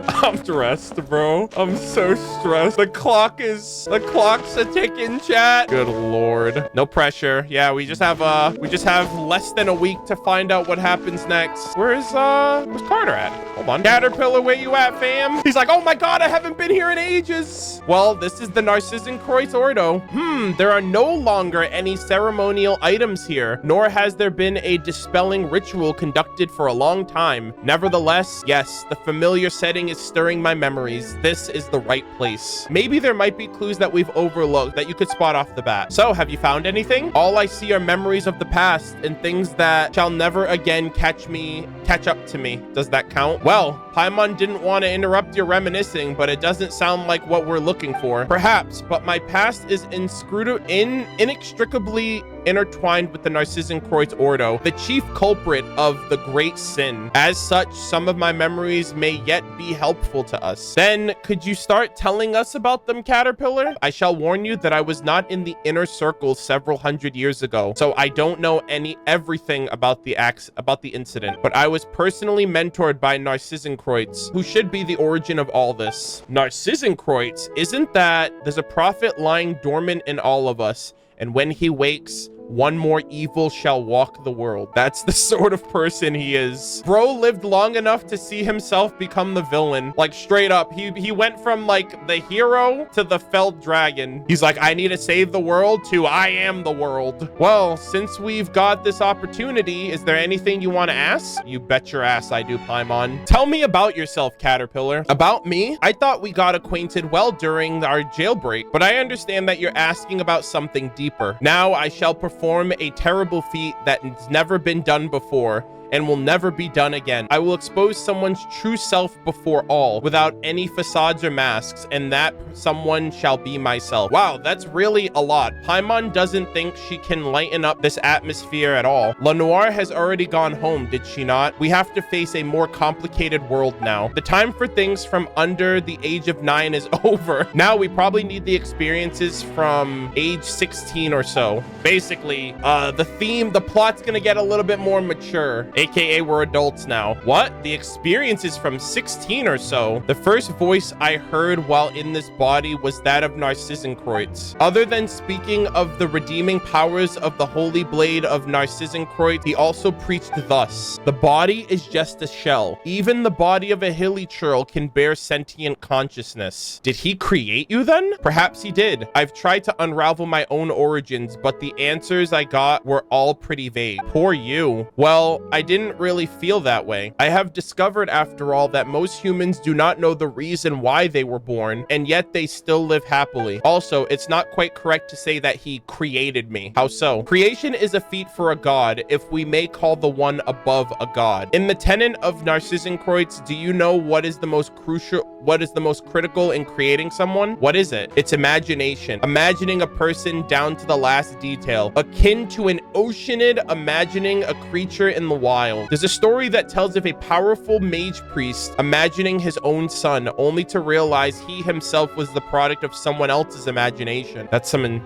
Speaker 1: I'm stressed, bro. I'm so stressed. The clock's a ticking, chat. Good Lord. No pressure. Yeah, we just have less than a week to find out what happens next. Where's Carter at? Hold on. Caterpillar, where you at, fam? He's like, oh my God, I haven't been here in ages. Well, this is the NZKZ Ordo. There are no longer any ceremonial items here, nor has there been a dispelling ritual conducted for a long time. Nevertheless, Nevertheless, yes, the familiar setting is stirring my memories. This is the right place. Maybe there might be clues that we've overlooked that you could spot off the bat. So, have you found anything? All I see are memories of the past and things that shall never again catch up to me. Does that count? Well, Paimon didn't want to interrupt your reminiscing, but it doesn't sound like what we're looking for. Perhaps, but my past is inextricably intertwined with the Narcissenkreuz Ordo, the chief culprit of the great sin. As such, some of my memories may yet be helpful to us. Then, could you start telling us about them, Caterpillar? I shall warn you that I was not in the inner circle several hundred years ago, so I don't know everything about the incident, but I was personally mentored by Narcissenkreuz, who should be the origin of all this. Narcissenkreuz, isn't that there's a prophet lying dormant in all of us, and when he wakes, one more evil shall walk the world. That's the sort of person he is. Bro lived long enough to see himself become the villain. Like, straight up, he went from like the hero to the felled dragon. He's like, I need to save the world, to I am the world. Well, since we've got this opportunity, is there anything you want to ask? You bet your ass I do, Paimon. Tell me about yourself, Caterpillar. About me? I thought we got acquainted well during our jailbreak, but I understand that you're asking about something deeper. Now I shall perform a terrible feat that has never been done before and will never be done again. I will expose someone's true self before all, without any facades or masks, and that someone shall be myself. Wow, that's really a lot. Paimon doesn't think she can lighten up this atmosphere at all. Lenoir has already gone home, did she not? We have to face a more complicated world now. The time for things from under the age of 9 is over. Now we probably need the experiences from age 16 or so. Basically, the plot's gonna get a little bit more mature. AKA we're adults now. What? The experience is from 16 or so. The first voice I heard while in this body was that of Narcissenkreuz. Other than speaking of the redeeming powers of the holy blade of Narcissenkreuz, he also preached thus: the body is just a shell. Even the body of a hilly churl can bear sentient consciousness. Did he create you then? Perhaps he did. I've tried to unravel my own origins, but the answers I got were all pretty vague. Poor you. Well, I didn't really feel that way. I have discovered, after all, that most humans do not know the reason why they were born, and yet they still live happily. Also, it's not quite correct to say that he created me. How so? Creation is a feat for a god, if we may call the one above a god. In the tenet of Narcissenkreuz, do you know what is the most critical in creating someone? What is it? It's imagination. Imagining a person down to the last detail, akin to an oceanid imagining a creature in the wild. There's a story that tells of a powerful mage priest imagining his own son, only to realize he himself was the product of someone else's imagination. That's some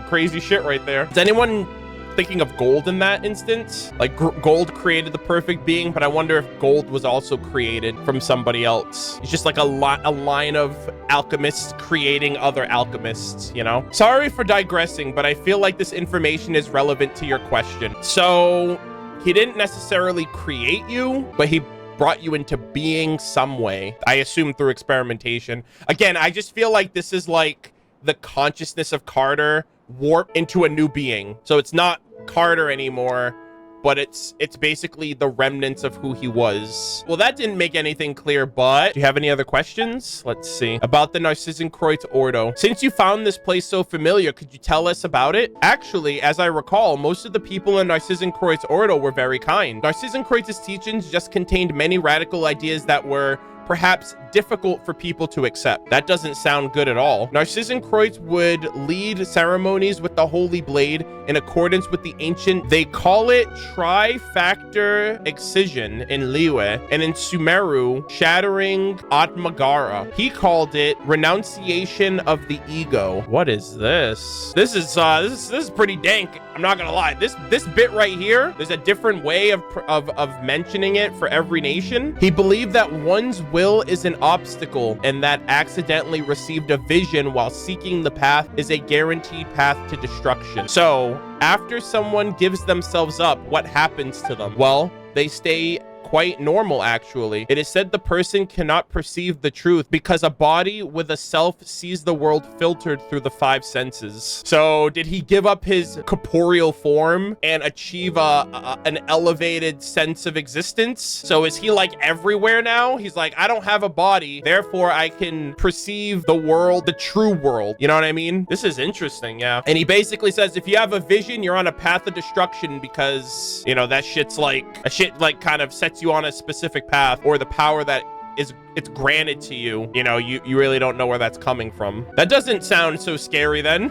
Speaker 1: crazy shit right there. Is anyone thinking of gold in that instance? Like gold created the perfect being, but I wonder if gold was also created from somebody else. It's just like a line of alchemists creating other alchemists, you know? Sorry for digressing, but I feel like this information is relevant to your question. So he didn't necessarily create you, but he brought you into being some way. I assume through experimentation. Again, I just feel like this is like the consciousness of Carter warped into a new being. So it's not Carter anymore, but it's basically the remnants of who he was. Well, that didn't make anything clear, but do you have any other questions? Let's see. About the Narcissenkreuz Ordo. Since you found this place so familiar, could you tell us about it? Actually, as I recall, most of the people in Narcissenkreuz Ordo were very kind. Narcissenkreuz's teachings just contained many radical ideas that were perhaps difficult for people to accept. That doesn't sound good at all. Narcissenkreuz would lead ceremonies with the Holy Blade in accordance with the ancient, they call it trifactor excision in Liyue, and in Sumeru, shattering Atmagara. He called it renunciation of the ego. What is this? This is pretty dank. I'm not gonna lie. This bit right here, there's a different way of mentioning it for every nation. He believed that one's will is an obstacle, and that accidentally received a vision while seeking the path is a guaranteed path to destruction. So after someone gives themselves up, what happens to them? Well, they stay quite normal, actually. It is said the person cannot perceive the truth because a body with a self sees the world filtered through the five senses. So did he give up his corporeal form and achieve an elevated sense of existence? So is he like everywhere now? He's like, I don't have a body, therefore I can perceive the world, the true world. You know what I mean? This is interesting, yeah. And he basically says, if you have a vision, you're on a path of destruction because, you know, that shit's like, a shit like kind of sets you on a specific path, or the power that it's granted to you, you know, you really don't know where that's coming from. That doesn't sound so scary then.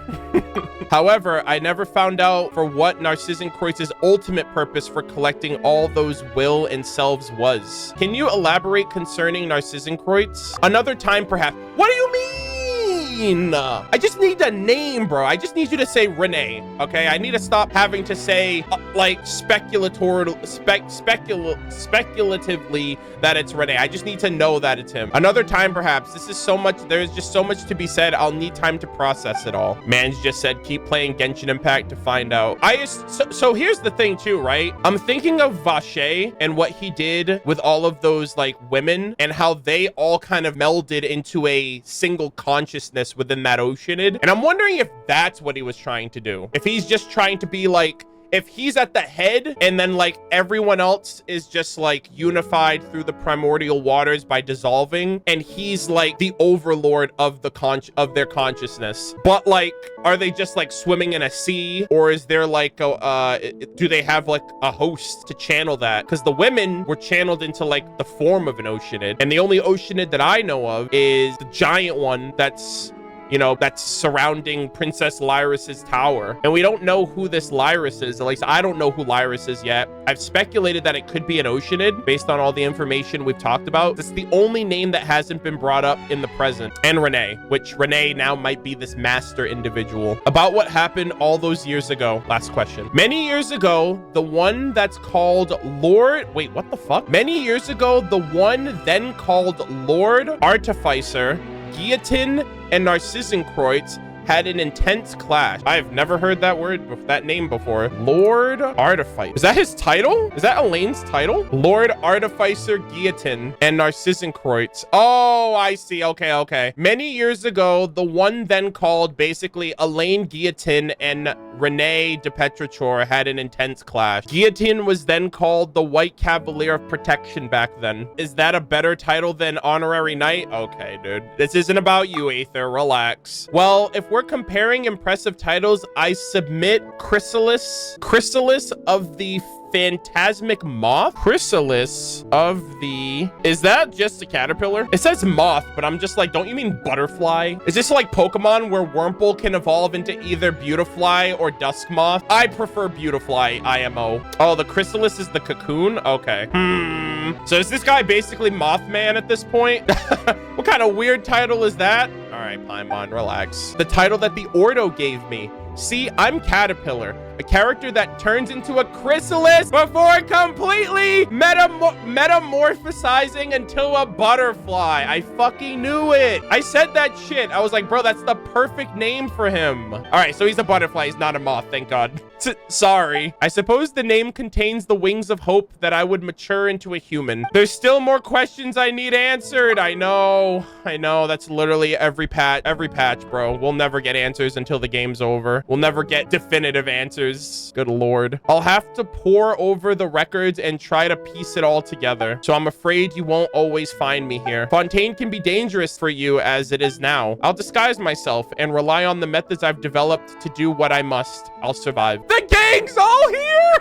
Speaker 1: However, I never found out for what Narcissenkreuz's ultimate purpose for collecting all those will and selves was. Can you elaborate concerning Narcissenkreuz? Another time, perhaps. What do you mean? I just need a name, bro. I just need you to say Renee, okay? I need to stop having to say like speculatively that it's Renee. I just need to know that it's him. Another time, perhaps. This is so much. There's just so much to be said. I'll need time to process it all. Mans just said, keep playing Genshin Impact to find out. So here's the thing too, right? I'm thinking of Vache and what he did with all of those like women and how they all kind of melded into a single consciousness within that Oceanid. And I'm wondering if that's what he was trying to do. If he's just trying to be like, if he's at the head and then like everyone else is just like unified through the primordial waters by dissolving, and he's like the overlord of the their consciousness. But like, are they just like swimming in a sea, or is there like do they have like a host to channel that? Because the women were channeled into like the form of an Oceanid, and the only Oceanid that I know of is the giant one that's, you know, that's surrounding Princess Lyris's tower. And we don't know who this Lyris is. At least I don't know who Lyris is yet. I've speculated that it could be an Oceanid based on all the information we've talked about. It's the only name that hasn't been brought up in the present. And Renee, which Renee now might be this master individual. About what happened all those years ago. Last question. Many years ago, the one that's called Lord... Wait, what the fuck? Many years ago, the one then called Lord Artificer, Guillotine, and Narcissenkreuz had an intense clash. I've never heard that name before. Lord Artificer. Is that his title? Is that Elaine's title? Lord Artificer, Guillotine, and Narcissenkreuz. Oh, I see. Okay. Many years ago, the one then called basically Elaine Guillotine and Renee de Petrichor had an intense clash. Guillotine was then called the White Cavalier of Protection back then. Is that a better title than Honorary Knight? Okay, dude. This isn't about you, Aether. Relax. Well, if we're comparing impressive titles, I submit Chrysalis of the Phantasmic Moth? Chrysalis of the... Is that just a caterpillar? It says moth, but I'm just like, don't you mean butterfly? Is this like Pokemon where Wurmple can evolve into either Beautifly or Dusk Moth? I prefer Beautifly, IMO. Oh, the Chrysalis is the cocoon? Okay. So is this guy basically Mothman at this point? What kind of weird title is that? All right, Paimon, relax. The title that the Ordo gave me. See, I'm Caterpillar, a character that turns into a chrysalis before completely metamorphosizing into a butterfly. I fucking knew it. I said that shit. I was like, bro, that's the perfect name for him. All right, so he's a butterfly. He's not a moth, thank God. Sorry. I suppose the name contains the wings of hope that I would mature into a human. There's still more questions I need answered. I know. That's literally every patch, bro. We'll never get answers until the game's over. We'll never get definitive answers. Good Lord. I'll have to pore over the records and try to piece it all together. So I'm afraid you won't always find me here. Fontaine can be dangerous for you as it is now. I'll disguise myself and rely on the methods I've developed to do what I must. I'll survive. The gang's all here!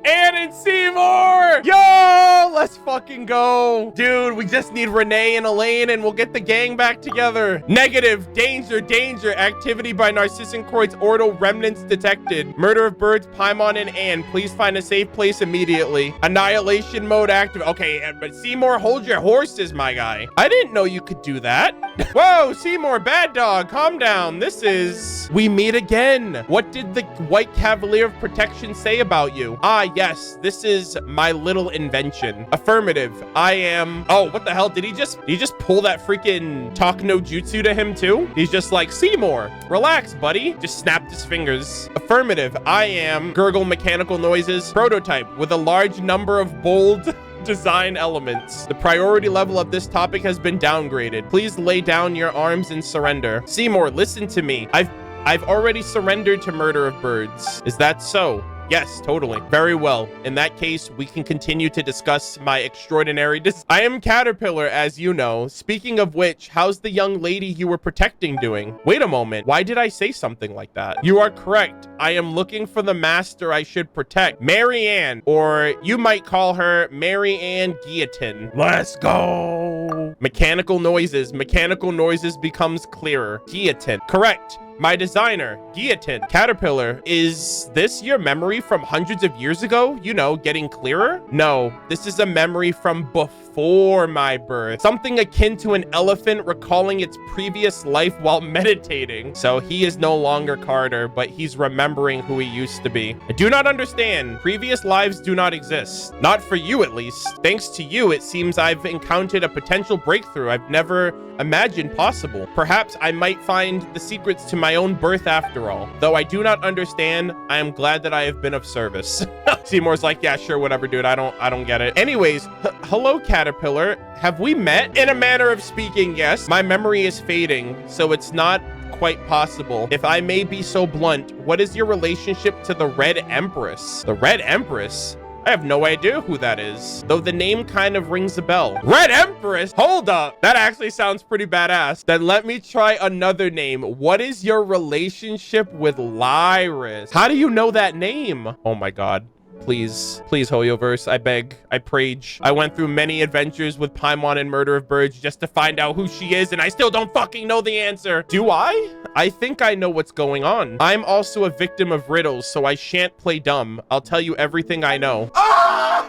Speaker 1: Ann and Seymour! Yo, let's fucking go. Dude, we just need Renee and Elaine and we'll get the gang back together. Negative. Danger. Activity by Narcissenkreuz Ordo remnants detected. Murder of Birds, Paimon, and Ann. Please find a safe place immediately. Annihilation mode active. Okay, but Seymour, hold your horses, my guy. I didn't know you could do that. Whoa, Seymour, bad dog. Calm down. This is... We meet again. What did the White Cavalier of Protection say about you? Ah, yes, this is my little invention. Affirmative. I am. Oh, what the hell? Did he just pull that freaking talk no jutsu to him too? He's just like, Seymour, relax, buddy. Just snapped his fingers. Affirmative. I am gurgle mechanical noises prototype with a large number of bold design elements. The priority level of this topic has been downgraded. Please lay down your arms and surrender. Seymour, listen to me. I've already surrendered to Murder-of-Birds. Is that so? Yes, totally. Very well. In that case, we can continue to discuss my extraordinary I am Caterpillar, as you know. Speaking of which, how's the young lady you were protecting doing? Wait a moment. Why did I say something like that? You are correct. I am looking for the master I should protect. Mary Ann, or you might call her Mary Ann Guillotine. Let's go. Mechanical noises. Mechanical noises becomes clearer. Guillotine. Correct. My designer, Guillotine. Caterpillar, is this your memory from hundreds of years ago? You know, getting clearer? No, this is a memory from before my birth. Something akin to an elephant recalling its previous life while meditating. So he is no longer Carter, but he's remembering who he used to be. I do not understand. Previous lives do not exist. Not for you, at least. Thanks to you, it seems I've encountered a potential breakthrough I've never imagined possible. Perhaps I might find the secrets to my own birth after all. Though I do not understand, I am glad that I have been of service. Seymour's like, yeah, sure, whatever, dude. I don't get it. Anyways, hello, Caterpillar. Have we met? In a manner of speaking, yes. My memory is fading, so it's not quite possible. If I may be so blunt, what is your relationship to the Red Empress? The Red Empress? I have no idea who that is, though the name kind of rings a bell. Red Empress? Hold up. That actually sounds pretty badass. Then let me try another name. What is your relationship with Lyris? How do you know that name? Oh my God. Please, please, Hoyoverse, I beg, I prage. I went through many adventures with Paimon and Murder-of-Birds just to find out who she is, and I still don't fucking know the answer. Do I? I think I know what's going on. I'm also a victim of riddles, so I shan't play dumb. I'll tell you everything I know. Ah!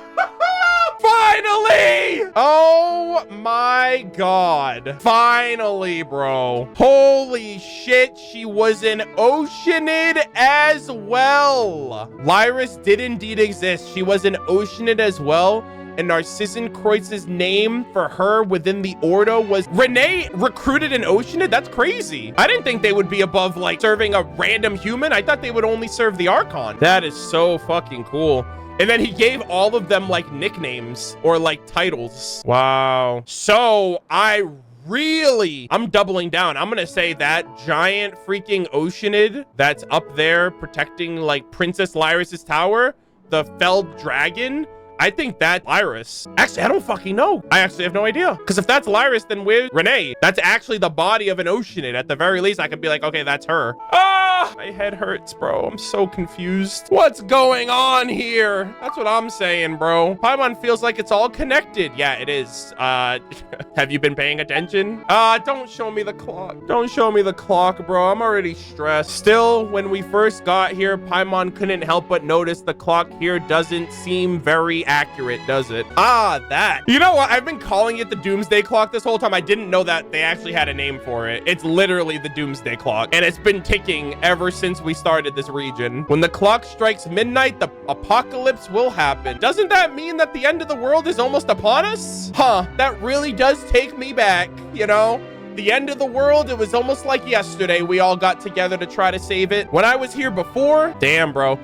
Speaker 1: Finally! Oh my God. Finally, bro. Holy shit, she was an Oceanid as well. Lyris did indeed exist. She was an Oceanid as well. And Narcissan Kreuz's name for her within the Ordo was Renee recruited an Oceanid? That's crazy. I didn't think they would be above like serving a random human. I thought they would only serve the Archon. That is so fucking cool. And then he gave all of them like nicknames or like titles. Wow. So I'm doubling down. I'm gonna say that giant freaking Oceanid that's up there protecting like Princess Lyris's tower, the felled dragon. I think that's Lyris. Actually, I don't fucking know. I actually have no idea. Because if that's Lyris, then where's Renee? That's actually the body of an Oceanid. At the very least, I could be like, okay, that's her. Ah, my head hurts, bro. I'm so confused. What's going on here? That's what I'm saying, bro. Paimon feels like it's all connected. Yeah, it is. Have you been paying attention? Don't show me the clock. Don't show me the clock, bro. I'm already stressed. Still, when we first got here, Paimon couldn't help but notice the clock here doesn't seem very accurate, does it? Ah, that. You know what? I've been calling it the Doomsday Clock this whole time. I didn't know that they actually had a name for it. It's literally the Doomsday Clock, and it's been ticking ever since we started this region. When the clock strikes midnight, the apocalypse will happen. Doesn't that mean that the end of the world is almost upon us? Huh, that really does take me back, you know? The end of the world, it was almost like yesterday we all got together to try to save it. When I was here before, damn, bro.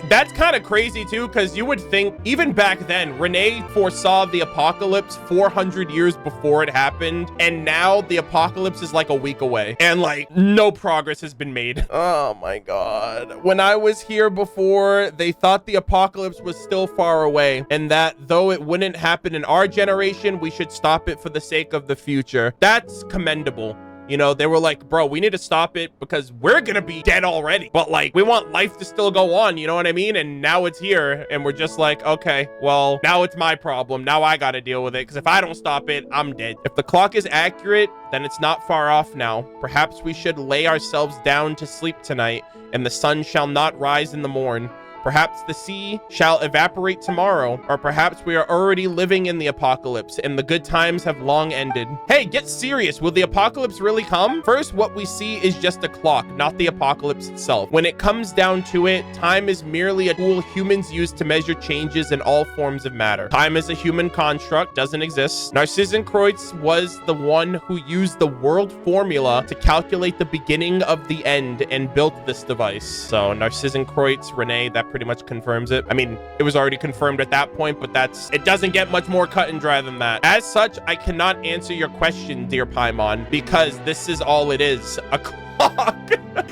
Speaker 1: That's kind of crazy too, because you would think even back then, Renee foresaw the apocalypse 400 years before it happened. And now the apocalypse is like a week away and like no progress has been made. Oh my God. When I was here before, they thought the apocalypse was still far away and that though it wouldn't happen in our generation, we should stop it for the sake of the future. That's commendable. You know, they were like, bro, we need to stop it because we're gonna be dead already. But like, we want life to still go on, you know what I mean? And now it's here and we're just like, okay, well, now it's my problem. Now I gotta deal with it because if I don't stop it, I'm dead. If the clock is accurate, then it's not far off now. Perhaps we should lay ourselves down to sleep tonight and the sun shall not rise in the morn. Perhaps the sea shall evaporate tomorrow, or perhaps we are already living in the apocalypse and the good times have long ended. Hey, get serious. Will the apocalypse really come? First, what we see is just a clock, not the apocalypse itself. When it comes down to it, time is merely a tool humans use to measure changes in all forms of matter. Time is a human construct, doesn't exist. Narcissenkreuz was the one who used the world formula to calculate the beginning of the end and built this device. So Narcissenkreuz, Renee, that pretty much confirms it. I mean, it was already confirmed at that point, but it doesn't get much more cut and dry than that. As such, I cannot answer your question, dear Paimon, because this is all it is, a clock.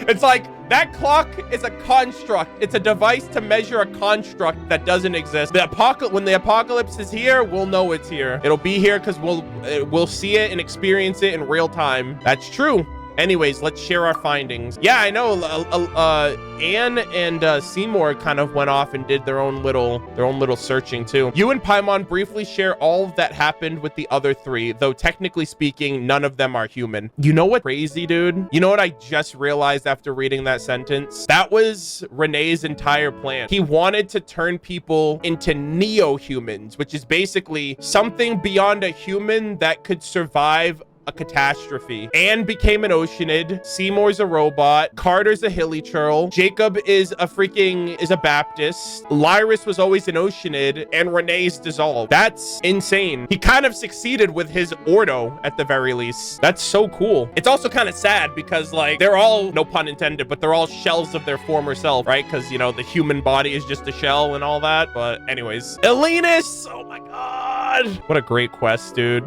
Speaker 1: It's like, that clock is a construct. It's a device to measure a construct that doesn't exist. When the apocalypse is here, we'll know it's here. It'll be here because we'll see it and experience it in real time. That's true. Anyways, let's share our findings. Yeah, I know. Anne and Seymour kind of went off and did their own little searching too. You and Paimon briefly share all that happened with the other three, though technically speaking, none of them are human. You know what crazy, dude? You know what I just realized after reading that sentence? That was Renee's entire plan. He wanted to turn people into neo-humans, which is basically something beyond a human that could survive a catastrophe. Anne became an Oceanid. Seymour's a robot. Carter's a hilly churl. Jacob is a Baptist. Lyris was always an Oceanid, and Renee's dissolved. That's insane. He kind of succeeded with his Ordo at the very least. That's so cool. It's also kind of sad because like they're all, no pun intended, but they're all shells of their former self, right? Because you know the human body is just a shell and all that. But anyways, Elenus, oh my god, what a great quest, dude.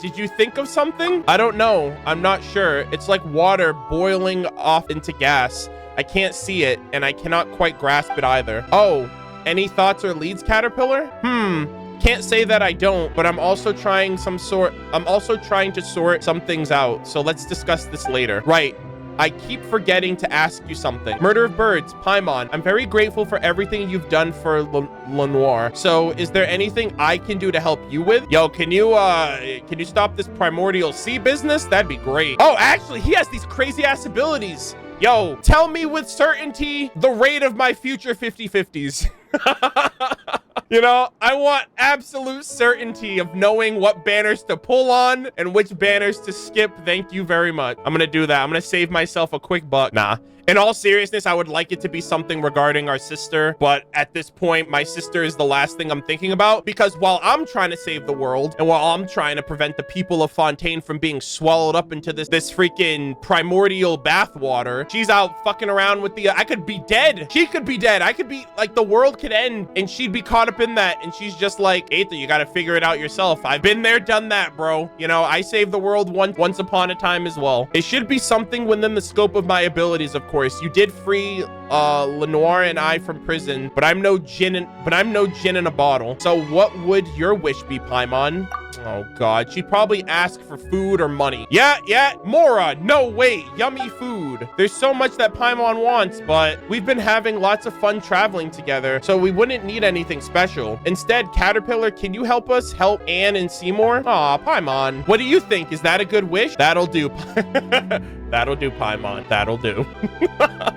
Speaker 1: Did you think of something? I don't know. I'm not sure. It's like water boiling off into gas. I can't see it, and I cannot quite grasp it either. Oh, any thoughts or leads, Caterpillar? Can't say that I don't, but I'm also trying to sort some things out. So let's discuss this later. Right. I keep forgetting to ask you something. MurderofBirds, Paimon, I'm very grateful for everything you've done for Lenoir. So is there anything I can do to help you with? Yo, can you stop this primordial sea business? That'd be great. Oh, actually, he has these crazy ass abilities. Yo, tell me with certainty the rate of my future 50/50s. You know, I want absolute certainty of knowing what banners to pull on and which banners to skip. Thank you very much. I'm gonna do that. I'm gonna save myself a quick buck. Nah. In all seriousness, I would like it to be something regarding our sister, but at this point, my sister is the last thing I'm thinking about, because while I'm trying to save the world and while I'm trying to prevent the people of Fontaine from being swallowed up into this freaking primordial bathwater, she's out fucking around with the, I could be dead. She could be dead. I could be, like, the world could end and she'd be caught up in that, and she's just like, Aether, you gotta figure it out yourself. I've been there, done that, bro. You know, I saved the world once upon a time as well. It should be something within the scope of my abilities, of course. You did free Lenoir and I from prison, but I'm no gin in a bottle. So what would your wish be, Paimon? Oh god, she'd probably ask for food or money. Yeah, Mora, no wait, yummy food. There's so much that Paimon wants, but we've been having lots of fun traveling together, so we wouldn't need anything special. Instead, Caterpillar, can you help us help Anne and Seymour? Aw, Paimon, what do you think? Is that a good wish? That'll do. That'll do, Paimon. That'll do.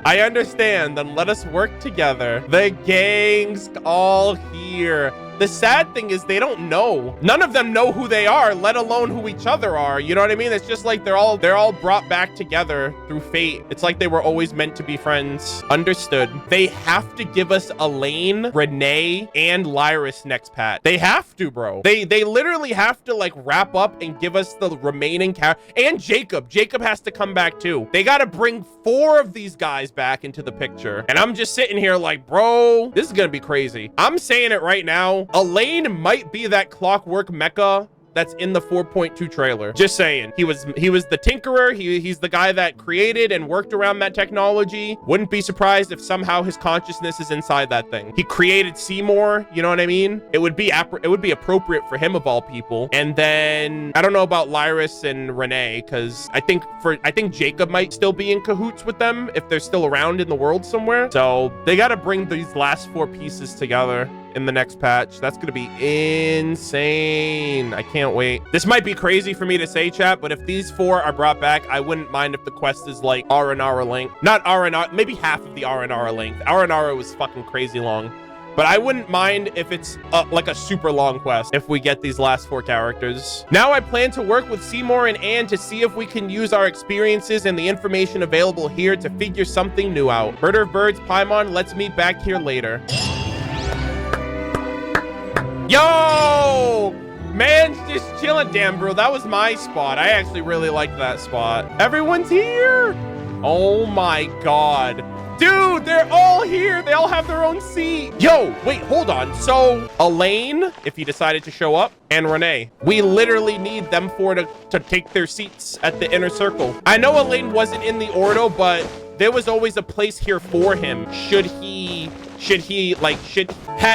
Speaker 1: I understand. Then let us work together. The gang's all here. The sad thing is they don't know. None of them know who they are, let alone who each other are. You know what I mean? It's just like they're all brought back together through fate. It's like they were always meant to be friends. Understood. They have to give us Elaine, Renee, and Lyris next pat. They have to, bro. They literally have to like wrap up and give us the remaining and Jacob. Jacob has to come back too. They got to bring 4 of these guys back into the picture. And I'm just sitting here like, bro, this is going to be crazy. I'm saying it right now. Elaine might be that clockwork mecha that's in the 4.2 trailer. Just saying. He was the tinkerer. He's the guy that created and worked around that technology. Wouldn't be surprised if somehow his consciousness is inside that thing. He created Seymour, you know what I mean? It would be appropriate for him of all people. And then I don't know about Lyris and Renee, because I think Jacob might still be in cahoots with them if they're still around in the world somewhere. So they got to bring these last 4 pieces together. in the next patch. That's gonna be insane. I can't wait. This might be crazy for me to say, chat, but if these 4 are brought back, I wouldn't mind if the quest is like R&R length. Not R&R, maybe half of the R&R length. R&R was fucking crazy long. But I wouldn't mind if it's like a super long quest if we get these last 4 characters. Now I plan to work with Seymour and Anne to see if we can use our experiences and the information available here to figure something new out. Murder of Birds, Paimon, let's meet back here later. Yo! Man's just chilling. Damn, bro, that was my spot. I actually really liked that spot. Everyone's here. Oh my God. Dude, they're all here. They all have their own seat. Yo, wait, hold on. So Elaine, if he decided to show up, and Renee, we literally need them 4 to take their seats at the inner circle. I know Elaine wasn't in the Ordo, but there was always a place here for him. Had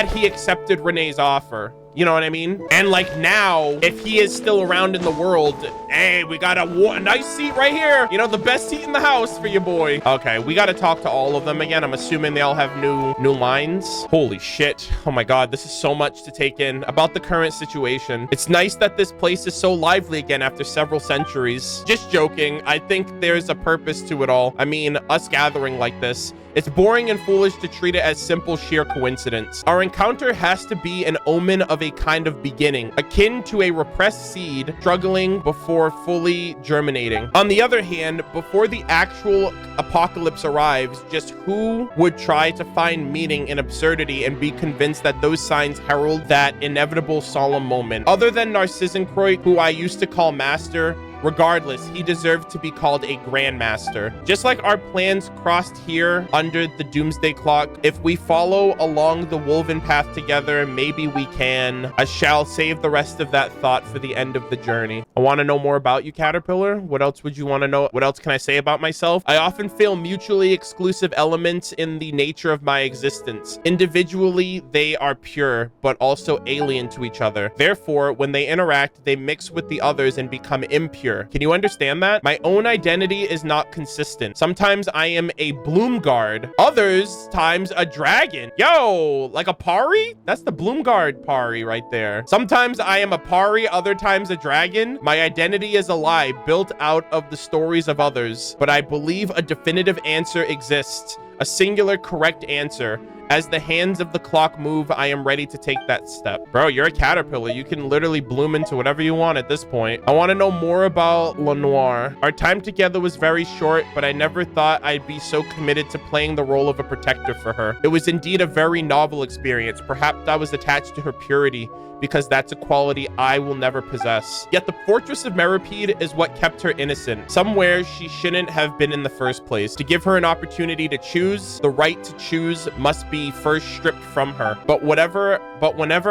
Speaker 1: he accepted Renee's offer. You know what I mean? And like now, if he is still around in the world, hey, we got a nice seat right here. You know, the best seat in the house for your boy. Okay, we got to talk to all of them again. I'm assuming they all have new lines. Holy shit. Oh my God, this is so much to take in about the current situation. It's nice that this place is so lively again after several centuries. Just joking. I think there's a purpose to it all. I mean, us gathering like this. It's boring and foolish to treat it as simple sheer coincidence. Our encounter has to be an omen of a kind of beginning, akin to a repressed seed struggling before fully germinating. On the other hand, before the actual apocalypse arrives, just who would try to find meaning in absurdity and be convinced that those signs herald that inevitable solemn moment? Other than Narcissenkreuz, who I used to call Master, regardless, he deserved to be called a Grandmaster. Just like our plans crossed here under the Doomsday Clock, if we follow along the woven path together, maybe we can. I shall save the rest of that thought for the end of the journey. I want to know more about you, Caterpillar. What else would you want to know? What else can I say about myself? I often feel mutually exclusive elements in the nature of my existence. Individually, they are pure, but also alien to each other. Therefore, when they interact, they mix with the others and become impure. Can you understand that? My own identity is not consistent. Sometimes I am a Bloomguard, others times a dragon. Yo, like a Pari? That's the Bloomguard Pari right there. Sometimes I am a Pari, other times a dragon. My identity is a lie built out of the stories of others, but I believe a definitive answer exists, a singular correct answer. As the hands of the clock move, I am ready to take that step. Bro, you're a caterpillar. You can literally bloom into whatever you want at this point. I want to know more about Lenoir. Our time together was very short, but I never thought I'd be so committed to playing the role of a protector for her. It was indeed a very novel experience. Perhaps I was attached to her purity, because that's a quality I will never possess. Yet the Fortress of Meripede is what kept her innocent, somewhere she shouldn't have been in the first place. To give her an opportunity to choose, the right to choose must be first stripped from her. But whenever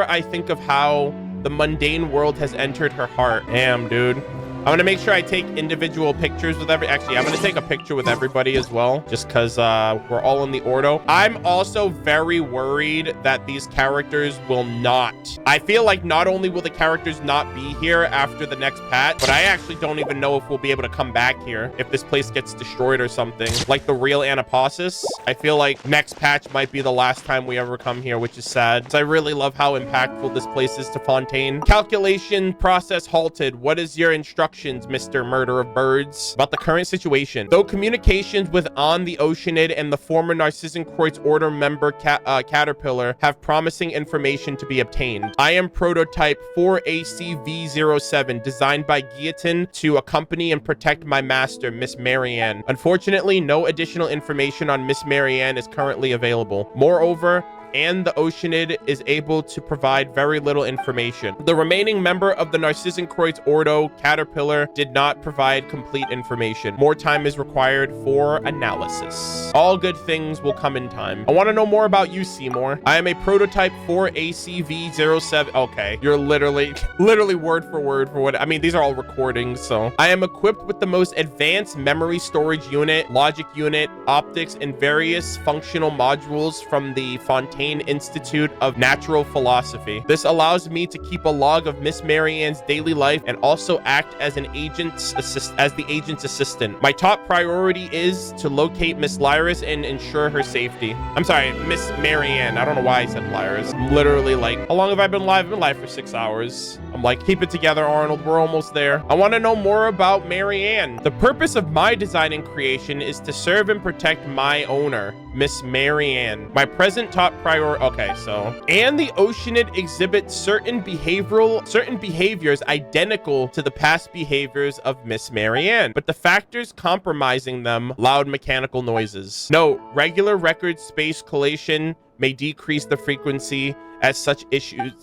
Speaker 1: I think of how the mundane world has entered her heart, damn, dude. I'm gonna make sure I take individual pictures with actually, I'm gonna take a picture with everybody as well, just because we're all in the Ordo. I'm also very worried that these characters will not. I feel like not only will the characters not be here after the next patch, but I actually don't even know if we'll be able to come back here if this place gets destroyed or something. Like the real Anaposis, I feel like next patch might be the last time we ever come here, which is sad. So I really love how impactful this place is to Fontaine. Calculation process halted. What is your instruction, Mr. Murder of Birds, about the current situation? Though communications with On the Oceanid and the former Narcissenkreuz Order member Caterpillar have promising information to be obtained. I am prototype 4ACV07, designed by Guillotine to accompany and protect my master, Miss Marianne. Unfortunately, no additional information on Miss Marianne is currently available. Moreover, and the Oceanid is able to provide very little information. The remaining member of the Narcissenkreuz Ordo, Caterpillar, did not provide complete information. More time is required for analysis. All good things will come in time. I want to know more about you, Seymour. I am a prototype 4ACV07. Okay, you're literally word for word for what, I mean, these are all recordings, so. I am equipped with the most advanced memory storage unit, logic unit, optics, and various functional modules from the Fontaine Arcane Institute of Natural Philosophy. This allows me to keep a log of Miss Marianne's daily life and also act as the agent's assistant. My top priority is to locate Miss Lyris and ensure her safety. I'm sorry, Miss Marianne. I don't know why I said Lyris. I'm literally like, how long have I been live? I've been live for 6 hours. I'm like, keep it together, Arnold. We're almost there. I want to know more about Marianne. The purpose of my design and creation is to serve and protect my owner, Miss Marianne. My present top priority. Okay, so and the Oceanid exhibits certain behaviors identical to the past behaviors of Miss Marianne, but the factors compromising them: loud mechanical noises. Note: regular record space collation may decrease the frequency as such issues.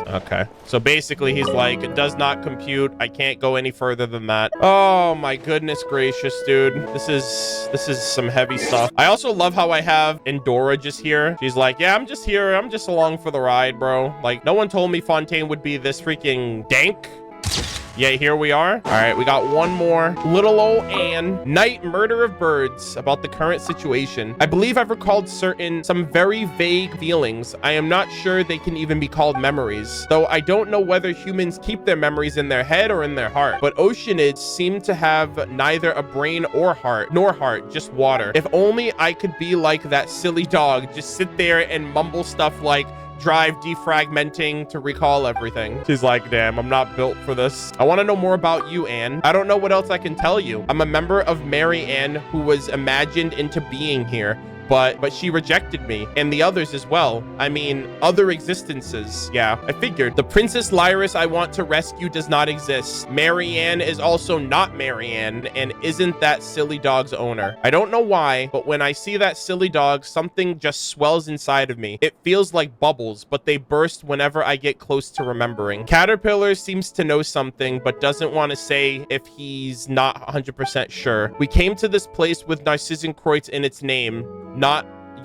Speaker 1: Okay, so basically he's like, it does not compute. I can't go any further than that. Oh my goodness gracious, dude. This is some heavy stuff. I also love how I have Endora just here. She's like, yeah, I'm just here. I'm just along for the ride, bro. Like, no one told me Fontaine would be this freaking dank. Yeah, here we are. All right, we got one more. Little old Anne. Night, Murder of Birds. About the current situation. I believe I've recalled some very vague feelings. I am not sure they can even be called memories, though I don't know whether humans keep their memories in their head or in their heart. But oceanids seem to have neither a brain or heart, just water. If only I could be like that silly dog, just sit there and mumble stuff like drive defragmenting to recall everything. She's like, damn, I'm not built for this. I want to know more about you, Anne. I don't know what else I can tell you. I'm a member of Mary Ann who was imagined into being here. But she rejected me, and the others as well. I mean, other existences. Yeah, I figured. The Princess Lyris I want to rescue does not exist. Marianne is also not Marianne, and isn't that silly dog's owner. I don't know why, but when I see that silly dog, something just swells inside of me. It feels like bubbles, but they burst whenever I get close to remembering. Caterpillar seems to know something, but doesn't want to say if he's not 100% sure. We came to this place with Narcissenkreuz in its name.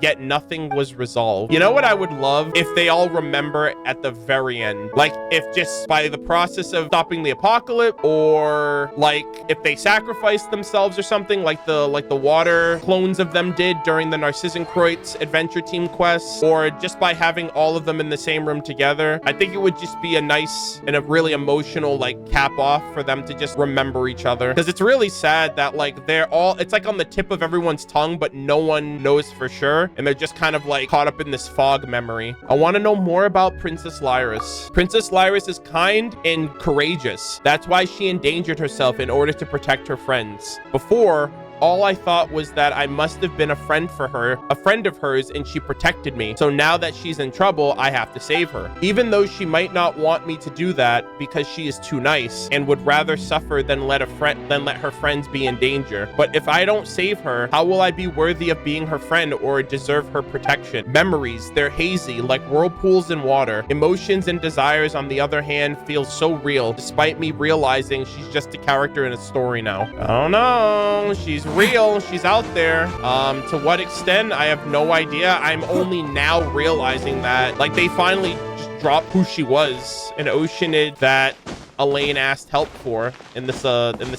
Speaker 1: Yet nothing was resolved. You know what I would love? If they all remember at the very end. Like, if just by the process of stopping the apocalypse, or like if they sacrificed themselves or something, like the water clones of them did during the Narcissenkreuz adventure team quests, or just by having all of them in the same room together. I think it would just be a nice and a really emotional like cap off for them to just remember each other, because it's really sad that like it's like on the tip of everyone's tongue, but no one knows for sure. And they're just kind of like caught up in this fog memory. I want to know more about Princess Lyris. Princess Lyris is kind and courageous. That's why she endangered herself in order to protect her friends. Before, all I thought was that I must have been a friend of hers, and she protected me. So now that she's in trouble, I have to save her. Even though she might not want me to do that because she is too nice and would rather suffer than let her friends be in danger. But if I don't save her, how will I be worthy of being her friend or deserve her protection? Memories, they're hazy, like whirlpools in water. Emotions and desires, on the other hand, feel so real, despite me realizing she's just a character in a story now. I don't know. She's real. She's out there. To what extent, I have no idea. I'm only now realizing that, like, they finally just dropped who she was, an Oceanid that Elaine asked help for in this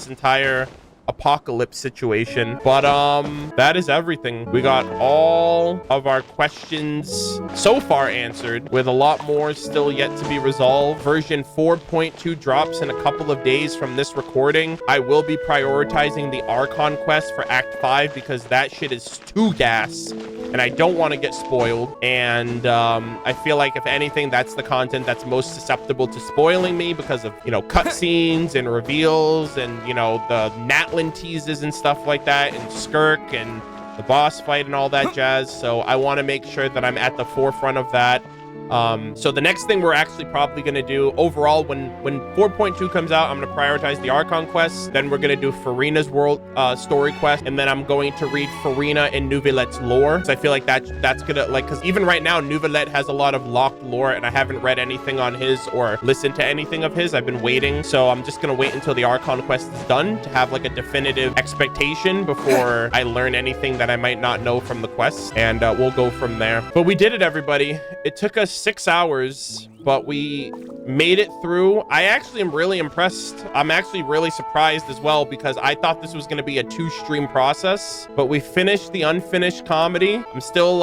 Speaker 1: entire apocalypse situation. But that is everything. We got all of our questions so far answered, with a lot more still yet to be resolved. Version 4.2 drops in a couple of days from this recording. I will be prioritizing the Archon quest for Act 5 because that shit is too gas and I don't want to get spoiled. And I feel like, if anything, that's the content that's most susceptible to spoiling me because of, you know, cutscenes and reveals and, you know, the Natlin teases and stuff like that, and Skirk and the boss fight and all that jazz. So I want to make sure that I'm at the forefront of that. So the next thing we're actually probably going to do overall, when 4.2 comes out, I'm going to prioritize the Archon quests. Then we're going to do Farina's world story quest, and then I'm going to read Farina and Nouvelette's lore. So I feel like that's gonna, like, because even right now Nouvelette has a lot of locked lore, and I haven't read anything on his or listened to anything of his. I've been waiting, so I'm just gonna wait until the Archon quest is done to have like a definitive expectation before I learn anything that I might not know from the quests, and we'll go from there. But we did it, everybody. It took us 6 hours but we made it through. I actually am really impressed. I'm actually really surprised as well, because I thought this was going to be a 2-stream process, but we finished the unfinished comedy. I'm still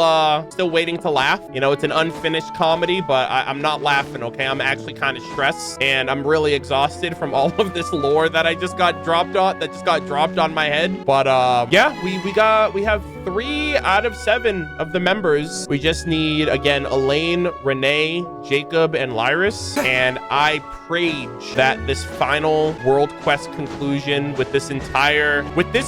Speaker 1: waiting to laugh. You know, it's an unfinished comedy, but I'm not laughing, okay? I'm actually kind of stressed, and I'm really exhausted from all of this lore that I just got dropped on my head. But yeah, we have 3 out of 7 of the members. We just need, again, Elaine, Renee, Jacob, and Lyris. And I prayed that this final world quest conclusion with this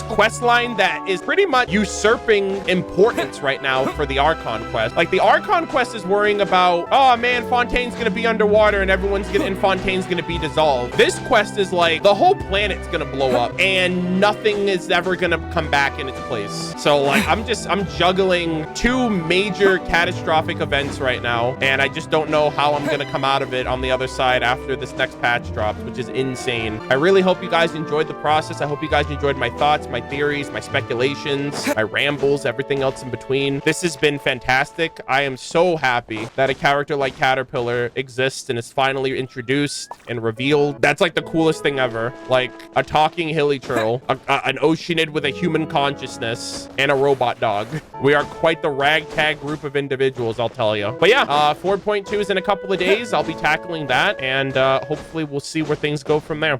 Speaker 1: quest line that is pretty much usurping importance right now for the Archon quest. Like, the Archon quest is worrying about, oh man, Fontaine's gonna be underwater and Fontaine's gonna be dissolved. This quest is like, the whole planet's gonna blow up and nothing is ever gonna come back in its place. So like, I'm juggling 2 major catastrophic events right now, and I just don't know how I'm gonna come out of it on the other side after this next patch drops, which is insane. I really hope you guys enjoyed the process. I hope you guys enjoyed my thoughts, my theories, my speculations, my rambles, everything else in between. This has been fantastic. I am so happy that a character like Caterpillar exists and is finally introduced and revealed. That's like the coolest thing ever. Like a talking hilly turtle, an oceanid with a human consciousness, and a robot dog. We are quite the ragtag group of individuals, I'll tell you. But yeah, 4.2 is in a couple of days. I'll be tackling that, and hopefully we'll see where things go from there.